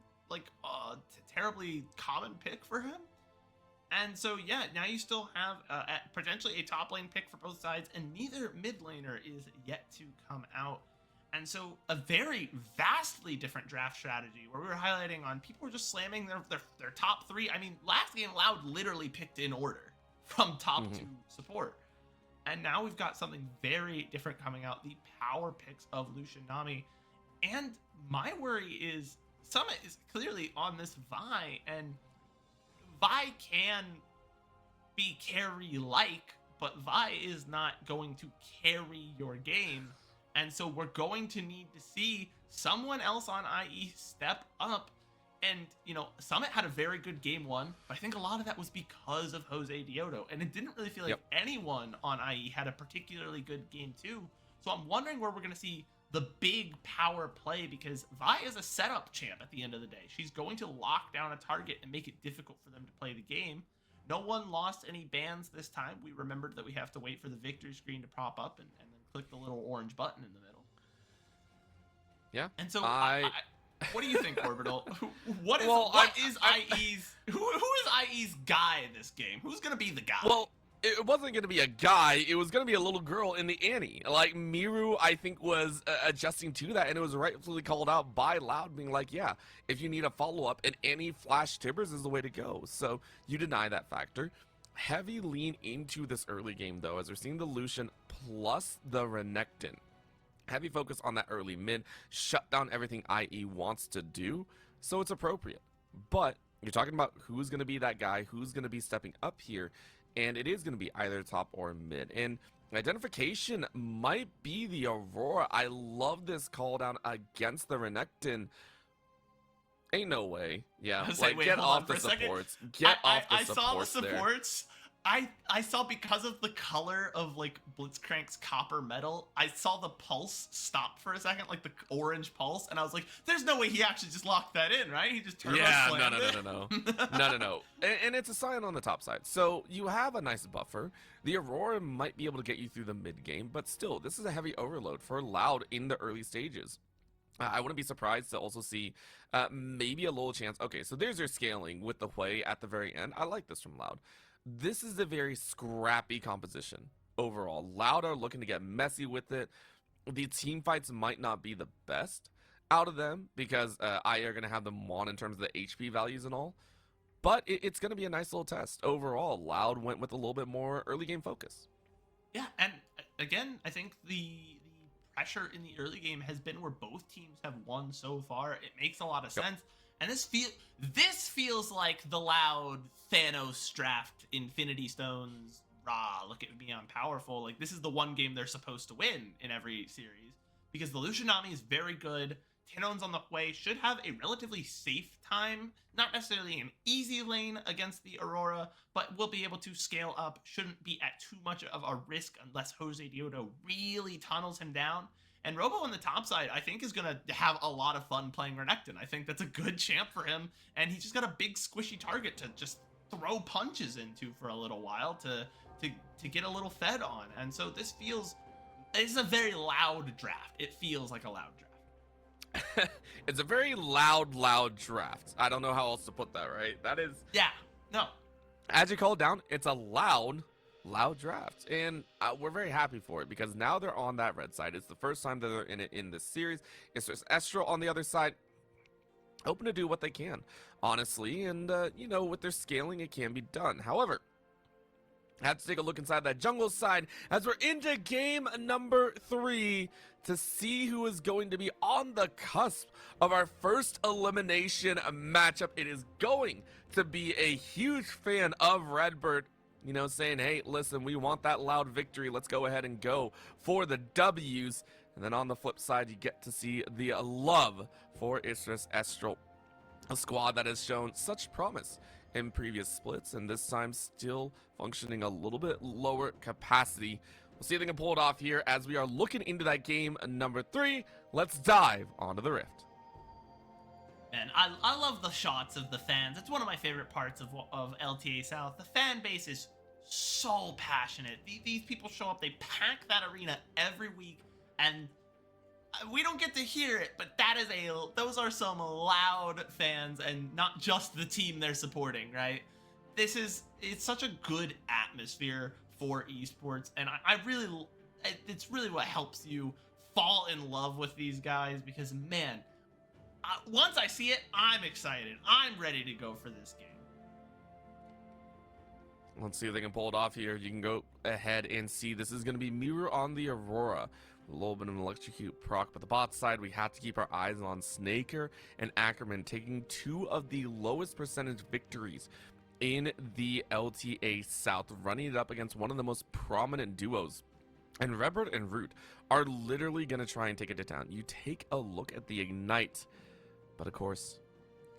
terribly common pick for him. And so, yeah, now you still have potentially a top lane pick for both sides, and neither mid laner is yet to come out. And so a very vastly different draft strategy where we were highlighting on people were just slamming their top 3. I mean, last game Loud literally picked in order from top to support. And now we've got something very different coming out, the power picks of Lucian Nami. And my worry is Summit is clearly on this Vi, and Vi can be carry-like, but Vi is not going to carry your game. And so we're going to need to see someone else on IE step up. And, you know, Summit had a very good game 1, but I think a lot of that was because of Jose Diodo. And it didn't really feel like anyone on IE had a particularly good game 2. So I'm wondering where we're going to see the big power play, because Vi is a setup champ at the end of the day. She's going to lock down a target and make it difficult for them to play the game. No one lost any bans this time. We remembered that we have to wait for the victory screen to pop up and then click the little orange button in the middle. Yeah. And so what do you think, Orbital? Who is IE's guy in this game? Who's going to be the guy? Well, it wasn't going to be a guy. It was going to be a little girl in the Annie. Like, Miru, I think, was adjusting to that, and it was rightfully called out by Loud, being like, yeah, if you need a follow-up, an Annie Flash Tibbers is the way to go. So you deny that factor. Heavy lean into this early game, though, as we're seeing the Lucian plus the Renekton. Heavy focus on that early mid, shut down everything IE wants to do, so it's appropriate. But you're talking about who's going to be that guy, who's going to be stepping up here, and it is going to be either top or mid. And identification might be the Aurora. I love this call down against the Renekton. Ain't no way. Yeah, like, get off the supports. Get off the supports. I saw the supports. I saw, because of the color of, like, Blitzcrank's copper metal, I saw the pulse stop for a second, like the orange pulse, and I was like, there's no way he actually just locked that in, right? He just turbo slammed it. No. And it's a sign on the top side. So you have a nice buffer. The Aurora might be able to get you through the mid game, but still, this is a heavy overload for Loud in the early stages. I wouldn't be surprised to also see maybe a little chance. Okay, so there's your scaling with the Hui at the very end. I like this from Loud. This is a very scrappy composition overall. Loud are looking to get messy with it. The team fights might not be the best out of them because I are going to have them on in terms of the HP values and all. But it's going to be a nice little test. Overall, Loud went with a little bit more early game focus. Yeah, and again, I think the pressure in the early game has been where both teams have won so far. It makes a lot of sense. And this feels like the Loud Thanos draft, Infinity Stones, rah, look at me, I'm powerful. Like, this is the one game they're supposed to win in every series, because the Lucian Nami is very good. Tinone's on the way, should have a relatively safe time, not necessarily an easy lane against the Aurora, but will be able to scale up, shouldn't be at too much of a risk unless Jose Diodo really tunnels him down. And Robo on the top side, I think, is going to have a lot of fun playing Renekton. I think that's a good champ for him, and he's just got a big squishy target to just throw punches into for a little while to get a little fed on. And so this is a very Loud draft. It feels like a Loud draft. It's a very loud draft. I don't know how else to put that, right? That is... Yeah, no. As you call it down, it's a loud draft, and we're very happy for it because now they're on that red side. It's the first time that they're in it in this series. It's just Estral on the other side. hoping to do what they can, honestly, and, you know, with their scaling, it can be done. However, I have to take a look inside that jungle side as we're into game number 3 to see who is going to be on the cusp of our first elimination matchup. It is going to be a huge fan of Redbird, you know, saying, hey, listen, we want that loud victory. Let's go ahead and go for the W's. And then on the flip side, you get to see the love for Isras Estral, a squad that has shown such promise in previous splits, and this time still functioning a little bit lower capacity. We'll see if they can pull it off here as we are looking into that game number 3. Let's dive onto the Rift. And I love the shots of the fans. It's one of my favorite parts of LTA South. The fan base is so passionate. These people show up, they pack that arena every week, and we don't get to hear it, but those are some loud fans, and not just the team they're supporting, right? It's such a good atmosphere for esports, and it's really what helps you fall in love with these guys, because man, once I see it, I'm excited. I'm ready to go for this game. Let's see if they can pull it off here. You can go ahead and see this is going to be Mirror on the Aurora. A little bit of an electrocute proc, but the bot side, we have to keep our eyes on Snaker and Ackerman, taking 2 of the lowest percentage victories in the LTA South, running it up against one of the most prominent duos. And Redbird and Root are literally going to try and take it to town. You take a look at the Ignite, but of course,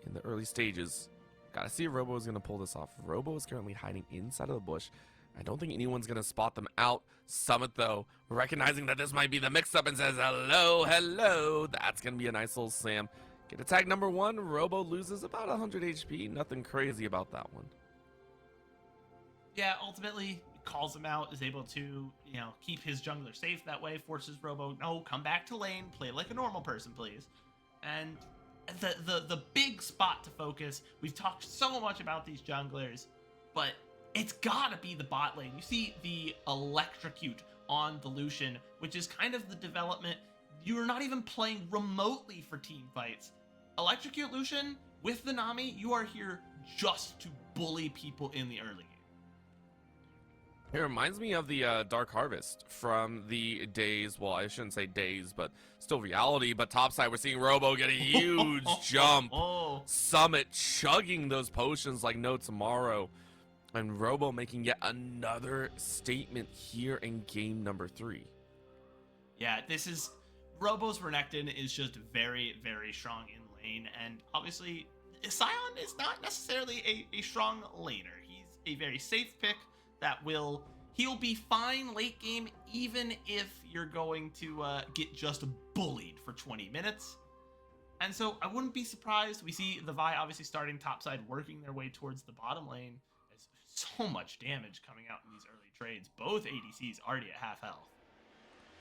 in the early stages, gotta see if Robo is going to pull this off. Robo is currently hiding inside of the bush. I don't think anyone's going to spot them out. Summit, though, recognizing that this might be the mix-up, and says, hello, hello. That's going to be a nice little slam. Get attack number 1. Robo loses about 100 HP. Nothing crazy about that one. Yeah, ultimately, calls him out, is able to, you know, keep his jungler safe that way, forces Robo, no, come back to lane, play like a normal person, please. And the big spot to focus, we've talked so much about these junglers, but it's gotta be the bot lane. You see the electrocute on the Lucian, which is kind of the development. You're not even playing remotely for team fights. Electrocute Lucian with the Nami, you are here just to bully people in the early game. It reminds me of the Dark Harvest from the days, well, I shouldn't say days, but still reality, but topside, we're seeing Robo get a huge jump. Summit chugging those potions like no tomorrow. And Robo making yet another statement here in game number 3. Yeah, Robo's Renekton is just very, very strong in lane, and obviously, Sion is not necessarily a strong laner. He's a very safe pick that he'll be fine late game, even if you're going to get just bullied for 20 minutes. And so I wouldn't be surprised. We see the Vi obviously starting topside, working their way towards the bottom lane. So much damage coming out in these early trades. Both ADCs already at half health.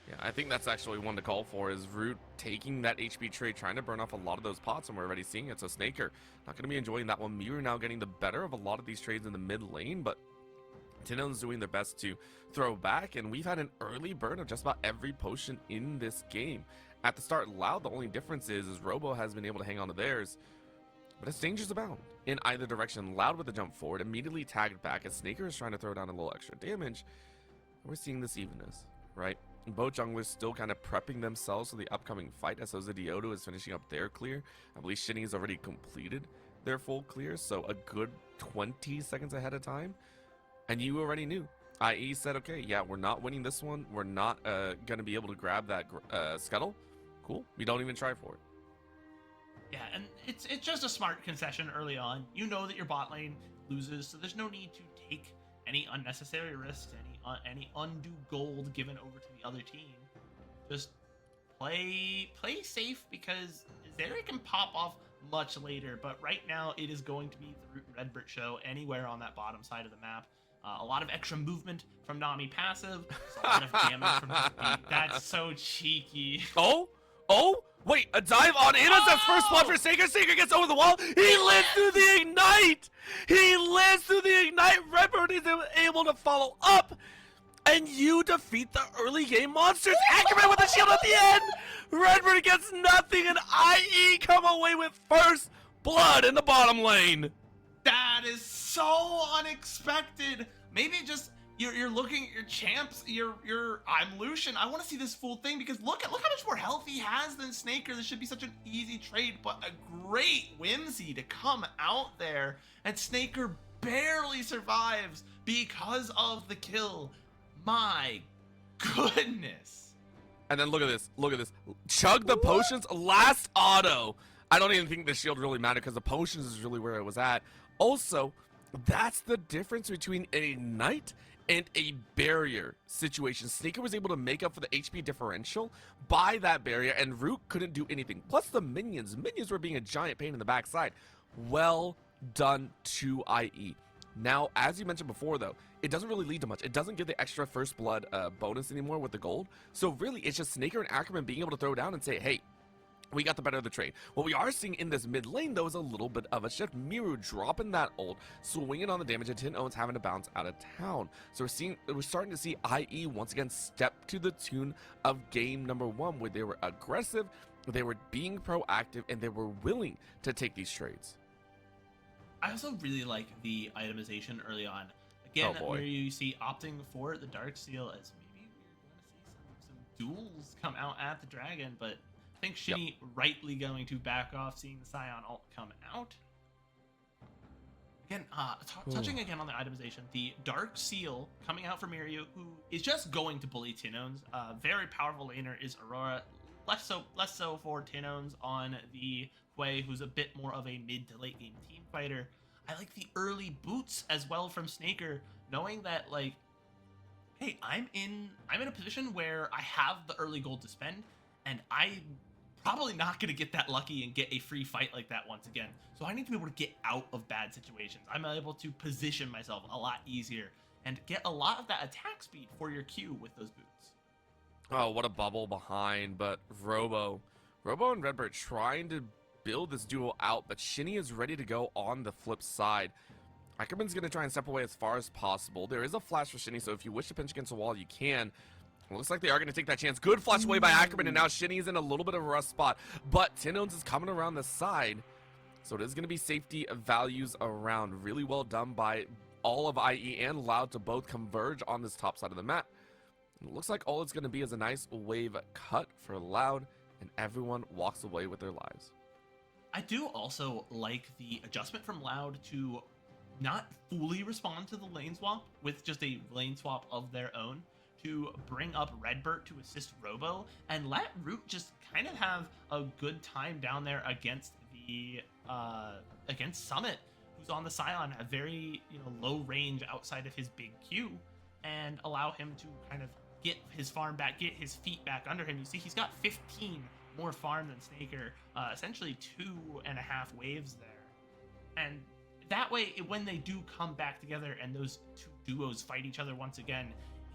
Yeah, I think that's actually one to call for, is Root taking that HP trade, trying to burn off a lot of those pots, and we're already seeing it. So Snaker not going to be enjoying that one. Mirror now getting the better of a lot of these trades in the mid lane, but Tinon's doing their best to throw back, and we've had an early burn of just about every potion in this game. At the start, Loud, the only difference is Robo has been able to hang on to theirs, but it's dangers abound in either direction. Loud with the jump forward, immediately tagged back as Snaker is trying to throw down a little extra damage. We're seeing this evenness, right? Both junglers still kind of prepping themselves for the upcoming fight, as Diodo is finishing up their clear. I believe Shinny has already completed their full clear, so a good 20 seconds ahead of time. And you already knew. IE said, okay, yeah, we're not winning this one. We're not going to be able to grab that scuttle. Cool. We don't even try for it. Yeah, and it's just a smart concession early on. You know that your bot lane loses, so there's no need to take any unnecessary risks, any undue gold given over to the other team. Just play safe, because Zeri can pop off much later, but right now it is going to be the Root Redbird show anywhere on that bottom side of the map. A lot of extra movement from Nami passive, a lot of damage from his feet. That's so cheeky. Oh, wait, a dive on Ina's that first blood for Saker. Saker gets over the wall. He lives through the Ignite. He lives through the Ignite. Redbird is able to follow up. And you defeat the early game monsters. Ackerman with the shield at the end. Redbird gets nothing, and IE come away with first blood in the bottom lane. That is so unexpected. Maybe just you're looking at your champs. I'm Lucian. I want to see this full thing because look how much more health he has than Snaker. This should be such an easy trade, but a great Whimsy to come out there, and Snaker barely survives because of the kill. My goodness. And then look at this. Look at this. Chug the potions. Last auto. I don't even think the shield really mattered because the potions is really where it was at. Also, that's the difference between a knight and a barrier situation. Snaker was able to make up for the HP differential by that barrier, and Root couldn't do anything. Plus the minions. Minions were being a giant pain in the backside. Well done to IE. Now, as you mentioned before, though, it doesn't really lead to much. It doesn't give the extra first blood bonus anymore with the gold. So really, it's just Snaker and Ackerman being able to throw down and say, hey, we got the better of the trade. What we are seeing in this mid lane, though, is a little bit of a shift. Miru dropping that ult, swinging on the damage, and Tin Owens having to bounce out of town. So we're starting to see IE once again step to the tune of game number 1, where they were aggressive, they were being proactive, and they were willing to take these trades. I also really like the itemization early on. Again, where you see opting for the Dark Seal, as maybe we're going to see some duels come out at the Dragon, but I think Shinny rightly going to back off, seeing the Scion ult come out. Again, touching again on the itemization, the Dark Seal coming out from Miryu, who is just going to bully Tinones. Very powerful laner is Aurora. Less so for Tinones on the Quay, who's a bit more of a mid to late game team fighter. I like the early boots as well from Snaker, knowing that, like, hey, I'm in a position where I have the early gold to spend, and I'm probably not going to get that lucky and get a free fight like that once again. So I need to be able to get out of bad situations. I'm able to position myself a lot easier and get a lot of that attack speed for your Q with those boots. Oh, what a bubble behind, but Robo and Redbird trying to build this duo out, but Shinny is ready to go on the flip side. Ackerman's going to try and step away as far as possible. There is a flash for Shinny, so if you wish to pinch against the wall, you can. It looks like they are going to take that chance. Good flash away by Ackerman, and now Shinny is in a little bit of a rough spot, but Tin Owens is coming around the side, so it is going to be safety values around. Really well done by all of IE and Loud to both converge on this top side of the map. It looks like all it's going to be is a nice wave cut for Loud, and everyone walks away with their lives. I do also like the adjustment from Loud to not fully respond to the lane swap with just a lane swap of their own, to bring up Redbird to assist Robo and let Root just kind of have a good time down there against the against Summit, who's on the Scion, a very low range outside of his big Q, and allow him to kind of get his farm back, get his feet back under him. You see he's got 15 more farm than Snaker, essentially 2.5 waves there. And that way, when they do come back together and those two duos fight each other once again,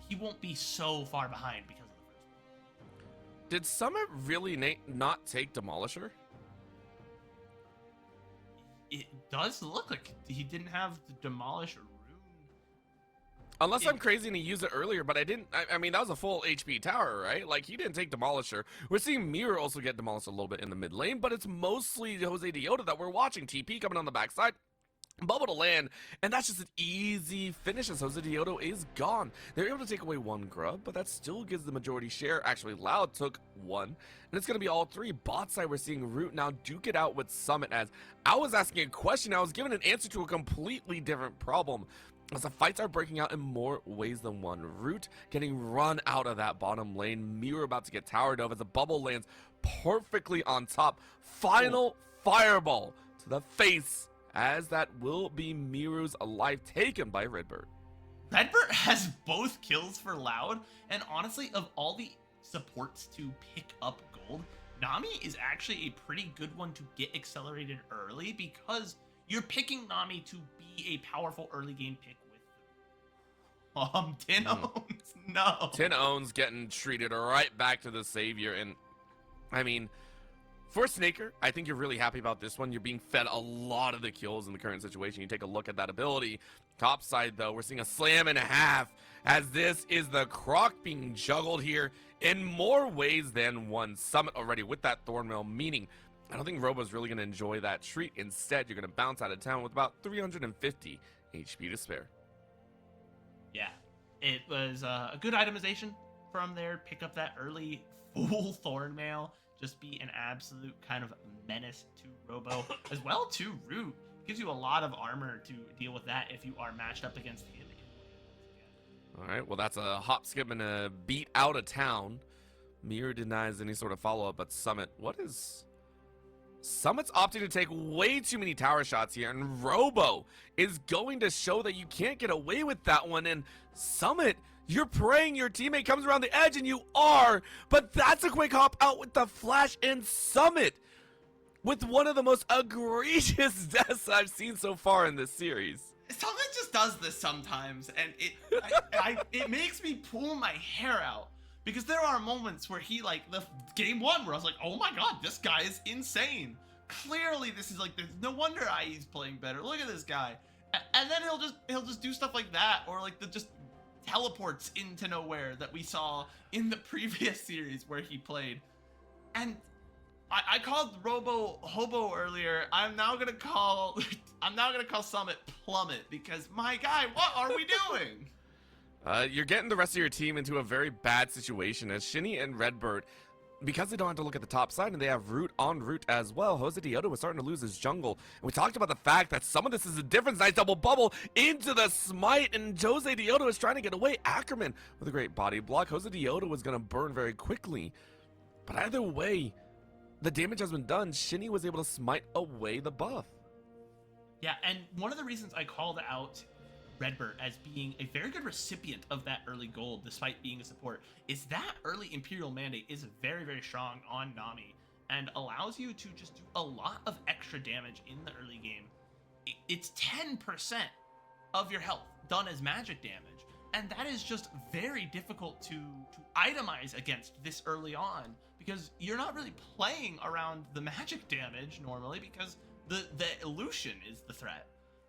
he won't be so far behind because of the first one. Did Summit really not take Demolisher? It does look like he didn't have the Demolisher rune. Unless I'm crazy and he used it earlier, but I didn't. I mean, that was a full HP tower, right? Like, he didn't take Demolisher. We're seeing Mirror also get demolished a little bit in the mid lane, but it's mostly Jose Diota that we're watching. TP coming on the backside. Bubble to land, and that's just an easy finish as Jose Diota is gone. They're able to take away one grub, but that still gives the majority share. Actually, Loud took one, and it's going to be all three. Bot side, we're seeing Root now duke it out with Summit, as I was asking a question, I was given an answer to a completely different problem, as the fights are breaking out in more ways than one. Root getting run out of that bottom lane. Mirror about to get towered over as the bubble lands perfectly on top. Final fireball to the face, as that will be Miru's life taken by Redbird. Redbird has both kills for Loud, and honestly, of all the supports to pick up gold, Nami is actually a pretty good one to get accelerated early, because you're picking Nami to be a powerful early game pick with Tin Owns. No. Tin Owns getting treated right back to the savior, and I mean, for Snaker, I think you're really happy about this one. You're being fed a lot of the kills in the current situation. You take a look at that ability. Top side, though, we're seeing a slam and a half as this is the Croc being juggled here in more ways than one. Summit already with that Thornmail, meaning I don't think Robo's really going to enjoy that treat. Instead, you're going to bounce out of town with about 350 HP to spare. Yeah, it was a good itemization from there. Pick up that early full Thornmail. Just be an absolute kind of menace to Robo. As well, too, Root gives you a lot of armor to deal with that if you are matched up against him. All right, well, that's a hop, skip, and a beat out of town. Mirror denies any sort of follow-up, but Summit, what is... Summit's opting to take way too many tower shots here, and Robo is going to show that you can't get away with that one. And Summit, you're praying your teammate comes around the edge, and you are, but that's a quick hop out with the flash, and Summit with one of the most egregious deaths I've seen so far in this series. Summit just does this sometimes, and it makes me pull my hair out. Because there are moments where he, like, the game one where I was like, oh my god, this guy is insane. Clearly, this is like, there's no wonder IE's playing better. Look at this guy. And then he'll just do stuff like that, or like the just teleports into nowhere that we saw in the previous series where he played. And I called Robo Hobo earlier. I'm now gonna call Summit Plummet, because my guy, what are we doing? You're getting the rest of your team into a very bad situation as Shinny and Redbird, because they don't have to look at the top side and they have Root on Root as well. Jose Dioto was starting to lose his jungle. And we talked about the fact that some of this is a difference. Nice double bubble into the smite, and Jose Dioto is trying to get away. Ackerman with a great body block. Jose Dioto was going to burn very quickly. But either way, the damage has been done. Shinny was able to smite away the buff. Yeah, and one of the reasons I called out Redbird as being a very good recipient of that early gold despite being a support is that early Imperial Mandate is very, very strong on Nami and allows you to just do a lot of extra damage in the early game. It's 10% of your health done as magic damage, and that is just very difficult to itemize against this early on, because you're not really playing around the magic damage normally because the illusion is the threat.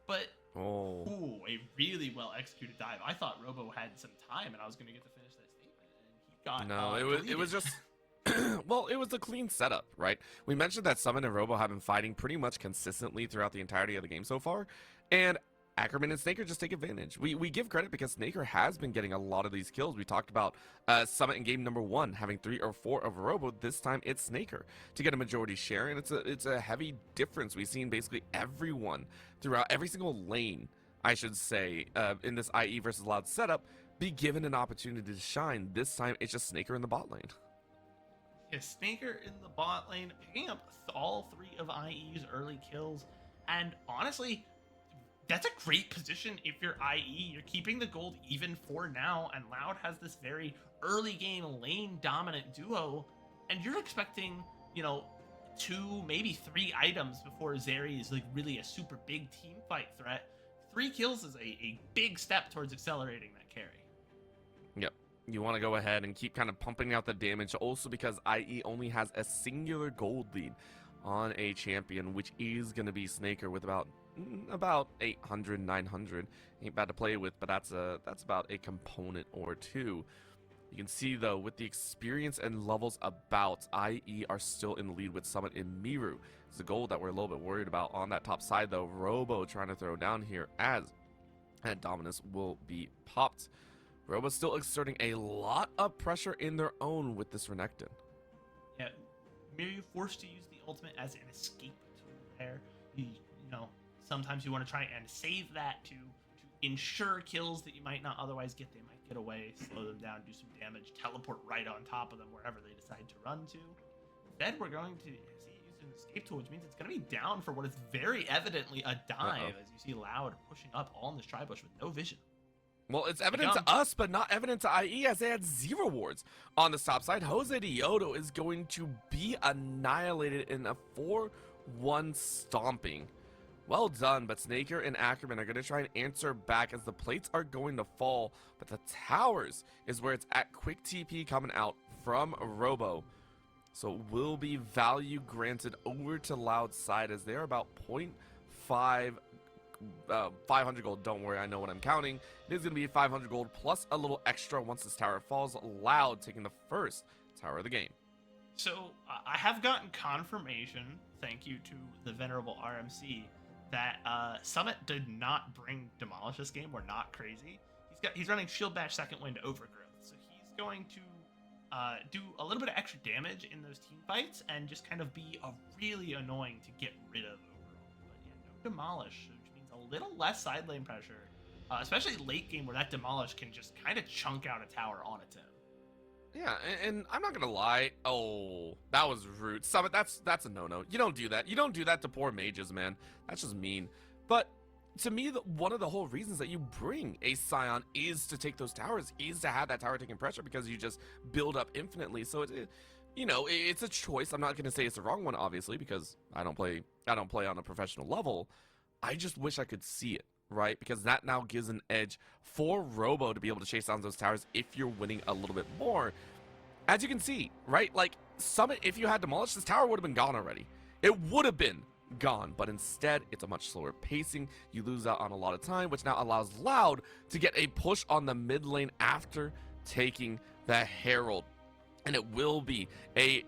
But ooh, a really well executed dive. I thought Robo had some time and I was going to get to finish that statement, and he got it was just well, it was a clean setup, right? We mentioned that Summon and Robo have been fighting pretty much consistently throughout the entirety of the game so far, and Ackerman and Snaker just take advantage. We give credit because Snaker has been getting a lot of these kills. We talked about Summit in game number 1 having 3 or 4 of Robo. This time it's Snaker to get a majority share, and it's a heavy difference. We've seen basically everyone throughout every single lane, I should say, in this IE versus Loud setup be given an opportunity to shine. This time it's just Snaker in the bot lane. Yeah, Snaker in the bot lane, picking up all 3 of IE's early kills, and honestly, that's a great position if you're IE. You're keeping the gold even for now, and Loud has this very early game lane dominant duo, and you're expecting, 2, maybe 3 items before Zeri is like really a super big team fight threat. 3 kills is a big step towards accelerating that carry. Yep. You want to go ahead and keep kind of pumping out the damage, also because IE only has a singular gold lead on a champion, which is going to be Snaker with about 800, 900. Ain't bad to play with, but that's about a component or 2. You can see though, with the experience and levels about, IE are still in the lead with Summit and Miru. It's the gold that we're a little bit worried about on that top side though. Robo trying to throw down here as Dominus will be popped. Robo's still exerting a lot of pressure in their own with this Renekton. Yeah, Miru forced to use the ultimate as an escape tool there. Sometimes you want to try and save that to ensure kills that you might not otherwise get. They might get away, slow them down, do some damage, teleport right on top of them wherever they decide to run to. Instead, we're going to see it used an escape tool, which means it's going to be down for what is very evidently a dive, as you see Loud pushing up all in this tri-bush with no vision. Well, it's evident to us, but not evident to IE, as they had 0 wards on the top side. Jose Dioto is going to be annihilated in a 4-1 stomping. Well done, but Snaker and Ackerman are going to try and answer back as the plates are going to fall, but the towers is where it's at. Quick TP coming out from Robo. So will be value granted over to Loud side, as they're about 0.5 500 gold. Don't worry, I know what I'm counting. It is going to be 500 gold plus a little extra once this tower falls. Loud taking the first tower of the game. So I have gotten confirmation, thank you to the venerable RMC, that Summit did not bring Demolish this game. We're not crazy. He's running Shield Bash, Second Wind, Overgrowth, so he's going to do a little bit of extra damage in those team fights and just kind of be really annoying to get rid of overall. But yeah, no Demolish, which means a little less side lane pressure, especially late game where that Demolish can just kind of chunk out a tower on its own. Yeah, and I'm not gonna lie. Oh, that was rude. Summit, that's a no-no. You don't do that. You don't do that to poor mages, man. That's just mean. But to me, one of the whole reasons that you bring a Scion is to take those towers, is to have that tower taking pressure because you just build up infinitely. So it's a choice. I'm not gonna say it's the wrong one, obviously, because I don't play on a professional level. I just wish I could see it. Right, because that now gives an edge for Robo to be able to chase down those towers if you're winning a little bit more. As you can see, right, like Summit, if you had demolished, this tower would have been gone already. It would have been gone, but instead it's a much slower pacing. You lose out on a lot of time, which now allows Loud to get a push on the mid lane after taking the Herald. And it will be a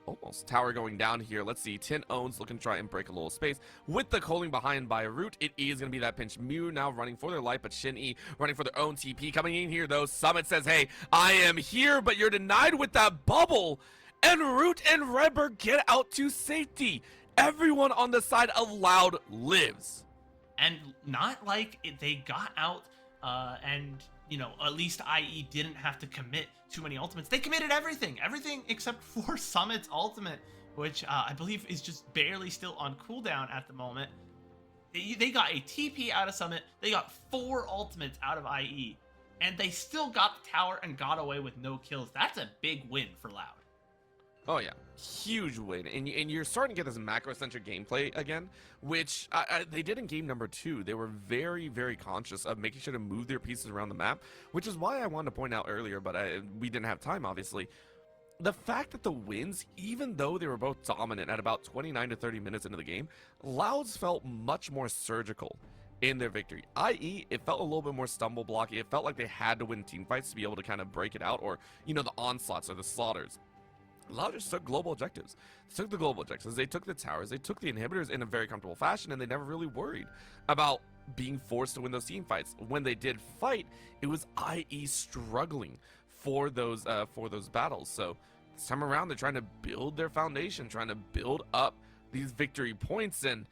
almost tower going down here. Let's see. Tin owns looking to try and break a little space with the calling behind by Root. It is going to be that pinch. Mew now running for their life, but Shin E running for their own TP. Coming in here though, Summit says, hey, I am here, but you're denied with that bubble. And Root and Redbird get out to safety. Everyone on the side of Loud lives. And not like they got out and, you know, at least IE didn't have to commit too many ultimates. They committed everything except for Summit's ultimate, which I believe is just barely still on cooldown at the moment. They got a TP out of Summit. They got 4 ultimates out of IE, and they still got the tower and got away with no kills. That's a big win for Loud. Oh yeah, huge win, and you're starting to get this macro-centric gameplay again, which they did in game number 2. They were very, very conscious of making sure to move their pieces around the map, which is why I wanted to point out earlier, but we didn't have time, obviously. The fact that the wins, even though they were both dominant at about 29 to 30 minutes into the game, Louds felt much more surgical in their victory. I.e., it felt a little bit more stumble blocky. It felt like they had to win team fights to be able to kind of break it out, or, you know, the onslaughts or the slaughters. Loud just took global objectives. They took the global objectives, they took the towers, they took the inhibitors in a very comfortable fashion, and they never really worried about being forced to win those team fights. When they did fight, it was IE struggling for those battles. So this time around, they're trying to build their foundation, trying to build up these victory points, and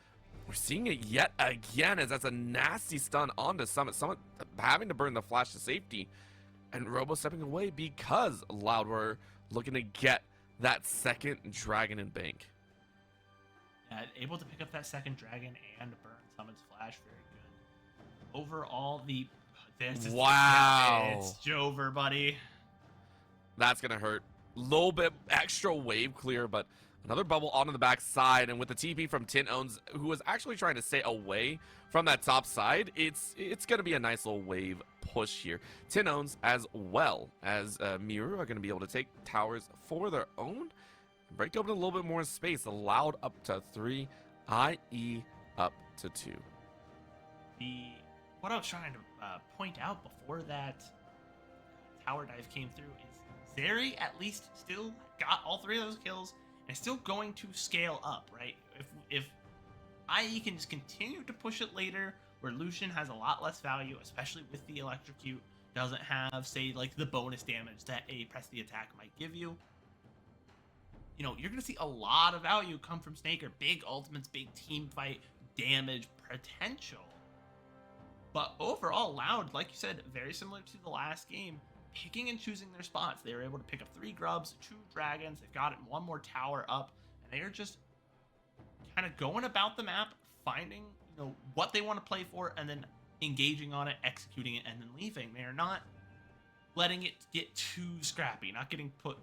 we're seeing it yet again as that's a nasty stun onto Summit. Summit having to burn the flash to safety, and Robo stepping away because Loud were looking to get that second dragon in bank. Yeah, able to pick up that second dragon and burn Summon's flash, very good. Overall, wow, it's Jover, buddy. That's gonna hurt. Little bit extra wave clear, but another bubble onto the back side, and with the TP from Tin Owns, who was actually trying to stay away from that top side, it's gonna be a nice little wave push here. Tin Owns as well as Miru are gonna be able to take towers for their own, break open a little bit more space. Loud up to 3, IE up to 2. What I was trying to point out before that tower dive came through is Zeri at least still got all 3 of those kills and still going to scale up, right? If IE can just continue to push it later, where Lucian has a lot less value, especially with the electrocute, doesn't have, say, like the bonus damage that a press the attack might give you. You know, you're going to see a lot of value come from Snaker. Big ultimates, big team fight, damage potential. But overall, Loud, like you said, very similar to the last game, picking and choosing their spots. They were able to pick up 3 grubs, 2 dragons. They've got 1 more tower up, and they are just kind of going about the map, finding, you know, what they want to play for, and then engaging on it, executing it, and then leaving. They are not letting it get too scrappy, not getting pulled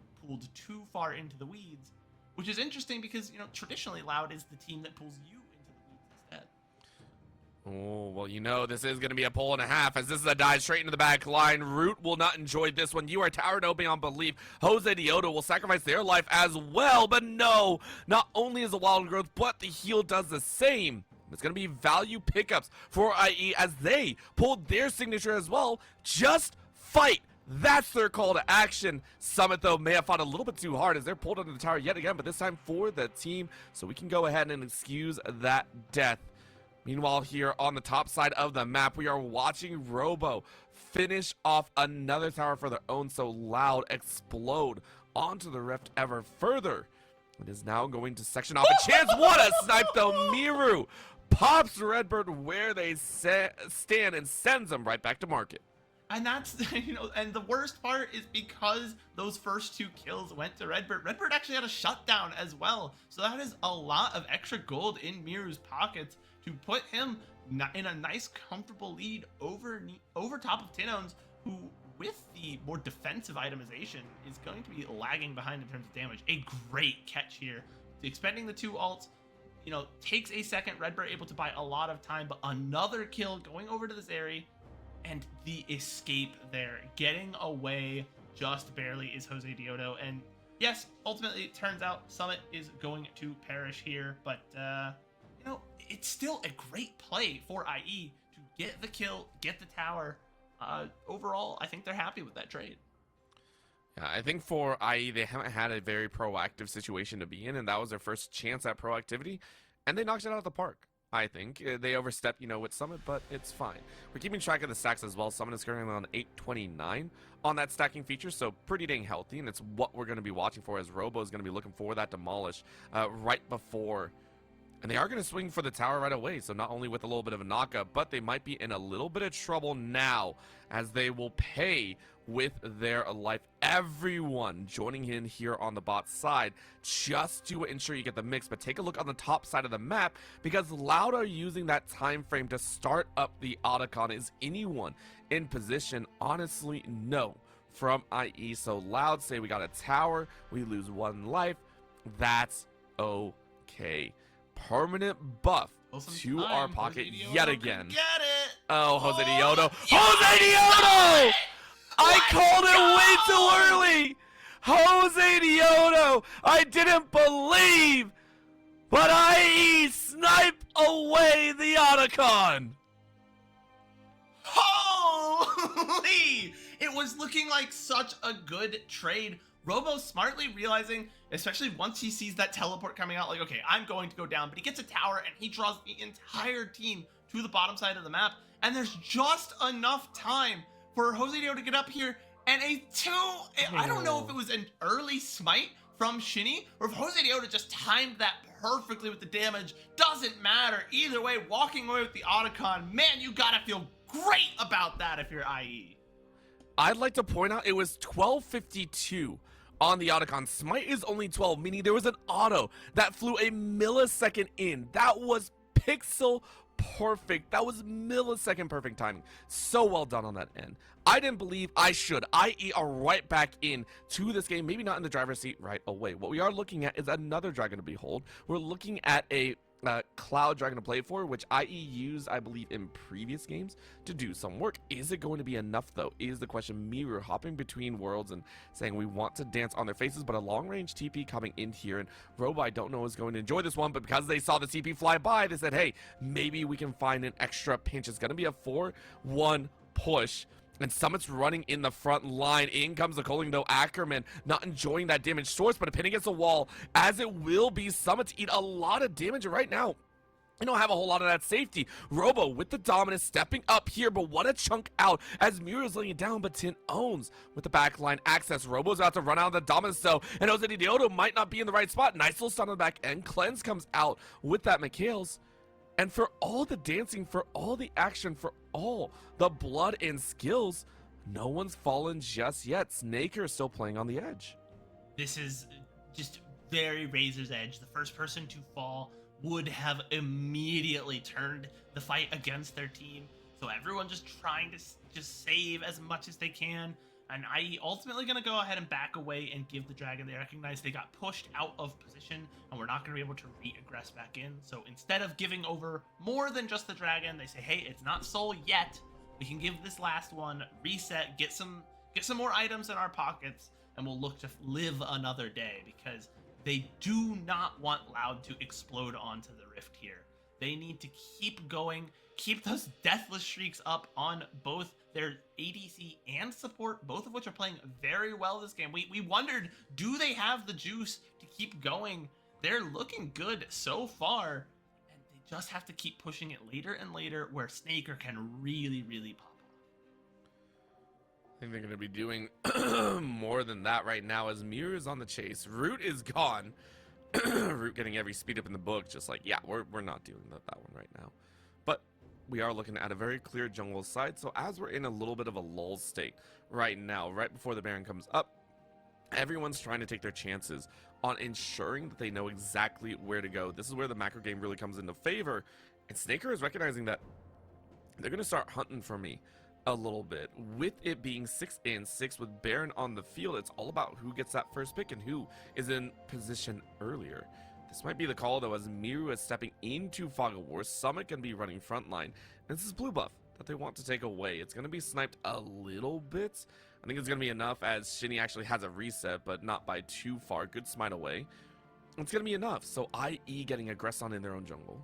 too far into the weeds, which is interesting because, you know, traditionally Loud is the team that pulls you into the weeds instead. Oh, well, you know, this is going to be a pull and a half, as this is a dive straight into the back line. Root will not enjoy this one. You are towered open beyond belief. Jose Dioto will sacrifice their life as well, but no, not only is the wild growth, but the heal does the same. It's going to be value pickups for IE as they pulled their signature as well. Just fight. That's their call to action. Summit, though, may have fought a little bit too hard as they're pulled under the tower yet again, but this time for the team, so we can go ahead and excuse that death. Meanwhile, here on the top side of the map, we are watching Robo finish off another tower for their own, so Loud explode onto the rift ever further. It is now going to section off a chance. What a snipe, though. Miru pops Redbird where they stand and sends them right back to market. And that's, and the worst part is because those first 2 kills went to Redbird. Redbird actually had a shutdown as well. So that is a lot of extra gold in Miru's pockets to put him in a nice, comfortable lead over top of Tinones, who, with the more defensive itemization, is going to be lagging behind in terms of damage. A great catch here. Expending the 2 ults, takes a second. Redbird able to buy a lot of time, but another kill going over to this area. And the escape there, getting away just barely, is Jose Diodo. And yes, ultimately it turns out Summit is going to perish here, but it's still a great play for IE to get the kill, get the tower. Overall, I think they're happy with that trade. Yeah, I think for IE, they haven't had a very proactive situation to be in, and that was their first chance at proactivity, and they knocked it out of the park. I think they overstepped, with Summit, but it's fine. We're keeping track of the stacks as well. Summit is currently on 829 on that stacking feature, so pretty dang healthy, and it's what we're going to be watching for, as Robo is going to be looking for that demolish right before. And they are going to swing for the tower right away, so not only with a little bit of a knockup, but they might be in a little bit of trouble now, as they will pay with their life. Everyone joining in here on the bot side just to ensure you get the mix. But take a look on the top side of the map, because Loud are using that time frame to start up the Otacon. Is anyone in position? Honestly, no, from IE. So Loud say we got a tower, we lose 1 life. That's okay. Permanent buff to our pocket yet again. Get it. Oh, Jose Diodo. Jose Diodo! I called it way too early! Jose Diodo! I didn't believe! But IE snipe away the Otacon! Holy! It was looking like such a good trade. Robo smartly realizing, especially once he sees that teleport coming out, like, okay, I'm going to go down, but he gets a tower and he draws the entire team to the bottom side of the map, and there's just enough time for Jose Diodo to get up here, and I don't know if it was an early smite from Shinny, or if Jose Diodo just timed that perfectly with the damage. Doesn't matter. Either way, walking away with the Otacon, man, you gotta feel great about that if you're IE. I'd like to point out it was 1252 on the Otacon. Smite is only 12, meaning there was an auto that flew a millisecond in. That was pixel perfect. That was millisecond perfect timing. So well done on that end. I didn't believe I should. IE are right back in to this game. Maybe not in the driver's seat right away. What we are looking at is another Dragon to Behold. We're looking at a Cloud Dragon to play for, which IE used, I believe, in previous games to do some work. Is it going to be enough, though, is the question. Miru hopping between worlds and saying we want to dance on their faces, but a long-range TP coming in here, and Robo, I don't know, is going to enjoy this one, but because they saw the TP fly by, they said, hey, maybe we can find an extra pinch. It's going to be a 4-1 push. And Summit's running in the front line. In comes the calling, though. Ackerman not enjoying that damage source, but a pin against the wall, as it will be Summit to eat a lot of damage right now. You don't have a whole lot of that safety. Robo with the dominance stepping up here, but what a chunk out as Miru's laying it down, but Tin owns with the backline access. Robo's about to run out of the dominance, though, and Jose Diodo might not be in the right spot. Nice little stun on the back end. Cleanse comes out with that Mikhail's. And for all the dancing, for all the action, for all the blood and skills, no one's fallen just yet. Snaker is still playing on the edge. This is just very razor's edge. The first person to fall would have immediately turned the fight against their team. So everyone just trying to just save as much as they can. And IE ultimately going to go ahead and back away and give the Dragon. They recognize they got pushed out of position and we're not going to be able to re-aggress back in. So instead of giving over more than just the Dragon, they say, hey, it's not soul yet. We can give this last one, reset, get some more items in our pockets, and we'll look to live another day, because they do not want Loud to explode onto the rift here. They need to keep going, keep those deathless streaks up on both their ADC and support, both of which are playing very well this game. We wondered, do they have the juice to keep going? They're looking good so far, and they just have to keep pushing it later and later where Snaker can really, really pop off. I think they're going to be doing more than that right now as Mirror is on the chase. Root is gone. Root getting every speed up in the book, just like, yeah, we're not doing that one right now. But we are looking at a very clear jungle side, so as we're in a little bit of a lull state right now, right before the Baron comes up, everyone's trying to take their chances on ensuring that they know exactly where to go. This is where the macro game really comes into favor, and Snaker is recognizing that they're going to start hunting for me a little bit. With it being 6 and 6 with Baron on the field, it's all about who gets that first pick and who is in position earlier. This might be the call though, as Miru is stepping into Fog of War. Summit can be running frontline, and this is blue buff that they want to take away. It's going to be sniped a little bit. I think it's going to be enough as Shinny actually has a reset, but not by too far. Good smite away. It's going to be enough, so IE getting Aggresson in their own jungle.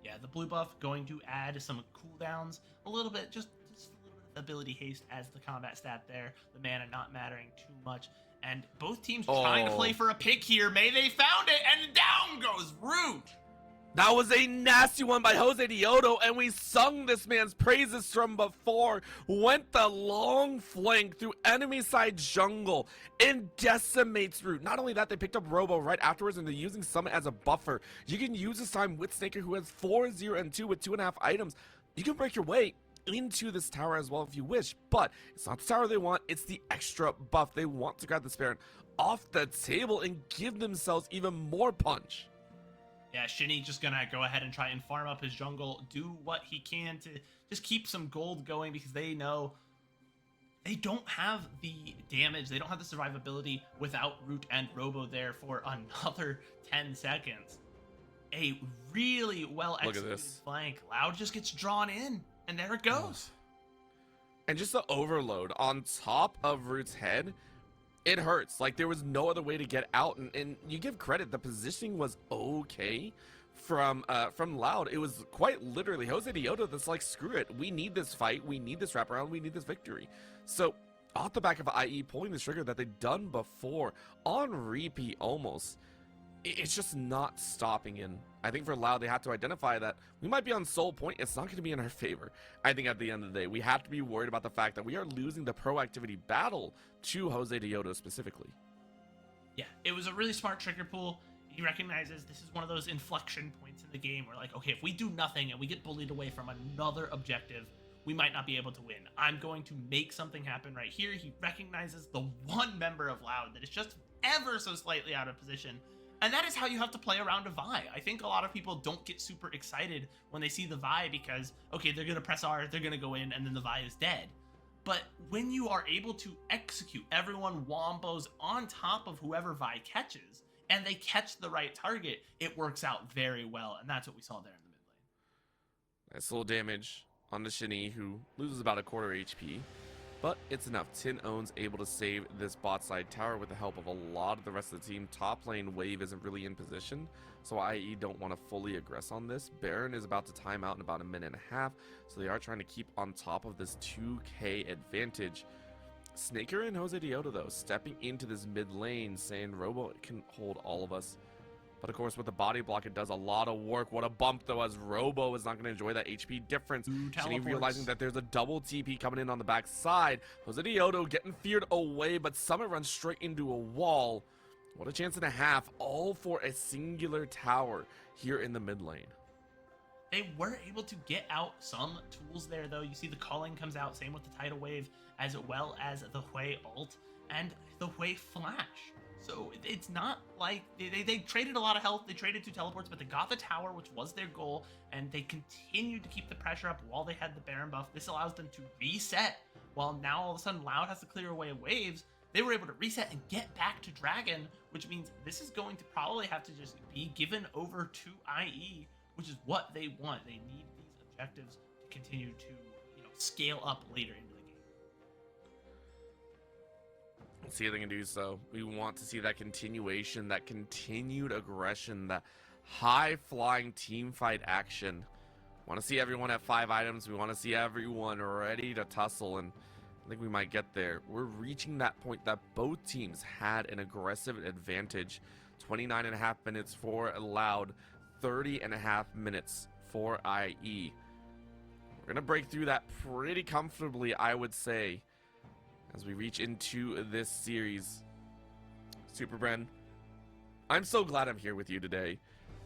Yeah, the blue buff going to add some cooldowns, a little bit, just a little bit of ability haste as the combat stat there, the mana not mattering too much, and both teams trying to play for a pick here. May they found it, and down goes Root. That was a nasty one by Jose Diodo, and we sung this man's praises from before. Went the long flank through enemy side jungle and decimates Root. Not only that, they picked up Robo right afterwards, and they're using Summit as a buffer. You can use this time with Snaker, who has 4, 0, and 2 with 2.5 items. You can break your way into this tower as well if you wish, but it's not the tower they want, it's the extra buff. They want to grab this Baron off the table and give themselves even more punch. Yeah, Shinny just gonna go ahead and try and farm up his jungle, do what he can to just keep some gold going, because they know they don't have the damage, they don't have the survivability without Root and Robo there for another 10 seconds. A really well executed flank. Loud just gets drawn in, and there it goes. And just the overload on top of Root's head, it hurts. Like, there was no other way to get out, and you give credit, the positioning was okay from Loud. It was quite literally Jose Diodo that's like, screw it, we need this fight, we need this wraparound, we need this victory. So off the back of IE pulling the trigger that they'd done before on repeat almost, it's just not stopping. And I think for Loud, they have to identify that we might be on soul point, it's not going to be in our favor. I think at the end of the day, we have to be worried about the fact that we are losing the proactivity battle to Jose Diodo specifically. Yeah, it was a really smart trigger pull. He recognizes this is one of those inflection points in the game where, like, okay, if we do nothing and we get bullied away from another objective, we might not be able to win. I'm going to make something happen right here. He recognizes the one member of Loud that is just ever so slightly out of position. And that is how you have to play around a Vi. I think a lot of people don't get super excited when they see the Vi because, okay, they're going to press R, they're going to go in, and then the Vi is dead. But when you are able to execute, everyone wombos on top of whoever Vi catches, and they catch the right target, it works out very well. And that's what we saw there in the mid lane. Nice little damage on the Shinny, who loses about a quarter HP. But it's enough. Tin Owns able to save this bot side tower with the help of a lot of the rest of the team. Top lane Wave isn't really in position, so IE don't want to fully aggress on this. Baron is about to time out in about a minute and a half, so they are trying to keep on top of this 2k advantage. Snaker and Jose Diodo, though, stepping into this mid lane, saying Robo can hold all of us. But of course, with the body block, it does a lot of work. What a bump, though, as Robo is not going to enjoy that HP difference. Shinny realizing that there's a double TP coming in on the back side. Jose Diodo getting feared away, but Summit runs straight into a wall. What a chance and a half, all for a singular tower here in the mid lane. They were able to get out some tools there, though. You see the calling comes out, same with the tidal wave, as well as the Hui ult and the Hui flash. So it's not like they traded a lot of health, they traded 2 teleports, but they got the tower, which was their goal, and they continued to keep the pressure up while they had the Baron buff. This allows them to reset, while now all of a sudden Loud has to clear away waves. They were able to reset and get back to Dragon, which means this is going to probably have to just be given over to IE, which is what they want. They need these objectives to continue to, scale up later into the game. Let's see if they can do so. We want to see that continuation, that continued aggression, that high-flying team fight action. Want to see everyone at 5 items. We want to see everyone ready to tussle, and I think we might get there. We're reaching that point that both teams had an aggressive advantage. 29.5 minutes for Loud, 30.5 minutes for IE. We're going to break through that pretty comfortably, I would say, as we reach into this series. SuperBren, I'm so glad I'm here with you today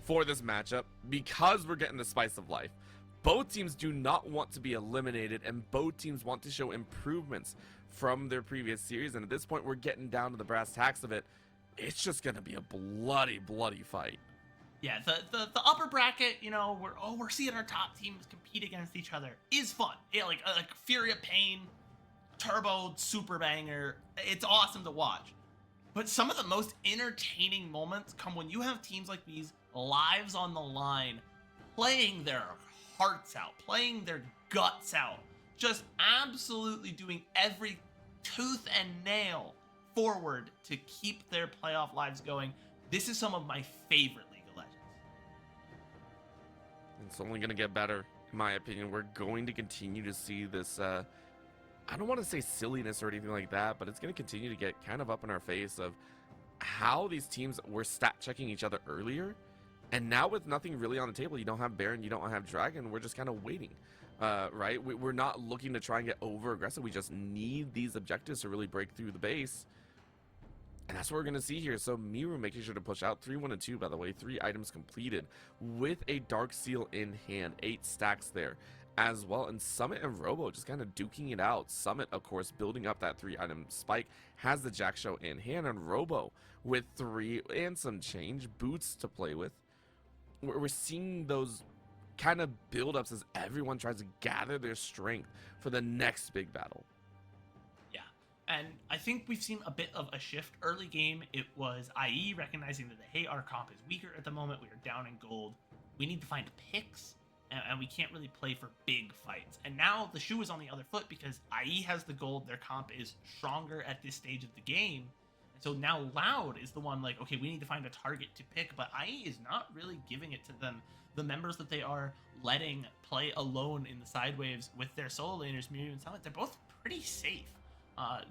for this matchup because we're getting the spice of life. Both teams do not want to be eliminated, and both teams want to show improvements from their previous series, and at this point we're getting down to the brass tacks of it. It's just going to be a bloody fight. Yeah, the upper bracket, you know, we're seeing our top teams compete against each other is fun. Yeah, like Fury of Pain, Turbo, Super Banger. It's awesome to watch. But some of the most entertaining moments come when you have teams like these, lives on the line, playing their hearts out, playing their guts out, just absolutely doing every tooth and nail forward to keep their playoff lives going. This is some of my favorite League of Legends. It's only going to get better, in my opinion. We're going to continue to see this, I don't want to say silliness or anything like that, but it's going to continue to get kind of up in our face of how these teams were stat checking each other earlier. And now with nothing really on the table, you don't have Baron, you don't have Dragon, we're just kind of waiting, right? We're not looking to try and get over aggressive. We just need these objectives to really break through the base. And that's what we're going to see here. So Miru making sure to push out 3-1 and 2, by the way, 3 items completed with a Dark Seal in hand, 8 stacks there as well. And Summit and Robo just kind of duking it out. Summit, of course, building up that 3-item spike, has the Jack Show in hand, and Robo with 3 and some change boots to play with. We're seeing those kind of build-ups as everyone tries to gather their strength for the next big battle. Yeah, and I think we've seen a bit of a shift. Early game, it was IE recognizing that, hey, our comp is weaker at the moment. We are down in gold. We need to find picks, and we can't really play for big fights. And now the shoe is on the other foot because IE has the gold. Their comp is stronger at this stage of the game. So now Loud is the one like, okay, we need to find a target to pick, but IE is not really giving it to them. The members that they are letting play alone in the side waves with their solo laners, Miru and Summit, they're both pretty safe.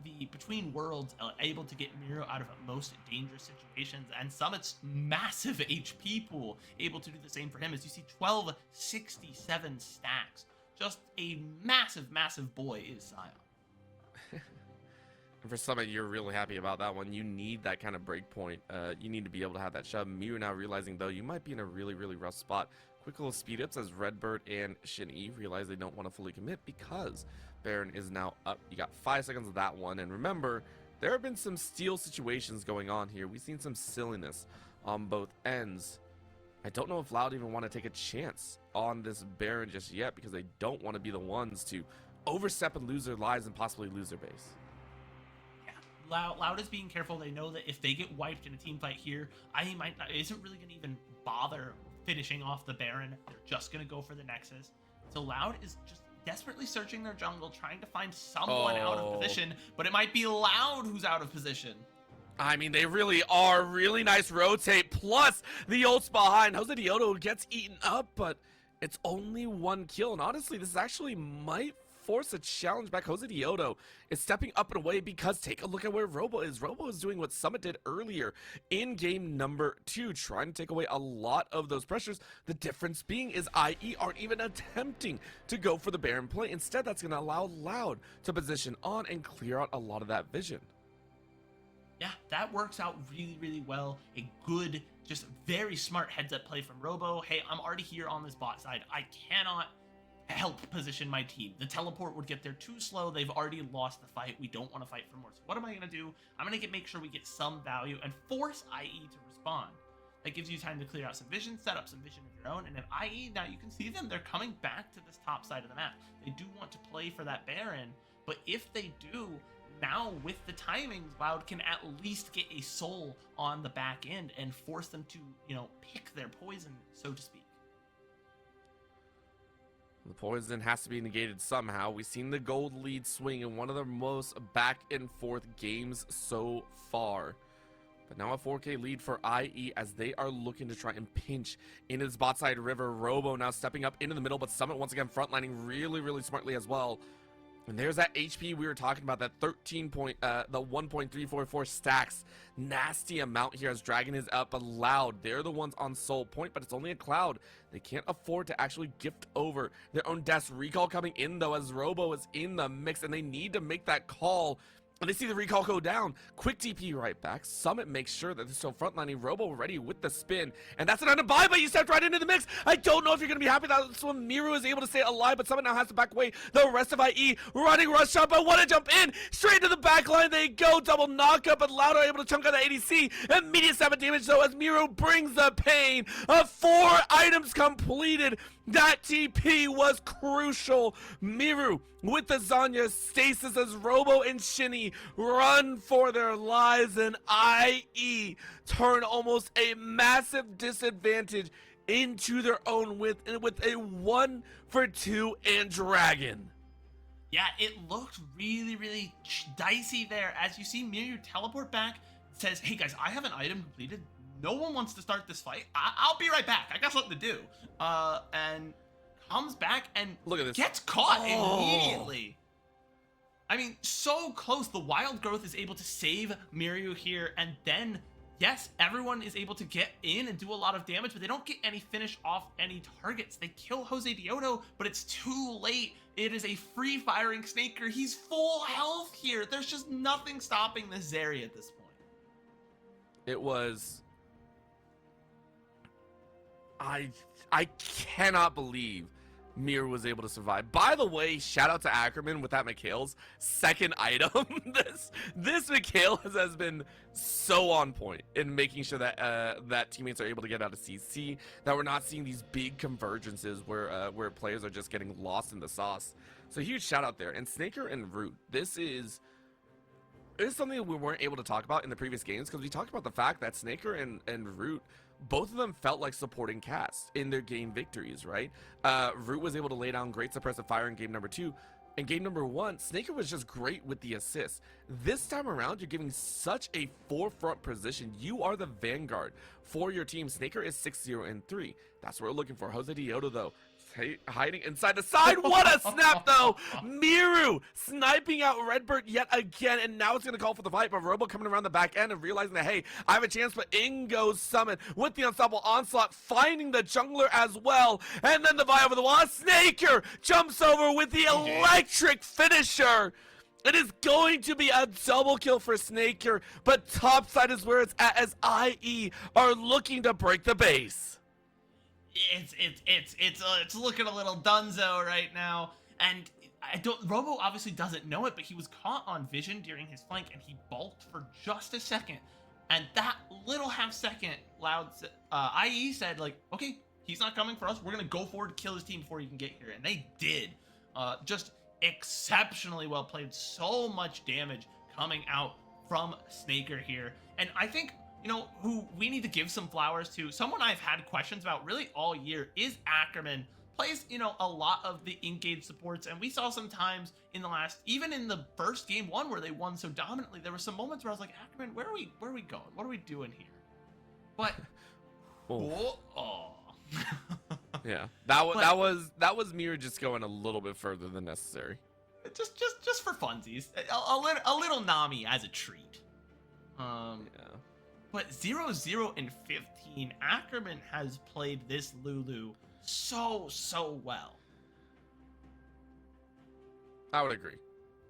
The Between Worlds able to get Miru out of most dangerous situations, and Summit's massive HP pool able to do the same for him, as you see 1267 stacks. Just a massive boy is Sion. And for Summit, you're really happy about that one. You need that kind of break point. You need to be able to have that shove. Miru now realizing, though, you might be in a really rough spot. Quick little speed ups as Redbird and Shin E realize they don't want to fully commit because Baron is now up. You got 5 seconds of that one. And remember, there have been some steal situations going on here. We've seen some silliness on both ends. I don't know if Loud even want to take a chance on this Baron just yet because they don't want to be the ones to overstep and lose their lives and possibly lose their base. Loud is being careful. They know that if they get wiped in a team fight here, isn't really going to even bother finishing off the Baron. They're just going to go for the Nexus. So Loud is just desperately searching their jungle, trying to find someone out of position, but it might be Loud who's out of position. I mean, they really are. Really nice rotate, plus the ults behind. Jose Diodo gets eaten up, but it's only 1 kill, and honestly, this actually might force a challenge back. Jose Diodo is stepping up and away because take a look at where Robo is. Robo is doing what Summit did earlier in game number 2, trying to take away a lot of those pressures. The difference being is IE aren't even attempting to go for the Baron play. Instead, that's going to allow Loud to position on and clear out a lot of that vision. Yeah, that works out really well. A good, just very smart heads-up play from Robo. Hey, I'm already here on this bot side. I cannot help position my team. The teleport would get there too slow. They've already lost the fight. We don't want to fight for more. So what am I going to do? I'm going to make sure we get some value and force IE to respond. That gives you time to clear out some vision, set up some vision of your own, and if IE, now you can see them, they're coming back to this top side of the map. They do want to play for that Baron, but if they do, now with the timings, Loud can at least get a soul on the back end and force them to, pick their poison, so to speak. The poison has to be negated somehow. We've seen the gold lead swing in one of the most back and forth games so far. But now a 4K lead for IE as they are looking to try and pinch into this bot side river. Robo now stepping up into the middle, but Summit once again frontlining really smartly as well. And there's that HP we were talking about, that 1.344 stacks. Nasty amount here as Dragon is up loud. They're the ones on Soul Point, but it's only a Cloud. They can't afford to actually gift over their own deaths. Recall coming in though as Robo is in the mix, and they need to make that call. And they see the recall go down. Quick TP right back. Summit makes sure that they're still frontlining. Robo ready with the spin. And that's an underbuy, but you stepped right into the mix. I don't know if you're going to be happy that that's when Miru is able to stay alive, but Summit now has to back away. The rest of IE running rush shot, but want to jump in. Straight to the back line they go. Double knockup, but Loud are able to chunk out the ADC. Immediate 7 damage though as Miru brings the pain of 4 items completed. That TP was crucial. Miru with the Zanya stasis as Robo and Shinny run for their lives, and IE turn almost a massive disadvantage into their own with a 1-for-2 and Dragon. Yeah, it looked really dicey there as you see Miru teleport back, says, hey guys, I have an item completed. No one wants to start this fight. I'll be right back. I got something to do. And comes back and look at this. Gets caught immediately. I mean, so close. The Wild Growth is able to save Miru here, and then yes, everyone is able to get in and do a lot of damage, but they don't get any finish off any targets. They kill Jose Diodo, but it's too late. It is a free firing Snaker. He's full health here. There's just nothing stopping this Zeri at this point. It was... I cannot believe Mir was able to survive. By the way, shout out to Ackerman with that Mikhail's second item. this Mikhail has been so on point in making sure that that teammates are able to get out of CC, that we're not seeing these big convergences where players are just getting lost in the sauce. So huge shout out there. And Snaker and Root, this is something that we weren't able to talk about in the previous games, because we talked about the fact that Snaker and Root, both of them felt like supporting cast in their game victories, right? Root was able to lay down great suppressive fire in game number 2. In game number 1, Snaker was just great with the assists. This time around, you're giving such a forefront position. You are the vanguard for your team. Snaker is 6-0-3. That's what we're looking for. Jose Diodo, though, hiding inside the side. What a snap, though! Miru sniping out Redbird yet again, and now it's going to call for the fight, but Robo coming around the back end and realizing that, hey, I have a chance, but in goes Summon with the Unstoppable Onslaught, finding the jungler as well, and then the Vi over the wall. Snaker jumps over with the electric finisher. It is going to be a double kill for Snaker, but topside is where it's at as IE are looking to break the base. It's looking a little dunzo right now, and Robo obviously doesn't know it, but he was caught on vision during his flank, and he bulked for just a second, and that little half second, IE said, like, okay, he's not coming for us, we're gonna go forward, kill his team before he can get here, and they did. Just exceptionally well played, so much damage coming out from Snaker here, and I think, you know, who we need to give some flowers to, someone I've had questions about really all year, is Ackerman. Plays, you know, a lot of the engage supports, and we saw some times in the last, even in the first game 1 where they won so dominantly, there were some moments where I was like, Ackerman, where are we going? What are we doing here? But yeah, that was Mir just going a little bit further than necessary. Just for funsies, a little Nami as a treat. Yeah. But 0-0 and 15, Ackerman has played this Lulu so well. I would agree.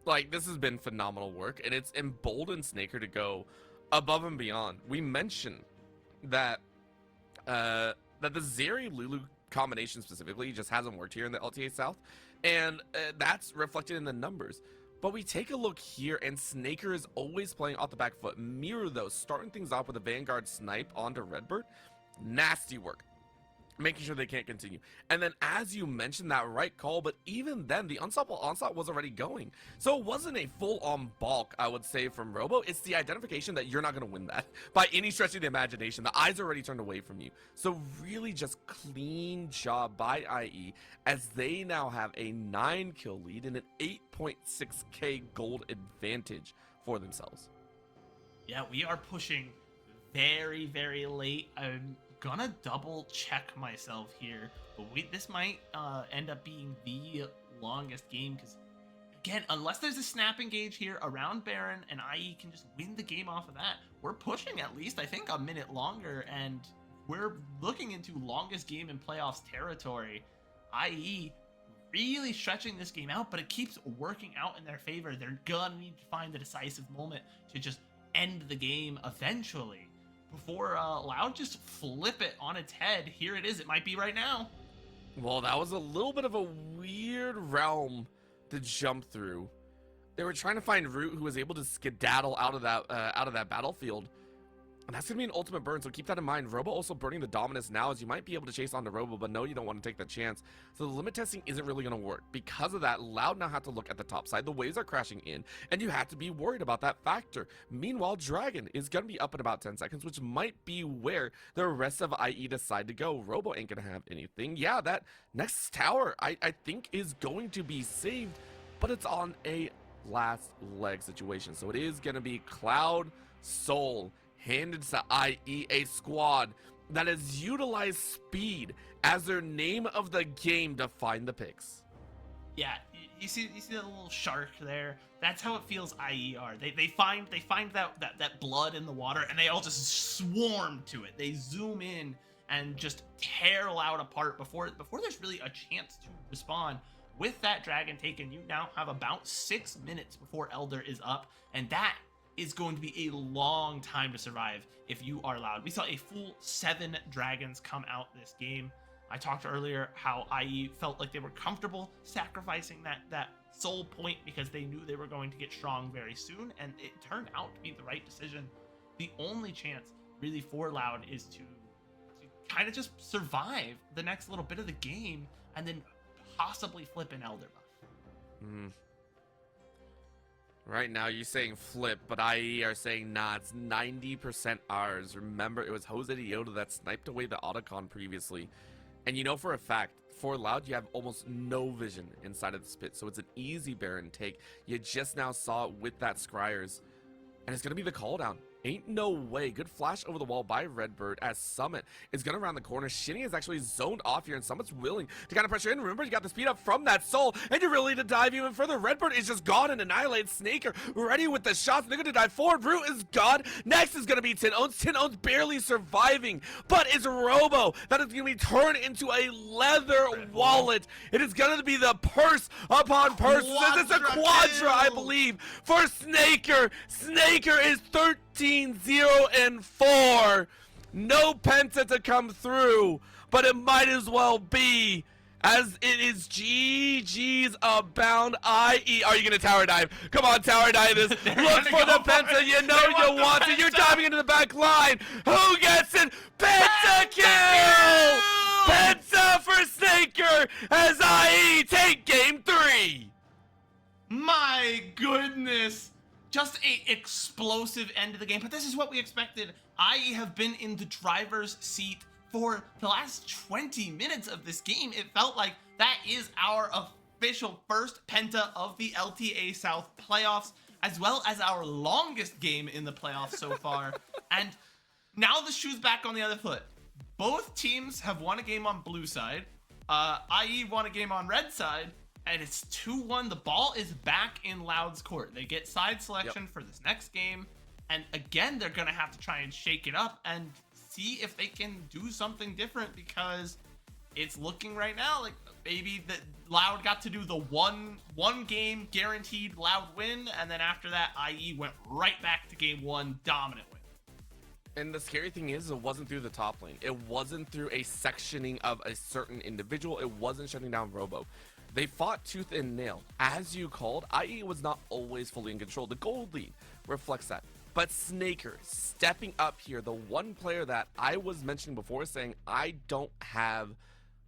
Like, this has been phenomenal work, and it's emboldened Snaker to go above and beyond. We mentioned that the Zeri Lulu combination specifically just hasn't worked here in the LTA South, and that's reflected in the numbers. But we take a look here, and Snaker is always playing off the back foot. Miru, though, starting things off with a Vanguard snipe onto Redbird. Nasty work. Making sure they can't continue. And then, as you mentioned, that right call, but even then, the Unstoppable Onslaught was already going. So it wasn't a full-on balk, I would say, from Robo. It's the identification that you're not going to win that by any stretch of the imagination. The eyes are already turned away from you. So really just clean job by IE, as they now have a 9-kill lead and an 8.6k gold advantage for themselves. Yeah, we are pushing very, very late. I'm gonna double check myself here, but this might end up being the longest game because, again, unless there's a snap engage here around Baron and IE can just win the game off of that, we're pushing at least, I think, a minute longer, and we're looking into longest game in playoffs territory. IE really stretching this game out, but it keeps working out in their favor. They're gonna need to find the decisive moment to just end the game eventually before Loud just flip it on its head. Here it is. It might be right now. Well, that was a little bit of a weird realm to jump through. They were trying to find Root, who was able to skedaddle out of that battlefield. And that's going to be an ultimate burn, so keep that in mind. Robo also burning the Dominus now, as you might be able to chase on the Robo, but no, you don't want to take that chance. So the limit testing isn't really going to work. Because of that, Loud now have to look at the top side. The waves are crashing in, and you have to be worried about that factor. Meanwhile, Dragon is going to be up in about 10 seconds, which might be where the rest of IE decide to go. Robo ain't going to have anything. Yeah, that next tower, I think, is going to be saved, but it's on a last leg situation. So it is going to be Cloud Soul handed to IE, a squad that has utilized speed as their name of the game to find the picks. Yeah, you see that little shark there? That's how it feels IE are. They find that blood in the water, and they all just swarm to it. They zoom in and just tear Loud apart before there's really a chance to respond. With that dragon taken, you now have about 6 minutes before Elder is up, and that is going to be a long time to survive if you are Loud. We saw a full 7 dragons come out this game. I talked earlier how IE felt like they were comfortable sacrificing that soul point because they knew they were going to get strong very soon, and it turned out to be the right decision. The only chance really for Loud is to kind of just survive the next little bit of the game and then possibly flip an Elder buff. Right now, you're saying flip, but IE are saying nah, it's 90% ours. Remember, it was Jose Dioto that sniped away the Otacon previously. And you know for a fact, for Loud, you have almost no vision inside of this pit, so it's an easy Baron take. You just now saw it with that Scryers, and it's going to be the call down. Ain't no way. Good flash over the wall by Redbird as Summit is going to round the corner. Shinny is actually zoned off here, and Summit's willing to kind of pressure in. Remember, you got the speed up from that soul, and you're really to dive even further. Redbird is just gone and annihilates Snaker. Ready with the shots. They're going to dive forward. Root is gone. Next is going to be Tin Owns. Tin Owns barely surviving, but it's Robo that is going to be turned into a leather wallet. It is going to be the purse upon purse. It's a quadra, I believe, for Snaker. Snaker is 13-0-4. No Penta to come through, but it might as well be, as it is GG's abound. IE, are you gonna tower dive? Come on, tower dive this. Look for the Penta. You know you want it. You're diving into the back line. Who gets it? Penta kill! Penta for Snaker as IE take game 3. My goodness. Just a explosive end of the game, but this is what we expected. IE have been in the driver's seat for the last 20 minutes of this game. It felt like that is our official first Penta of the LTA South playoffs, as well as our longest game in the playoffs so far. And now the shoe's back on the other foot. Both teams have won a game on blue side. IE won a game on red side. And it's 2-1. The ball is back in Loud's court. They get side selection for this next game. And again, they're going to have to try and shake it up and see if they can do something different, because it's looking right now like maybe that Loud got to do the one game guaranteed Loud win. And then after that, IE went right back to game 1 dominant win. And the scary thing is, it wasn't through the top lane. It wasn't through a sectioning of a certain individual. It wasn't shutting down Robo. They fought tooth and nail. As you called, IE was not always fully in control. The gold lead reflects that. But Snaker stepping up here, the one player that I was mentioning before, saying I don't have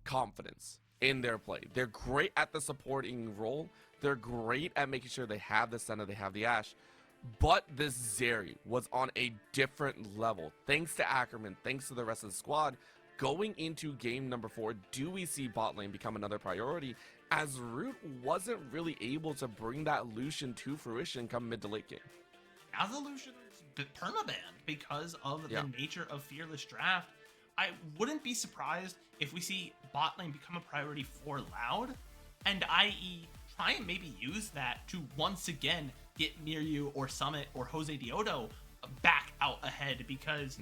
confidence in their play. They're great at the supporting role. They're great at making sure they have the center, they have the Ashe. But this Zeri was on a different level. Thanks to Ackerman, thanks to the rest of the squad. Going into game number 4, do we see bot lane become another priority, as Root wasn't really able to bring that Lucian to fruition come mid to late game? Now the Lucian's permabanned because of Yeah. the nature of Fearless Draft. I wouldn't be surprised if we see bot lane become a priority for Loud, and i.e. try and maybe use that to once again get Miryu or Summit or Jose Diodo back out ahead, because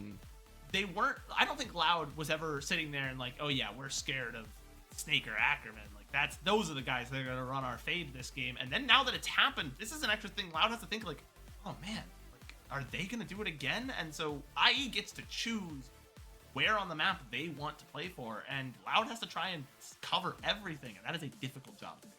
they weren't. I don't think Loud was ever sitting there and like, oh yeah, we're scared of Snake or Ackerman. Like those are the guys that are gonna run our fade this game. And then now that it's happened, this is an extra thing Loud has to think like, oh man, like are they gonna do it again? And so IE gets to choose where on the map they want to play for, and Loud has to try and cover everything, and that is a difficult job to do.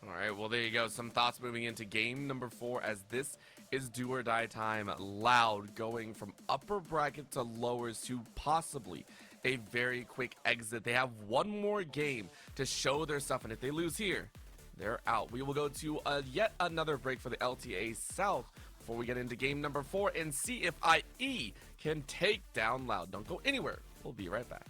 All right, well, there you go. Some thoughts moving into game number 4, as this is do or die time. Loud going from upper bracket to lowers to possibly a very quick exit. They have one more game to show their stuff, and if they lose here, they're out. We will go to yet another break for the LTA South before we get into game number 4 and see if IE can take down Loud. Don't go anywhere. We'll be right back.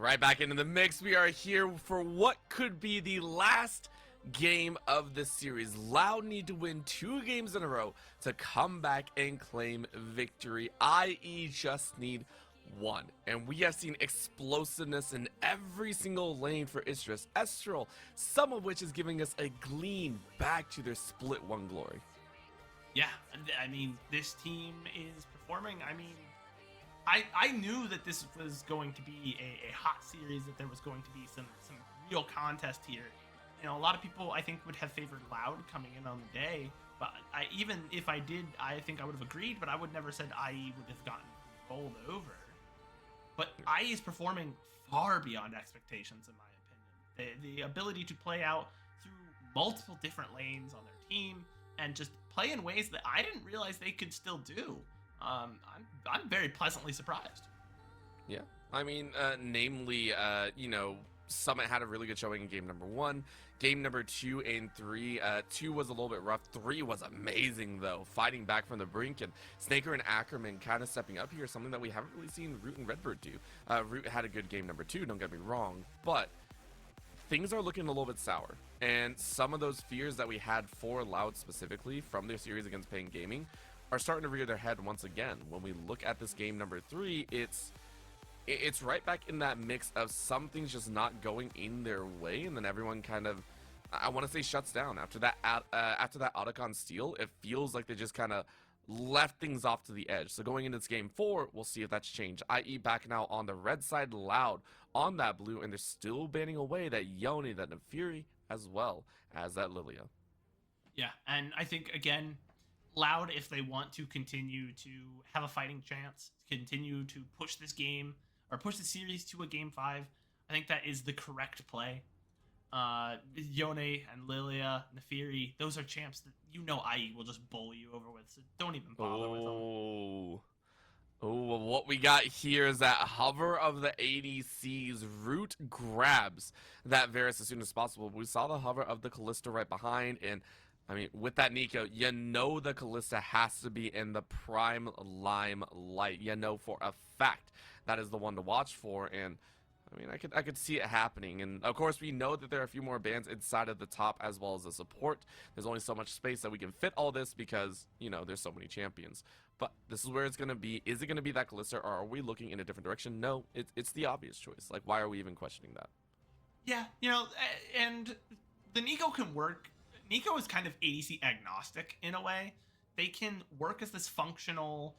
Right back into the mix. We are here for what could be the last game of the series. Loud need to win 2 games in a row to come back and claim victory. IE just need 1. And we have seen explosiveness in every single lane for Estral, some of which is giving us a glean back to their split 1 glory. Yeah, I mean, this team is performing. I mean, I knew that this was going to be a hot series, that there was going to be some real contest here. You know, a lot of people, I think, would have favored Loud coming in on the day, but even if I did, I think I would have agreed, but I would never said IE would have gotten bowled over. But IE is performing far beyond expectations, in my opinion. The ability to play out through multiple different lanes on their team and just play in ways that I didn't realize they could still do. I'm very pleasantly surprised. Yeah, I mean, namely, you know, Summit had a really good showing in game number 1. Game number 2 and 3. 2 was a little bit rough. 3 was amazing, though, fighting back from the brink. And Snaker and Ackerman kind of stepping up here, something that we haven't really seen Root and Redbird do. Root had a good game number 2, don't get me wrong, but things are looking a little bit sour. And some of those fears that we had for Loud specifically from their series against Pain Gaming are starting to rear their head once again. When we look at this game number 3, it's right back in that mix of some things just not going in their way, and then everyone kind of, I want to say, shuts down after that. After that Otacon steal, it feels like they just kind of left things off to the edge. So going into this game 4, we'll see if that's changed. IE back now on the red side, Loud on that blue, and they're still banning away that Yone, that Nefiri, as well as that Lilia. Yeah, and I think, again, Loud, if they want to continue to have a fighting chance, continue to push this game, or push the series to a game 5, I think that is the correct play. Yone and Lilia, Nefiri, those are champs that you know IE will just bowl you over with, so don't even bother with them. Oh, what we got here is that hover of the ADCs. Root grabs that Varus as soon as possible. We saw the hover of the Kalista right behind, and I mean, with that Nico, you know the Kalista has to be in the prime limelight. You know for a fact that is the one to watch for, and I mean, I could see it happening. And of course, we know that there are a few more bands inside of the top as well as the support. There's only so much space that we can fit all this because, you know, there's so many champions. But this is where it's going to be. Is it going to be that Kalista, or are we looking in a different direction? No, it's the obvious choice. Like, why are we even questioning that? Yeah, you know, and the Nico can work. Nico is kind of ADC agnostic in a way. They can work as this functional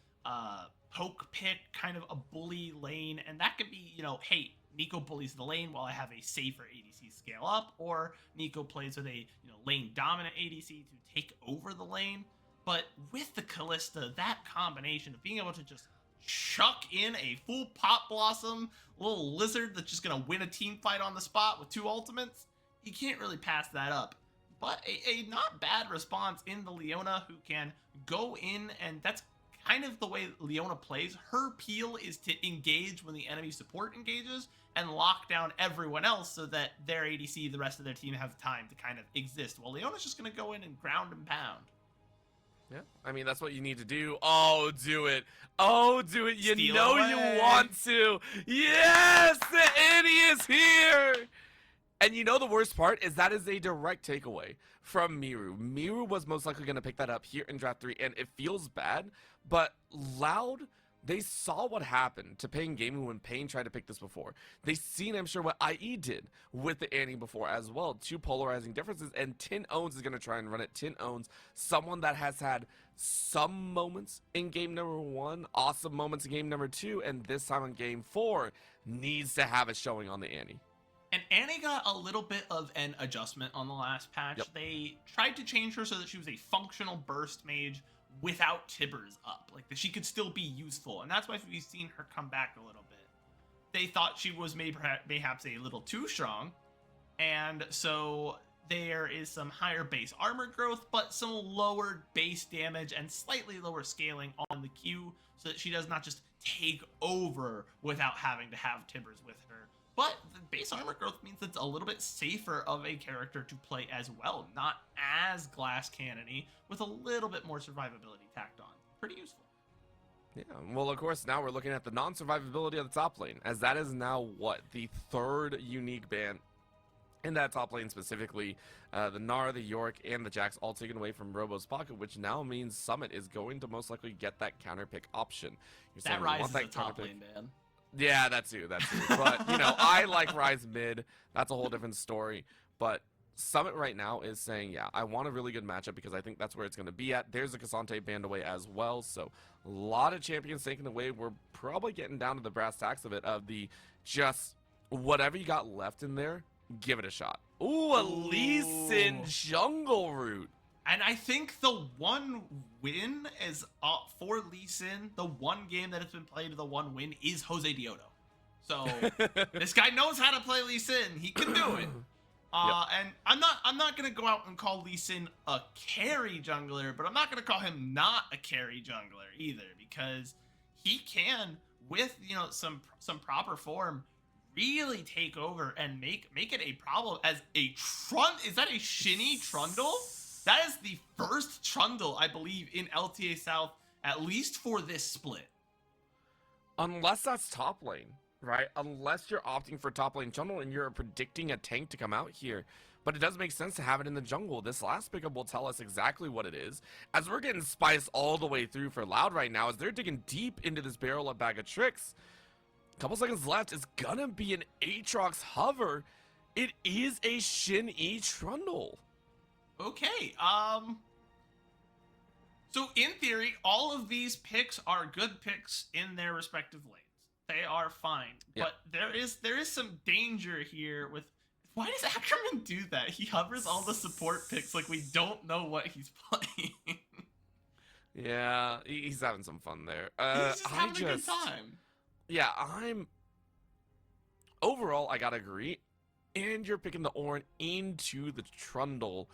poke pick, kind of a bully lane, and that could be, you know, hey, Nico bullies the lane while I have a safer ADC scale up, or Nico plays with a, you know, lane dominant ADC to take over the lane. But with the Kalista, that combination of being able to just chuck in a full Pop Blossom, little lizard that's just gonna win a team fight on the spot with 2 ultimates, you can't really pass that up. But a not bad response in the Leona, who can go in, and that's kind of the way Leona plays. Her peel is to engage when the enemy support engages and lock down everyone else so that their ADC, the rest of their team, have time to kind of exist. Well, Leona's just going to go in and ground and pound. Yeah, I mean, that's what you need to do. Oh, do it. Oh, do it. You Steal know away. you want to. Yes, the Annie is here. And you know the worst part is that is a direct takeaway from Miru. Miru was most likely going to pick that up here in Draft 3, and it feels bad, but Loud, they saw what happened to Pain Gaming when Pain tried to pick this before. They seen, I'm sure, what IE did with the Annie before as well. 2 polarizing differences, and Tin Owns is going to try and run it. Tin Owns, someone that has had some moments in game number 1, awesome moments in game number 2, and this time in game 4, needs to have a showing on the Annie. And Annie got a little bit of an adjustment on the last patch. Yep. They tried to change her so that she was a functional burst mage without Tibbers up. Like, that she could still be useful. And that's why we've seen her come back a little bit. They thought she was mayhaps a little too strong. And so there is some higher base armor growth, but some lower base damage and slightly lower scaling on the Q, so that she does not just take over without having to have Tibbers with her. But the base armor growth means it's a little bit safer of a character to play as well. Not as glass cannon-y, with a little bit more survivability tacked on. Pretty useful. Yeah, well, of course, now we're looking at the non-survivability of the top lane, as that is now, what, the third unique ban in that top lane specifically. The Nara, the York, and the Jax all taken away from Robo's pocket, which now means Summit is going to most likely get that counter pick option. You're That we Rise want is a that top counter lane pick. ban. Yeah, that too. But, you know, I like Rise mid. That's a whole different story. But Summit right now is saying, yeah, I want a really good matchup because I think that's where it's going to be at. There's a Cassante banned away as well. So a lot of champions taken away. We're probably getting down to the brass tacks of it, of the just whatever you got left in there, give it a shot. Ooh, a Lee Sin jungle route. And I think the one win is for Lee Sin. The one game that has been played, the one win is Jose Dioto. So this guy knows how to play Lee Sin. He can do it. And I'm not gonna go out and call Lee Sin a carry jungler, but I'm not gonna call him not a carry jungler either, because he can, with some proper form, really take over and make it a problem as a Is that a Shinny Trundle? That is the first Trundle, I believe, in LTA South, at least for this split. Unless that's top lane, right? Unless you're opting for top lane jungle and you're predicting a tank to come out here. But it does make sense to have it in the jungle. This last pickup will tell us exactly what it is, as we're getting spiced all the way through for Loud right now, as they're digging deep into this barrel of bag of tricks. Couple seconds left. Is gonna be an Aatrox hover. It is a Shin E Trundle. Okay, so in theory, all of these picks are good picks in their respective lanes. They are fine, but there is some danger here with. Why does Ackerman do that? He hovers all the support picks like we don't know what he's playing. Yeah, he's having some fun there. He's just having a good time. Yeah, overall, I gotta agree. And you're picking the Ornn into the Trundle.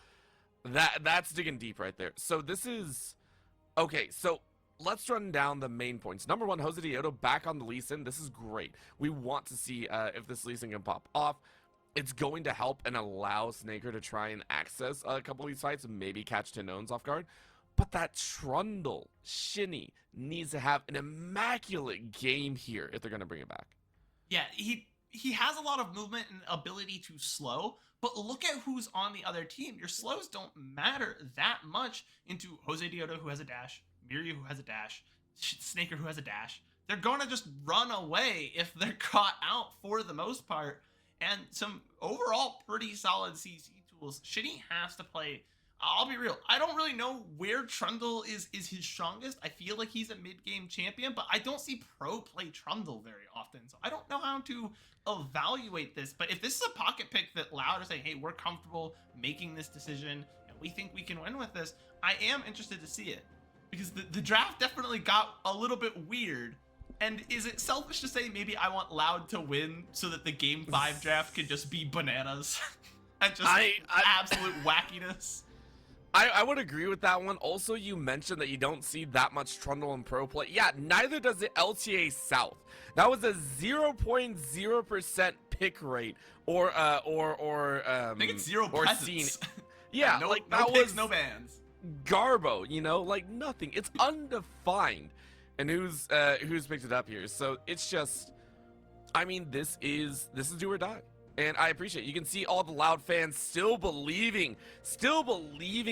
That's digging deep right there. So this is okay. So let's run down the main points. Number one, Jose Dioto back on the Lee Sin. This is great. We want to see if this Lee Sin can pop off. It's going to help and allow Snaker to try and access a couple of these fights and maybe catch Tenones off guard. But that Trundle, Shinny, needs to have an immaculate game here if they're going to bring it back. Yeah, he has a lot of movement and ability to slow, but look at who's on the other team. Your slows don't matter that much into Jose Dioto, who has a dash, Miryu, who has a dash, Snaker, who has a dash. They're going to just run away if they're caught out for the most part. And some overall pretty solid CC tools. Shinny has to play. I'll be real. I don't really know where Trundle is his strongest. I feel like he's a mid-game champion, but I don't see pro play Trundle very often. So I don't know how to evaluate this. But if this is a pocket pick that Loud are saying, hey, we're comfortable making this decision and we think we can win with this, I am interested to see it. Because the draft definitely got a little bit weird. And is it selfish to say maybe I want Loud to win so that the Game 5 draft could just be bananas? And just absolute wackiness? I would agree with that one. Also, you mentioned that you don't see that much Trundle in pro play. Yeah, neither does the LTA South. That was a 0.0% pick rate, or I think it's zero or presence. seen. Yeah, no, like no that picks, was no bans. Garbo, like nothing. It's undefined. And who's picked it up here? So it's just, I mean, this is do or die. And I appreciate it. You can see all the Loud fans still believing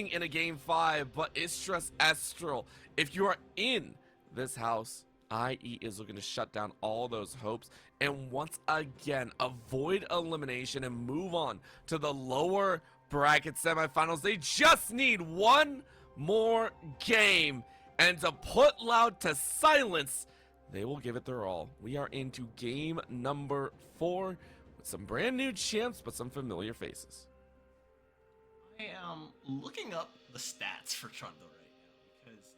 in a Game 5, but Istras Estral, if you are in this house, IE is looking to shut down all those hopes and once again avoid elimination and move on to the lower bracket semifinals. They just need one more game, and to put Loud to silence, they will give it their all. We are into game number 4. Some brand new champs, but some familiar faces. I am looking up the stats for Trundle right now because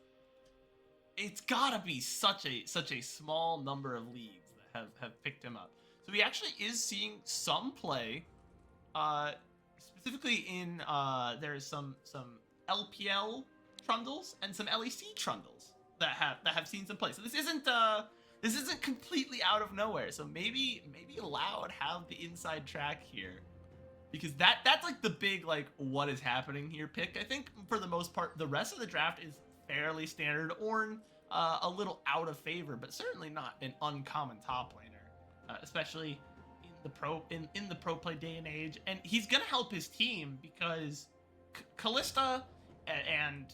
it's gotta be such a small number of leagues that have picked him up. So he actually is seeing some play, specifically in there's some LPL Trundles and some LEC Trundles that have seen some play. So this isn't completely out of nowhere. So maybe Loud have the inside track here, because that's like the big like what is happening here pick. I think for the most part the rest of the draft is fairly standard. Ornn a little out of favor, but certainly not an uncommon top laner, especially in the pro play day and age. And he's gonna help his team because Kalista and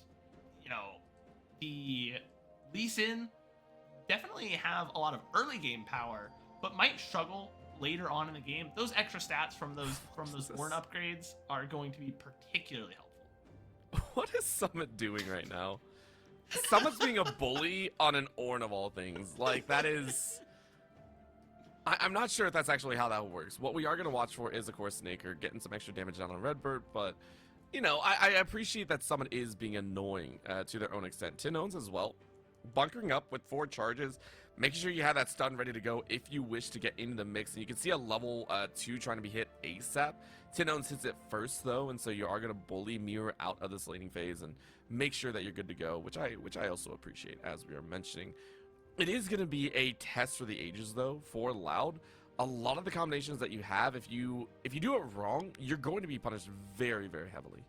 you know the Lee Sin definitely have a lot of early game power, but might struggle later on in the game. Those extra stats from those Ornn upgrades are going to be particularly helpful. What is Summit doing right now? Summit's being a bully on an Ornn of all things. Like, that is... I'm not sure if that's actually how that works. What we are going to watch for is, of course, Snaker getting some extra damage down on Redbird, but, you know, I appreciate that Summit is being annoying to their own extent. Tin owns as well. Bunkering up with 4 charges, making sure you have that stun ready to go if you wish to get into the mix. And you can see a level 2 trying to be hit ASAP. Tin owns hits it first, though, and so you are going to bully Mirror out of this laning phase and make sure that you're good to go, which I also appreciate, as we are mentioning. It is going to be a test for the ages, though, for Loud. A lot of the combinations that you have, if you do it wrong, you're going to be punished very, very heavily.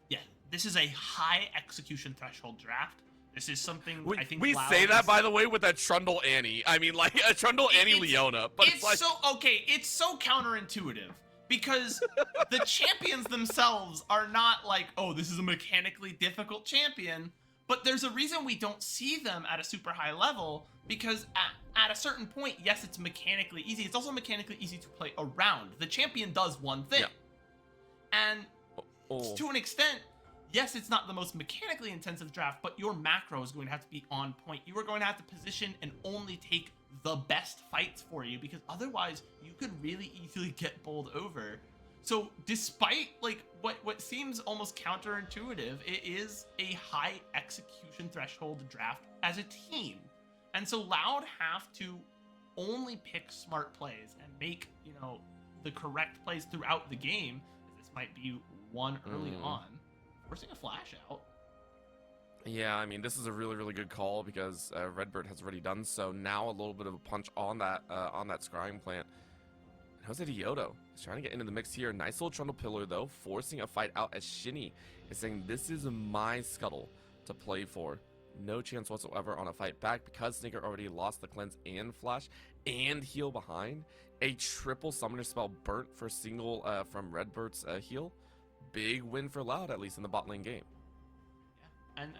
Yeah, this is a high execution threshold draft. This is something I think we say that, by the way, with a Trundle Annie. I mean, like a Trundle Annie Leona, but it's like... so okay. It's so counterintuitive because the champions themselves are not like, oh, this is a mechanically difficult champion. But there's a reason we don't see them at a super high level, because at a certain point, yes, it's mechanically easy. It's also mechanically easy to play around. The champion does one thing. Yeah. And to an extent, yes, it's not the most mechanically intensive draft, but your macro is going to have to be on point. You are going to have to position and only take the best fights for you, because otherwise you could really easily get bowled over. So despite like what seems almost counterintuitive, it is a high execution threshold draft as a team. And so Loud have to only pick smart plays and make, you know, the correct plays throughout the game. This might be one early on. We're seeing a flash out. Yeah, I mean, this is a really, really good call because Redbird has already done so. Now a little bit of a punch on that scrying plant. Jose Diodo is trying to get into the mix here. Nice little Trundle Pillar, though, forcing a fight out as Shinny is saying, this is my scuttle to play for. No chance whatsoever on a fight back because Snaker already lost the cleanse and flash and heal behind. A triple summoner spell burnt for single from Redbird's heal. Big win for Loud, at least in the bot lane game. Yeah, and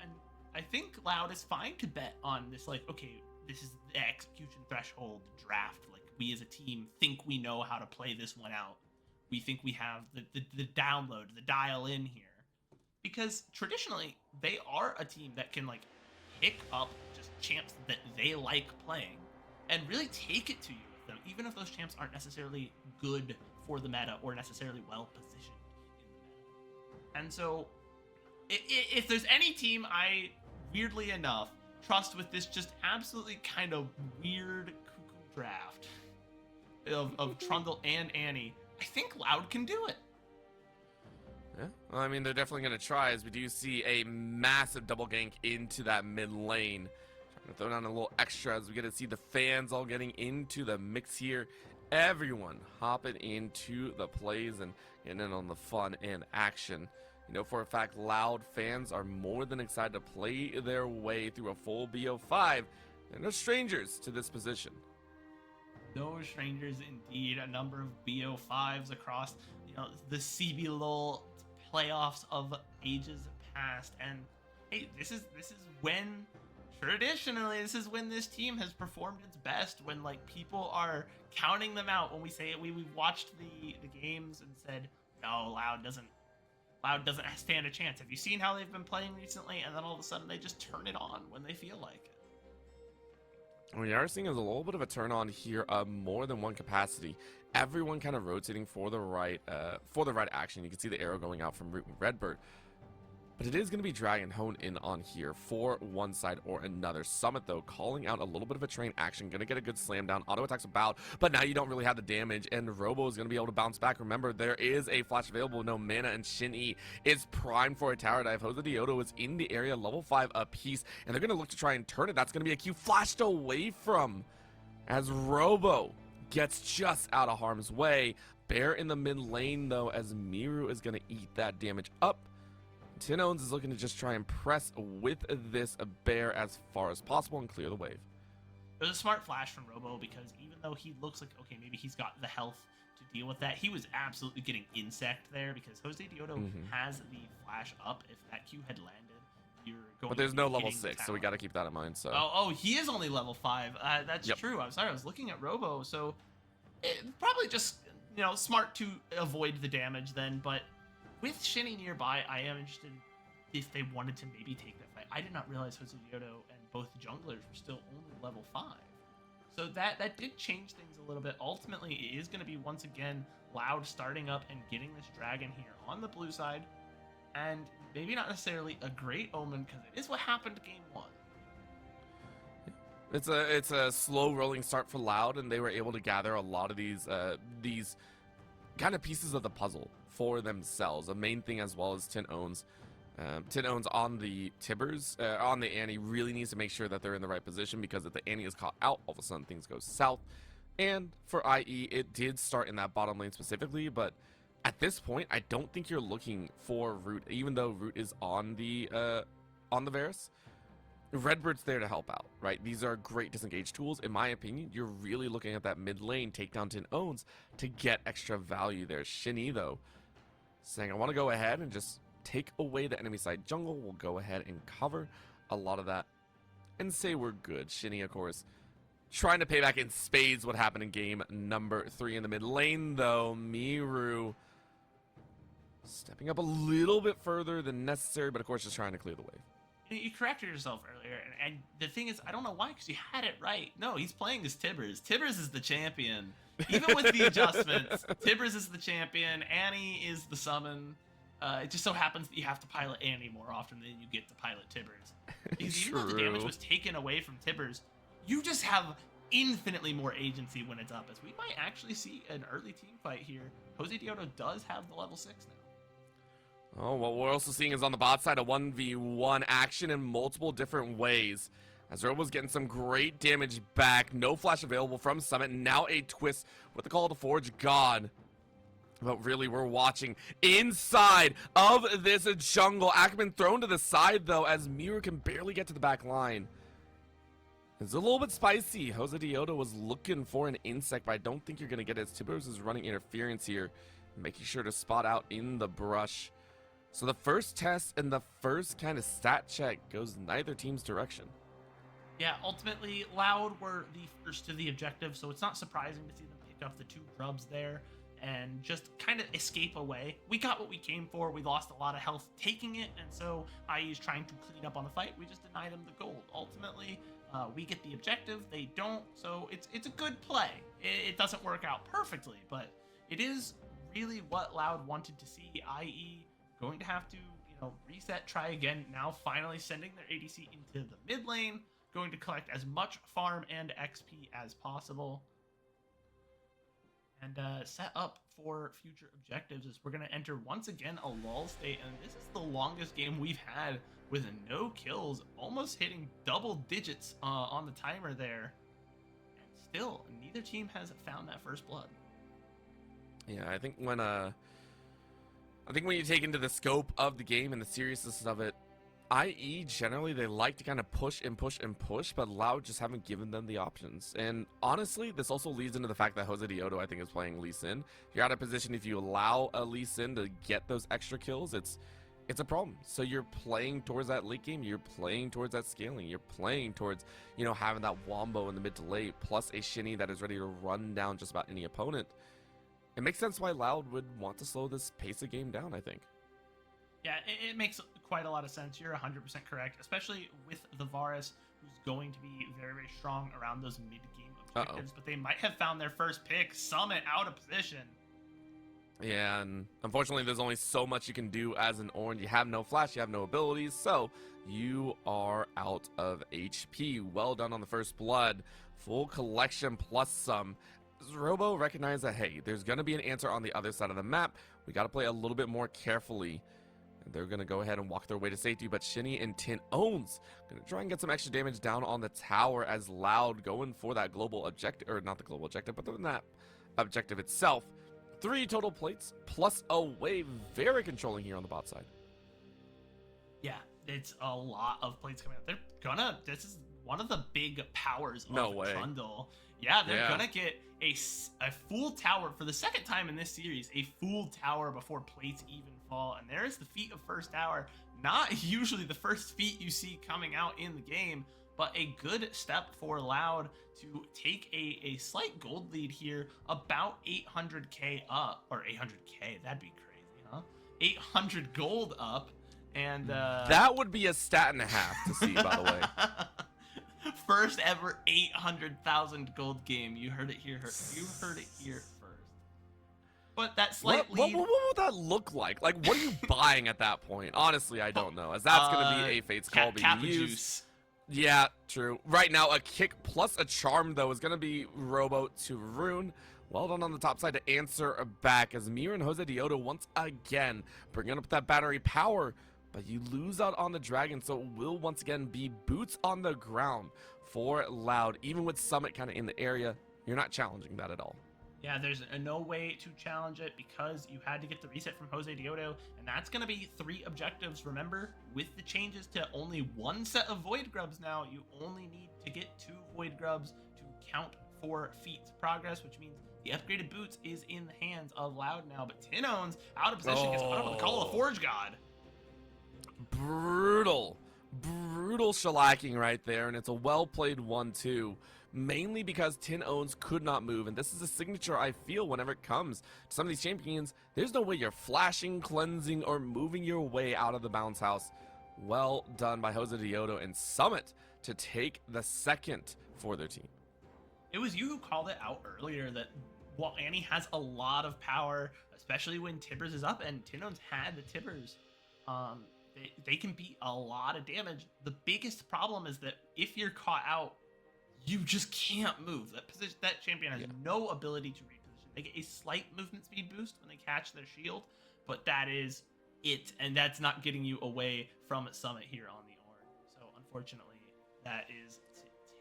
I think Loud is fine to bet on this, like, okay, this is the execution threshold draft. Like, we as a team think we know how to play this one out. We think we have the download, the dial in here. Because traditionally, they are a team that can, like, pick up just champs that they like playing and really take it to you with them, even if those champs aren't necessarily good for the meta or necessarily well positioned in the meta. And so, if there's any team I, weirdly enough, trust with this just absolutely kind of weird cuckoo draft of Trundle and Annie, I think Loud can do it. Yeah, well, I mean, they're definitely going to try, as we do see a massive double gank into that mid lane. Trying to throw down a little extra as we get to see the fans all getting into the mix here. Everyone hopping into the plays and getting in on the fun and action. You know, for a fact, Loud fans are more than excited to play their way through a full BO5. They're no strangers to this position. No strangers indeed. A number of BO5s across, you know, the CBLOL playoffs of ages past. And hey, this is when traditionally this is when this team has performed its best, when like people are counting them out. When we say it, we've watched the games and said, no, Loud doesn't stand a chance. Have you seen how they've been playing recently? And then all of a sudden they just turn it on when they feel like it. We are seeing a little bit of a turn on here of more than one capacity. Everyone kind of rotating for the right action. You can see the arrow going out from Root and Redbird. But it is going to be Dragon honed in on here for one side or another. Summit, though, calling out a little bit of a train action. Going to get a good slam down. Auto attacks about, but now you don't really have the damage, and Robo is going to be able to bounce back. Remember, there is a flash available, no mana, and Shin-E is primed for a tower dive. Jose Diodo is in the area, level 5 apiece, and they're going to look to try and turn it. That's going to be a Q flashed away from as Robo gets just out of harm's way. Bear in the mid lane, though, as Miru is going to eat that damage up. Tin Owns is looking to just try and press with this bear as far as possible and clear the wave. It was a smart flash from Robo because even though he looks like, okay, maybe he's got the health to deal with that, he was absolutely getting insect there because Jose Dioto has the flash up. If that Q had landed, you're going But there's to no be level hitting the 6, so we tower. got to keep that in mind. So. Oh, he is only level 5. That's true. I'm sorry, I was looking at Robo, so probably just, smart to avoid the damage then, but with Shinny nearby, I am interested if they wanted to maybe take that fight. I did not realize Jose Dioto and both junglers were still only level 5. So that did change things a little bit. Ultimately, it is going to be, once again, Loud starting up and getting this dragon here on the blue side. And maybe not necessarily a great omen, because it is what happened game 1. It's a slow rolling start for Loud, and they were able to gather a lot of these kind of pieces of the puzzle for themselves. The main thing as well as Tin Owns. Tin Owns on the Tibbers, on the Annie, really needs to make sure that they're in the right position, because if the Annie is caught out, all of a sudden things go south. And for IE, it did start in that bottom lane specifically, but at this point, I don't think you're looking for Root, even though Root is on the Varus. Redbird's there to help out, right? These are great disengage tools. In my opinion, you're really looking at that mid lane takedown Tin Owns to get extra value there. Shinny, though, saying, I want to go ahead and just take away the enemy side jungle. We'll go ahead and cover a lot of that and say we're good. Shinny, of course, trying to pay back in spades what happened in game number 3 in the mid lane, though. Miru stepping up a little bit further than necessary, but of course just trying to clear the wave. You corrected yourself earlier, and the thing is, I don't know why, because you had it right. No, he's playing as Tibbers. Tibbers is the champion. Even with the adjustments, Tibbers is the champion, Annie is the summon. It just so happens that you have to pilot Annie more often than you get to pilot Tibbers. Because even though the damage was taken away from Tibbers, you just have infinitely more agency when it's up, as we might actually see an early team fight here. Jose Dioto does have the level 6 now. Oh, what we're also seeing is on the bot side a 1v1 action in multiple different ways. As Robo's getting some great damage back. No flash available from Summit. Now a twist with the call to Forge God. But really, we're watching inside of this jungle. Ackerman thrown to the side, though, as Miru can barely get to the back line. It's a little bit spicy. Jose Dioto was looking for an insect, but I don't think you're going to get it. Tibbers is running interference here, making sure to spot out in the brush. So the first test and the first kind of stat check goes neither team's direction. Yeah, ultimately, Loud were the first to the objective, so it's not surprising to see them pick up the 2 grubs there and just kind of escape away. We got what we came for. We lost a lot of health taking it, and so IE is trying to clean up on the fight. We just denied them the gold. Ultimately, we get the objective. They don't, so it's a good play. It doesn't work out perfectly, but it is really what Loud wanted to see. IE going to have to, reset, try again. Now finally sending their ADC into the mid lane, going to collect as much farm and XP as possible, and set up for future objectives, as we're going to enter once again a lull state, and this is the longest game we've had with no kills, almost hitting double digits on the timer there, and still neither team has found that first blood. Yeah, I think when you take into the scope of the game and the seriousness of it, IE generally they like to kind of push and push and push, but Loud just haven't given them the options. And honestly, this also leads into the fact that Jose Dioto, I think, is playing Lee Sin. You're out of position if you allow a Lee Sin to get those extra kills. It's a problem. So you're playing towards that late game. You're playing towards that scaling. You're playing towards, having that wombo in the mid to late, plus a Shinny that is ready to run down just about any opponent. It makes sense why Loud would want to slow this pace of game down, I think. Yeah, it makes quite a lot of sense. You're 100% correct, especially with the Varus, who's going to be very, very strong around those mid-game objectives. But they might have found their first pick, Summit, out of position. Yeah, and unfortunately, there's only so much you can do as an Orange. You have no flash, you have no abilities, so you are out of HP. Well done on the first blood. Full collection plus some. Robo recognized that, hey, there's going to be an answer on the other side of the map. We got to play a little bit more carefully. And they're going to go ahead and walk their way to safety, but Shinny and Tin Owns going to try and get some extra damage down on the tower, as Loud going for that global objective, or not the global objective, but the map objective itself. 3 total plates plus a wave. Very controlling here on the bot side. Yeah, it's a lot of plates coming out. This is one of the big powers of No way. Trundle. Yeah, they're Yeah. gonna get a full tower for the second time in this series, a full tower before plates even fall. And there's the feat of first tower. Not usually the first feat you see coming out in the game, but a good step for Loud to take a slight gold lead here, about 800k up, or 800k, that'd be crazy, huh? 800 gold up, and That would be a stat and a half to see, by the way. First ever 800,000 gold game. You heard it here. You heard it here first. But that slight What lead. would that look like? Like, what are you buying at that point? Honestly, I don't know. As that's going to be a Fate's Call being Kappa used. juice. Yeah, true. Right now, a kick plus a charm, though, is going to be Robo to Rune. Well done on the top side to answer back as Mir and Jose Dioto once again bringing up that battery power. But you lose out on the dragon, so it will once again be boots on the ground for Loud. Even with Summit kind of in the area, you're not challenging that at all. Yeah, there's no way to challenge it because you had to get the reset from Jose Dioto, and that's going to be 3 objectives. Remember, with the changes to only 1 set of Void Grubs now, you only need to get 2 Void Grubs to count for feats progress, which means the upgraded boots is in the hands of Loud now. But Tinone's out of position, gets caught up with the Call of the Forge God. Brutal shellacking right there, and it's a well-played 1-2. Mainly because Tin Owns could not move, and this is a signature I feel whenever it comes to some of these champions. There's no way you're flashing, cleansing, or moving your way out of the bounce house. Well done by Jose Dioto and Summit to take the second for their team. It was you who called it out earlier that while Annie has a lot of power, especially when Tibbers is up, and Tinone's had the Tibbers, they can beat a lot of damage. The biggest problem is that if you're caught out, you just can't move. That champion has no ability to reposition. They get a slight movement speed boost when they catch their shield, but that is it, and that's not getting you away from Summit here on the Orn. So unfortunately, that is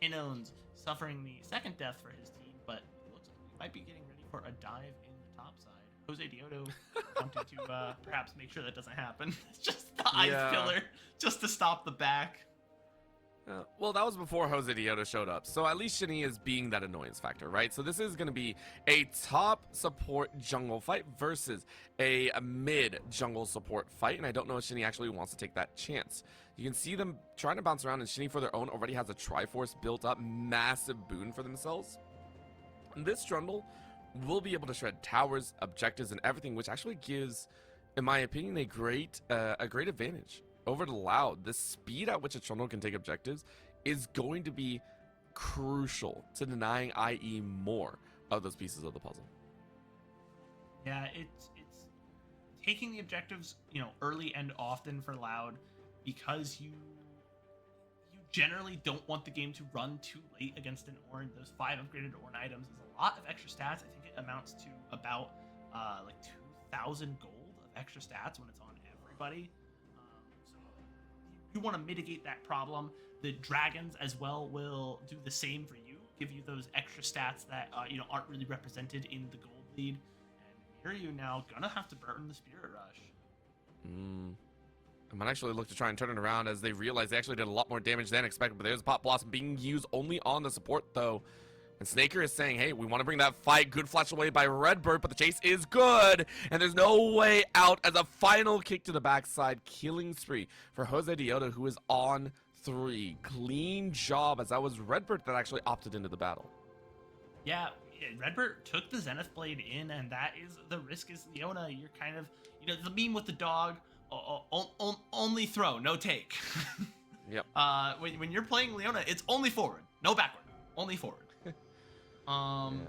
Tinone's suffering the second death for his team, but it looks like we might be getting ready for a dive in the top side. Jose Dioto wanted to perhaps make sure that doesn't happen. It's just the ice pillar, just to stop the back. Well, that was before Jose Dioto showed up, so at least Shinny is being that annoyance factor, right? So this is going to be a top support jungle fight versus a mid jungle support fight, and I don't know if Shinny actually wants to take that chance. You can see them trying to bounce around, and Shinny for their own already has a Triforce built up, massive boon for themselves. And this Trundle will be able to shred towers, objectives, and everything, which actually gives, in my opinion, a great advantage over to Loud. The speed at which a Trundle can take objectives is going to be crucial to denying IE more of those pieces of the puzzle. Yeah, it's taking the objectives, early and often for Loud, because you generally don't want the game to run too late against an Orn. Those 5 upgraded Orn items is a lot of extra stats. I think it amounts to about like 2,000 gold of extra stats when it's on everybody. You want to mitigate that problem. The dragons as well will do the same for you, give you those extra stats that aren't really represented in the gold lead. And Miryu now gonna have to burn the Spirit Rush. I might actually look to try and turn it around as they realize they actually did a lot more damage than expected. But there's Pop Blossom being used only on the support though. And Snaker is saying, hey, we want to bring that fight. Good flash away by Redbird, but the chase is good. And there's no way out as a final kick to the backside. Killing spree for Jose Dioto, who is on 3. Clean job, as that was Redbird that actually opted into the battle. Yeah, Redbird took the Zenith Blade in, and that is the risk is Leona. You're kind of, the meme with the dog, only throw, no take. Yep. When you're playing Leona, it's only forward, no backward, only forward. And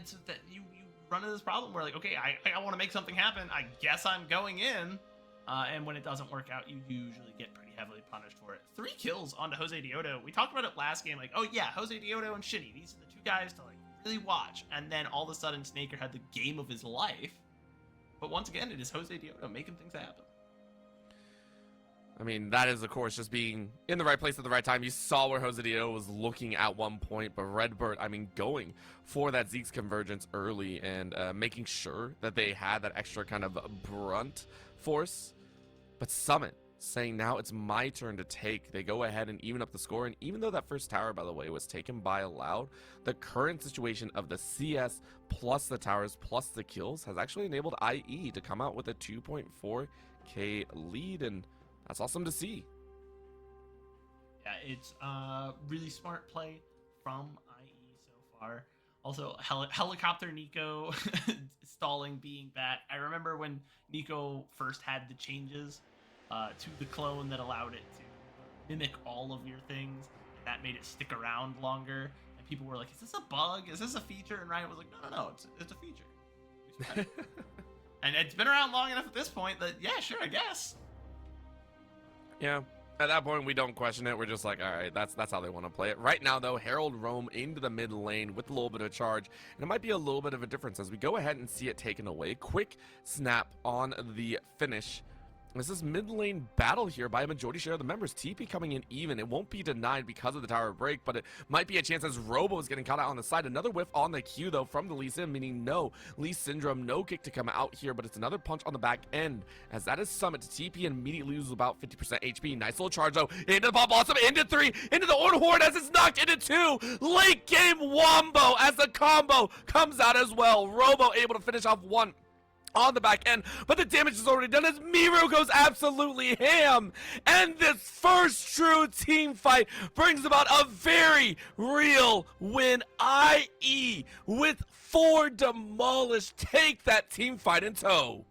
so that you run into this problem where, like, okay, I want to make something happen. I guess I'm going in. And when it doesn't work out, you usually get pretty heavily punished for it. 3 kills onto Jose Dioto. We talked about it last game, like, oh yeah, Jose Dioto and Shinny, these are the 2 guys to, like, really watch. And then all of a sudden, Snaker had the game of his life. But once again, it is Jose Dioto making things happen. I mean, that is, of course, just being in the right place at the right time. You saw where Jose Dioto was looking at one point, but Redbird, going for that Zeke's convergence early and making sure that they had that extra kind of brunt force. But Summit saying now it's my turn to take. They go ahead and even up the score. And even though that first tower, by the way, was taken by Loud, the current situation of the CS plus the towers plus the kills has actually enabled IE to come out with a 2.4k lead. And that's awesome to see. Yeah, it's really smart play from IE so far. Also, helicopter Nico stalling being back. I remember when Nico first had the changes to the clone that allowed it to mimic all of your things, and that made it stick around longer. And people were like, "Is this a bug? Is this a feature?" And Ryan was like, "No, it's a feature." And it's been around long enough at this point that yeah, sure, I guess. Yeah. At that point, we don't question it. We're just like, all right, that's how they want to play it. Right now, though, Herald roam into the mid lane with a little bit of charge, and it might be a little bit of a difference as we go ahead and see it taken away. Quick snap on the finish. This is mid lane battle here by a majority share of the members. TP coming in even. It won't be denied because of the tower break, but it might be a chance as Robo is getting caught out on the side. Another whiff on the Q, though, from the Lee Sin, meaning no Lee Syndrome, no kick to come out here, but it's another punch on the back end as that is Summit to TP and immediately loses about 50% HP. Nice little charge, though, into the Pop Blossom, into 3, into the Orn Horde as it's knocked into 2. Late game Wombo as the combo comes out as well. Robo able to finish off 1 on the back end, but the damage is already done as Miru goes absolutely ham. And this first true team fight brings about a very real win. IE with 4 demolished take that team fight in tow.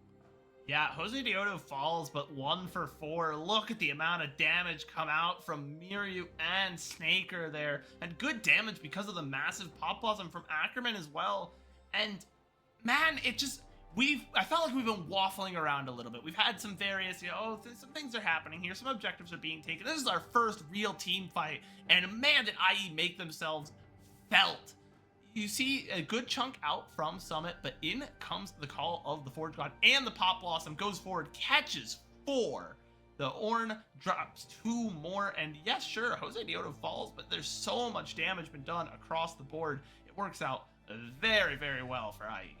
Yeah, Jose Diodo falls, but 1 for 4. Look at the amount of damage come out from Miru and Snaker there. And good damage because of the massive Pop Blossom from Ackerman as well. And man, it just... I felt like we've been waffling around a little bit. We've had some various, some things are happening here. Some objectives are being taken. This is our first real team fight. And man, did IE make themselves felt. You see a good chunk out from Summit, but in comes the call of the Forge God and the Pop Blossom goes forward, catches 4. The Orn drops 2 more. And yes, sure, Jose Diodo falls, but there's so much damage been done across the board. It works out very, very well for IE.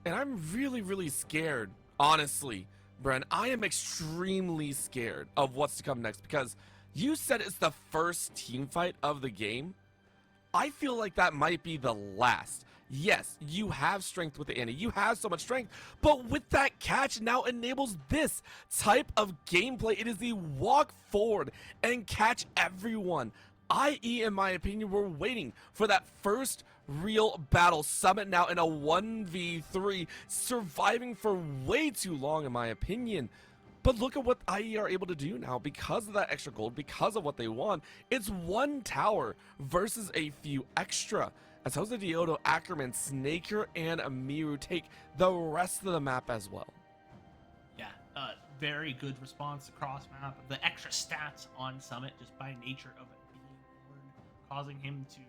And I'm really, really scared, honestly, Bren. I am extremely scared of what's to come next because you said it's the first team fight of the game. I feel like that might be the last. Yes, you have strength with the Annie. You have so much strength, but with that catch now enables this type of gameplay. It is the walk forward and catch everyone. IE, in my opinion, we're waiting for that first real battle. Summit now in a 1v3, surviving for way too long, in my opinion. But look at what IE are able to do now because of that extra gold, because of what they want. It's 1 tower versus a few extra. As Jose Diodo, Ackerman, Snaker, and Miru take the rest of the map as well. Yeah, very good response across map. The extra stats on Summit just by nature of it being Orn, causing him to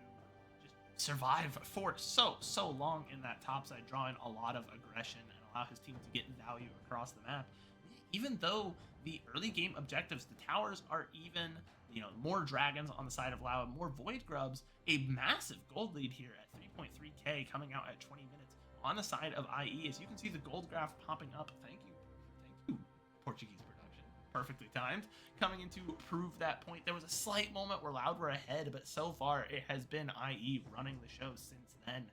survive for so long in that top side, drawing a lot of aggression and allow his team to get value across the map. Even though the early game objectives, the towers are even, more dragons on the side of Loud, more void grubs, a massive gold lead here at 3.3k coming out at 20 minutes on the side of IE. As you can see the gold graph popping up. Thank you, Portuguese production. Perfectly timed. Coming in to prove that point. There was a slight moment where Loud were ahead, but so far it has been IE running the show since then.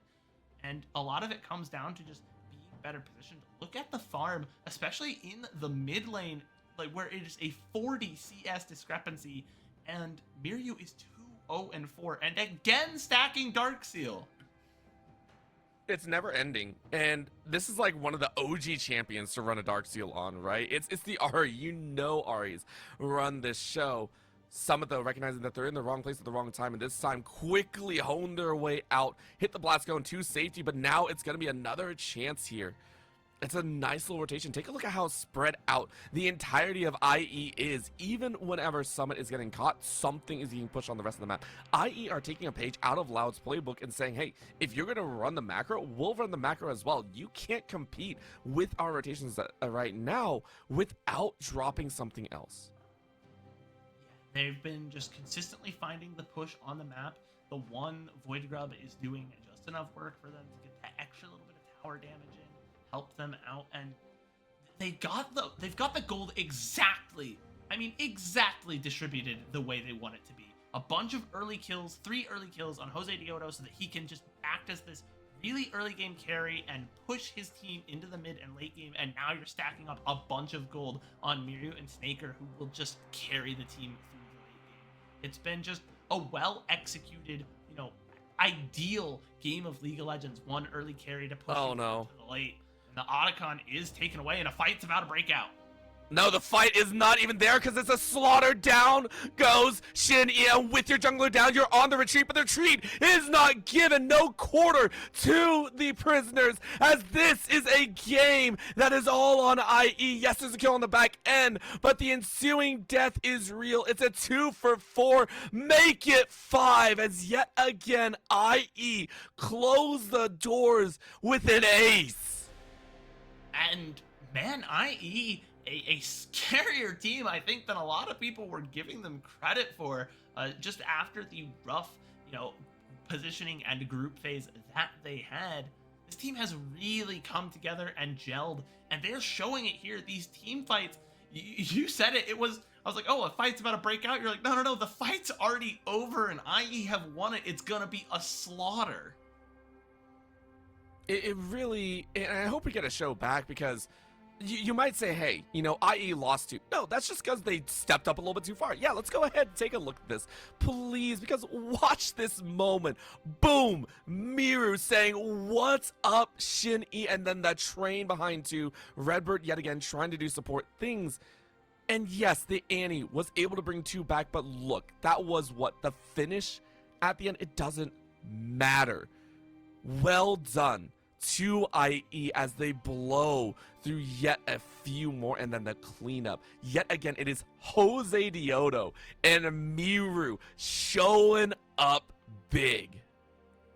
And a lot of it comes down to just being better positioned. Look at the farm, especially in the mid lane, like where it is a 40 CS discrepancy, and Miru is 2-0-4, and again stacking Dark Seal. It's never ending, and this is like one of the OG champions to run a Dark Seal on, right? It's the Ahri. Ahri's run this show. Summit, though, recognizing that they're in the wrong place at the wrong time, and this time quickly honed their way out, hit the blast going to safety, but now it's going to be another chance here. It's a nice little rotation. Take a look at how spread out the entirety of IE is. Even whenever Summit is getting caught, something is being pushed on the rest of the map. IE are taking a page out of Loud's playbook and saying, hey, if you're going to run the macro, we'll run the macro as well. You can't compete with our rotations right now without dropping something else. They've been just consistently finding the push on the map. The one Void Grub is doing just enough work for them to get that extra little bit of tower damage in, help them out, and they've got the gold exactly. I mean, exactly distributed the way they want it to be. A bunch of early kills, 3 early kills on Jose Dioto so that he can just act as this really early game carry and push his team into the mid and late game. And now you're stacking up a bunch of gold on Miru and Snaker, who will just carry the team through the late game. It's been just a well executed, ideal game of League of Legends. One early carry to push to the late. And the Otacon is taken away and a fight's about to break out. No, the fight is not even there because it's a slaughter. Down goes Shin Ia with your jungler down. You're on the retreat, but the retreat is not given. No quarter to the prisoners, as this is a game that is all on IE. Yes, there's a kill on the back end, but the ensuing death is real. It's a 2 for 4. Make it 5, as yet again IE close the doors with an ace. And man, IE, a scarier team, I think, than a lot of people were giving them credit for. Just after the rough, positioning and group phase that they had, this team has really come together and gelled, and they're showing it here. These team fights, you said it. I was like, oh, a fight's about to break out. You're like, no, the fight's already over, and IE have won it. It's gonna be a slaughter. It really, and I hope we get a show back, because you might say, hey, IE lost to. No, that's just because they stepped up a little bit too far. Yeah, let's go ahead and take a look at this, please, because watch this moment. Boom! Miru saying, what's up, Shin E? And then that train behind to Redbird yet again trying to do support things. And yes, the Annie was able to bring 2 back, but look, that was what? The finish at the end? It doesn't matter. Well done to IE as they blow through yet a few more, and then the cleanup. Yet again, it is Jose Dioto and Miru showing up big.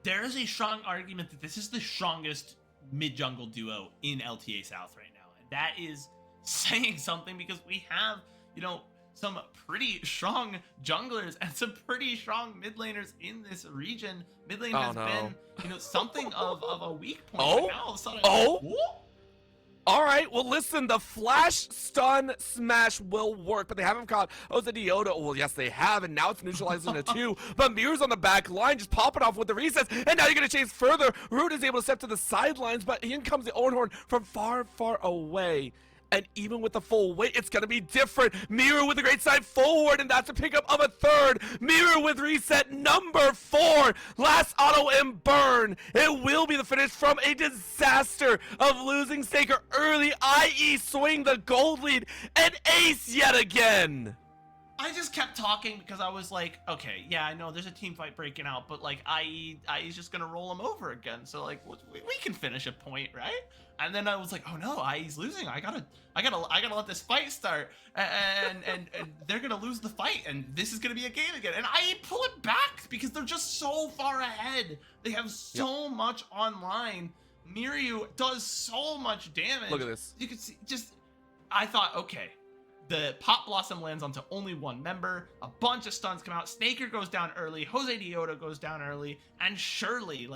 There is a strong argument that this is the strongest mid-jungle duo in LTA South right now, and that is saying something, because we have, some pretty strong junglers and some pretty strong mid laners in this region. Mid lane has been, something of a weak point. Oh, now all of a sudden, all right, well, listen, the flash stun smash will work, but they haven't caught Jose Dioto. Well, yes, they have, and now it's neutralized into 2, but Miru's on the back line, just popping off with the resets, and now you're going to chase further. Root is able to step to the sidelines, but in comes the Ornhorn from far, far away. And even with the full weight, it's going to be different. Miru with a great side forward, and that's a pickup of a 3rd. Miru with reset number 4. Last auto and burn. It will be the finish from a disaster of losing Staker early. IE swing the gold lead and ace yet again. I just kept talking because I was like, okay, yeah, I know there's a team fight breaking out, but like IE's just gonna roll him over again. So like we can finish a point, right? And then I was like, oh no, IE's losing. I gotta let this fight start, and they're gonna lose the fight, and this is gonna be a game again. And IE pull it back because they're just so far ahead. They have so much online. Miru does so much damage. Look at this. You can see, I thought, okay. The Pop Blossom lands onto only 1 member, a bunch of stuns come out, Snaker goes down early, Jose Dioto goes down early, and surely,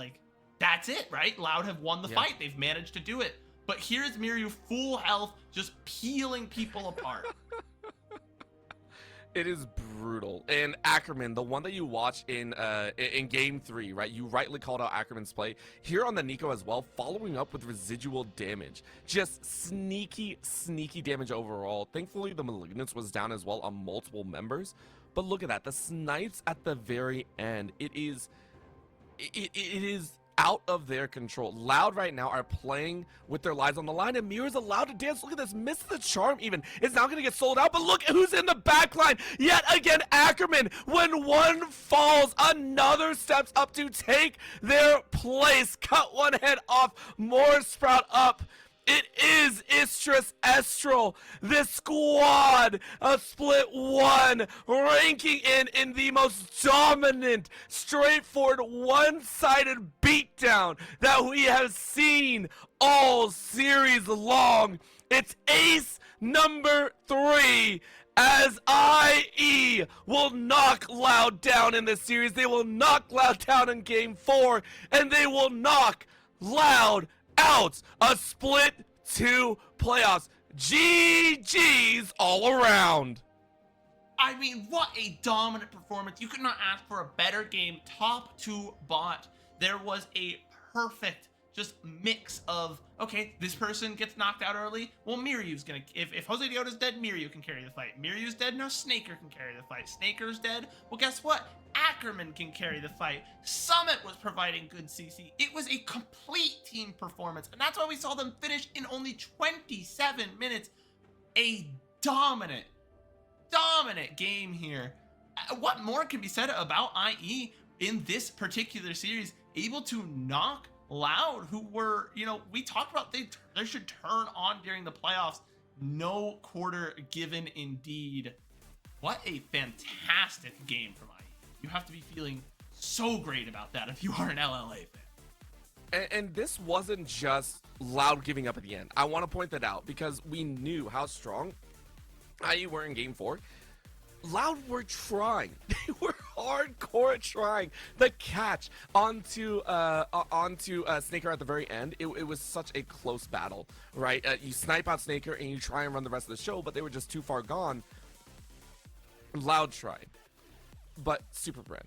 that's it, right? Loud have won the fight. They've managed to do it. But here's Miru, full health, just peeling people apart. It is brutal. And Ackerman, the one that you watch in game 3, right? You rightly called out Ackerman's play. Here on the Nico as well, following up with residual damage. Just sneaky damage overall. Thankfully, the Malignance was down as well on multiple members. But look at that. The snipes at the very end. It is out of their control. Loud right now are playing with their lives on the line, and Miru's allowed to dance. Look at this, miss the charm even. It's now gonna get sold out, but look who's in the back line. Yet again, Ackerman, when one falls, another steps up to take their place. Cut one head off, more sprout up. It is Istris Estral, this squad, a split 1, ranking in the most dominant, straightforward, one-sided beatdown that we have seen all series long. It's ace number 3, as IE will knock Loud down in this series. They will knock Loud down in game 4, and they will knock Loud out. A split 2 playoffs. GG's all around. I mean, what a dominant performance. You could not ask for a better game, top to bot. There was a perfect just mix of, okay, this person gets knocked out early. Well, Miryu's gonna, if Jose Diota's dead, Miryu can carry the fight. Miryu's dead, no, Snaker can carry the fight. Snaker's dead, well, guess what? Ackerman can carry the fight. Summit was providing good CC. It was a complete team performance, and that's why we saw them finish in only 27 minutes. A dominant game here. What more can be said about IE in this particular series? Able to knock Loud, who were, you know, we talked about they should turn on during the playoffs. No quarter given indeed. What a fantastic game from IE. You have to be feeling so great about that if you are an LLA fan. And this wasn't just Loud giving up at the end. I want to point that out because we knew how strong IE were in game 4. Loud were trying. They were hardcore trying. The catch onto Snaker at the very end. It was such a close battle, right? You snipe out Snaker and you try and run the rest of the show, but they were just too far gone. Loud tried, but SuperBren,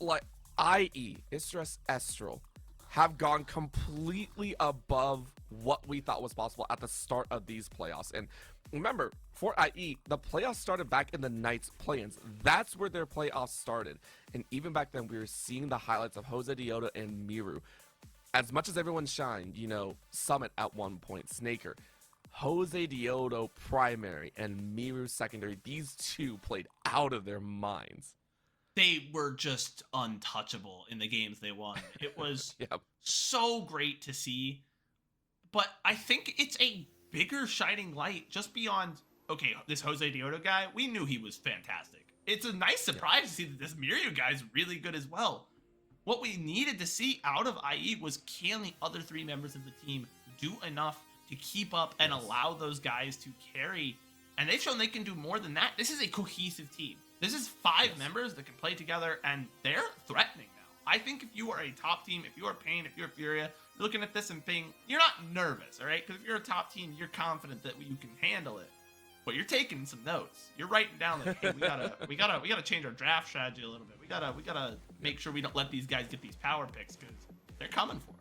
like IE, Istres Estral, have gone completely above what we thought was possible at the start of these playoffs. And remember, for IE, the playoffs started back in the Knights play-ins. That's where their playoffs started. And even back then, we were seeing the highlights of Jose Diota and Miru. As much as everyone shined, you know, Summit at one point, Snaker, Jose Diota primary, and Miru secondary, these two played out of their minds. They were just untouchable in the games they won. It was so great to see. But I think it's a bigger shining light just beyond, okay, this Jose Diota guy, we knew he was fantastic. It's a nice surprise to see that this Miryu guy is really good as well. What we needed to see out of IE was can the other 3 members of the team do enough to keep up and allow those guys to carry. And they've shown they can do more than that. This is a cohesive team. This is 5 members that can play together, and they're threatening now. I think if you are a top team, if you are Pain, if you're Furia, you're looking at this and thinking, you're not nervous, all right? Because if you're a top team, you're confident that you can handle it. But you're taking some notes. You're writing down that, hey, we gotta change our draft strategy a little bit. We gotta make sure we don't let these guys get these power picks because they're coming for us.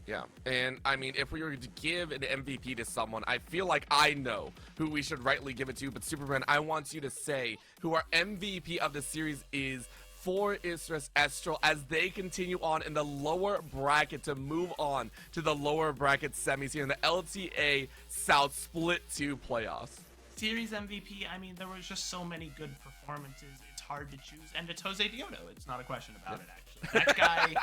Yeah, and I mean, if we were to give an MVP to someone, I feel like I know who we should rightly give it to, but SuperBren, I want you to say who our MVP of the series is for Istres Estral as they continue on in the lower bracket to move on to the lower bracket semis here in the LTA South Split 2 playoffs. Series MVP, I mean, there was just so many good performances. It's hard to choose. And it's Jose Dioto. It's not a question about it, actually. That guy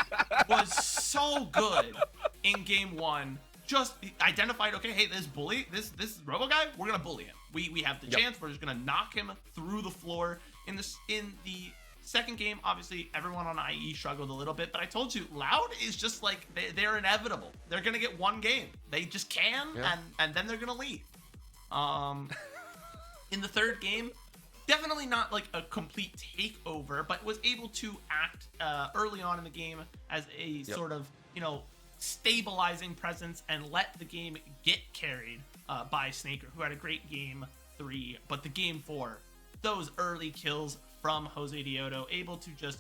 was so good in game 1. Just identified, okay, hey, this this Robo guy, we're going to bully him. We have the chance. We're just going to knock him through the floor. In the second game, obviously, everyone on IE struggled a little bit, but I told you, Loud is just like, they're inevitable. They're going to get one game. They just can, and then they're going to leave. In the third game, definitely not like a complete takeover, but was able to act early on in the game as a sort of, you know, stabilizing presence and let the game get carried by Snaker, who had a great game 3. But the game 4, those early kills from Jose Dioto, able to just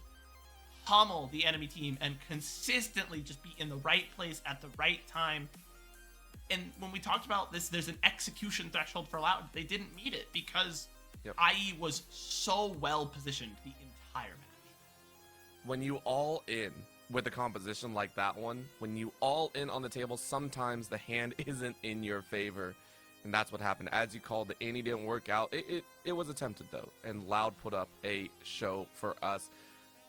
pummel the enemy team and consistently just be in the right place at the right time. And when we talked about this, there's an execution threshold for Loud. They didn't meet it because IE was so well positioned the entire match. When you all in with a composition like that one, when you all in on the table, sometimes the hand isn't in your favor. And that's what happened. As you called, the Annie didn't work out. It was attempted, though. And Loud put up a show for us.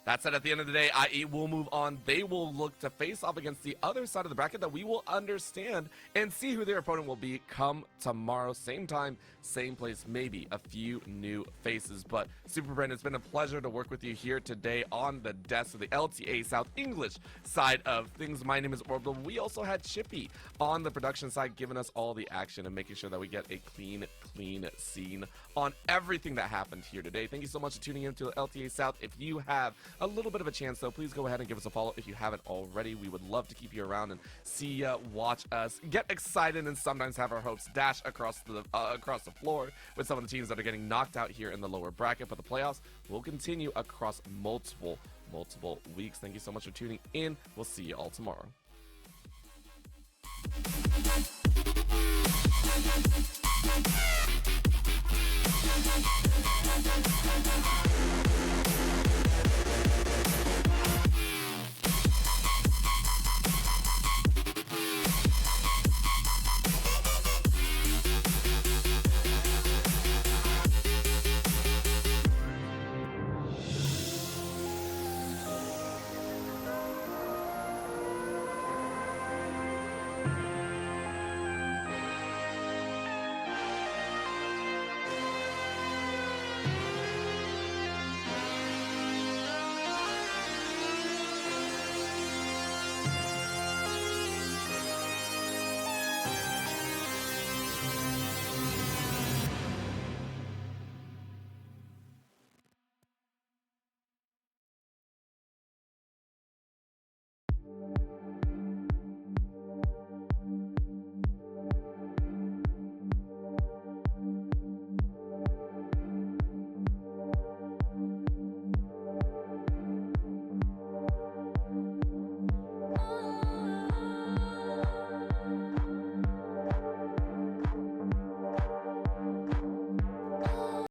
That said, at the end of the day, IE will move on. They will look to face off against the other side of the bracket that we will understand and see who their opponent will be come tomorrow. Same time, same place, maybe a few new faces. But SuperBren, it's been a pleasure to work with you here today on the desk of the LTA South English side of things. My name is Orbital. We also had Chippy on the production side giving us all the action and making sure that we get a clean scene on everything that happened here today. Thank you so much for tuning in to LTA South. If you have a little bit of a chance, though. Please go ahead and give us a follow if you haven't already. We would love to keep you around and see ya, watch us, get excited, and sometimes have our hopes dash across the floor with some of the teams that are getting knocked out here in the lower bracket. But the playoffs will continue across multiple weeks. Thank you so much for tuning in. We'll see you all tomorrow.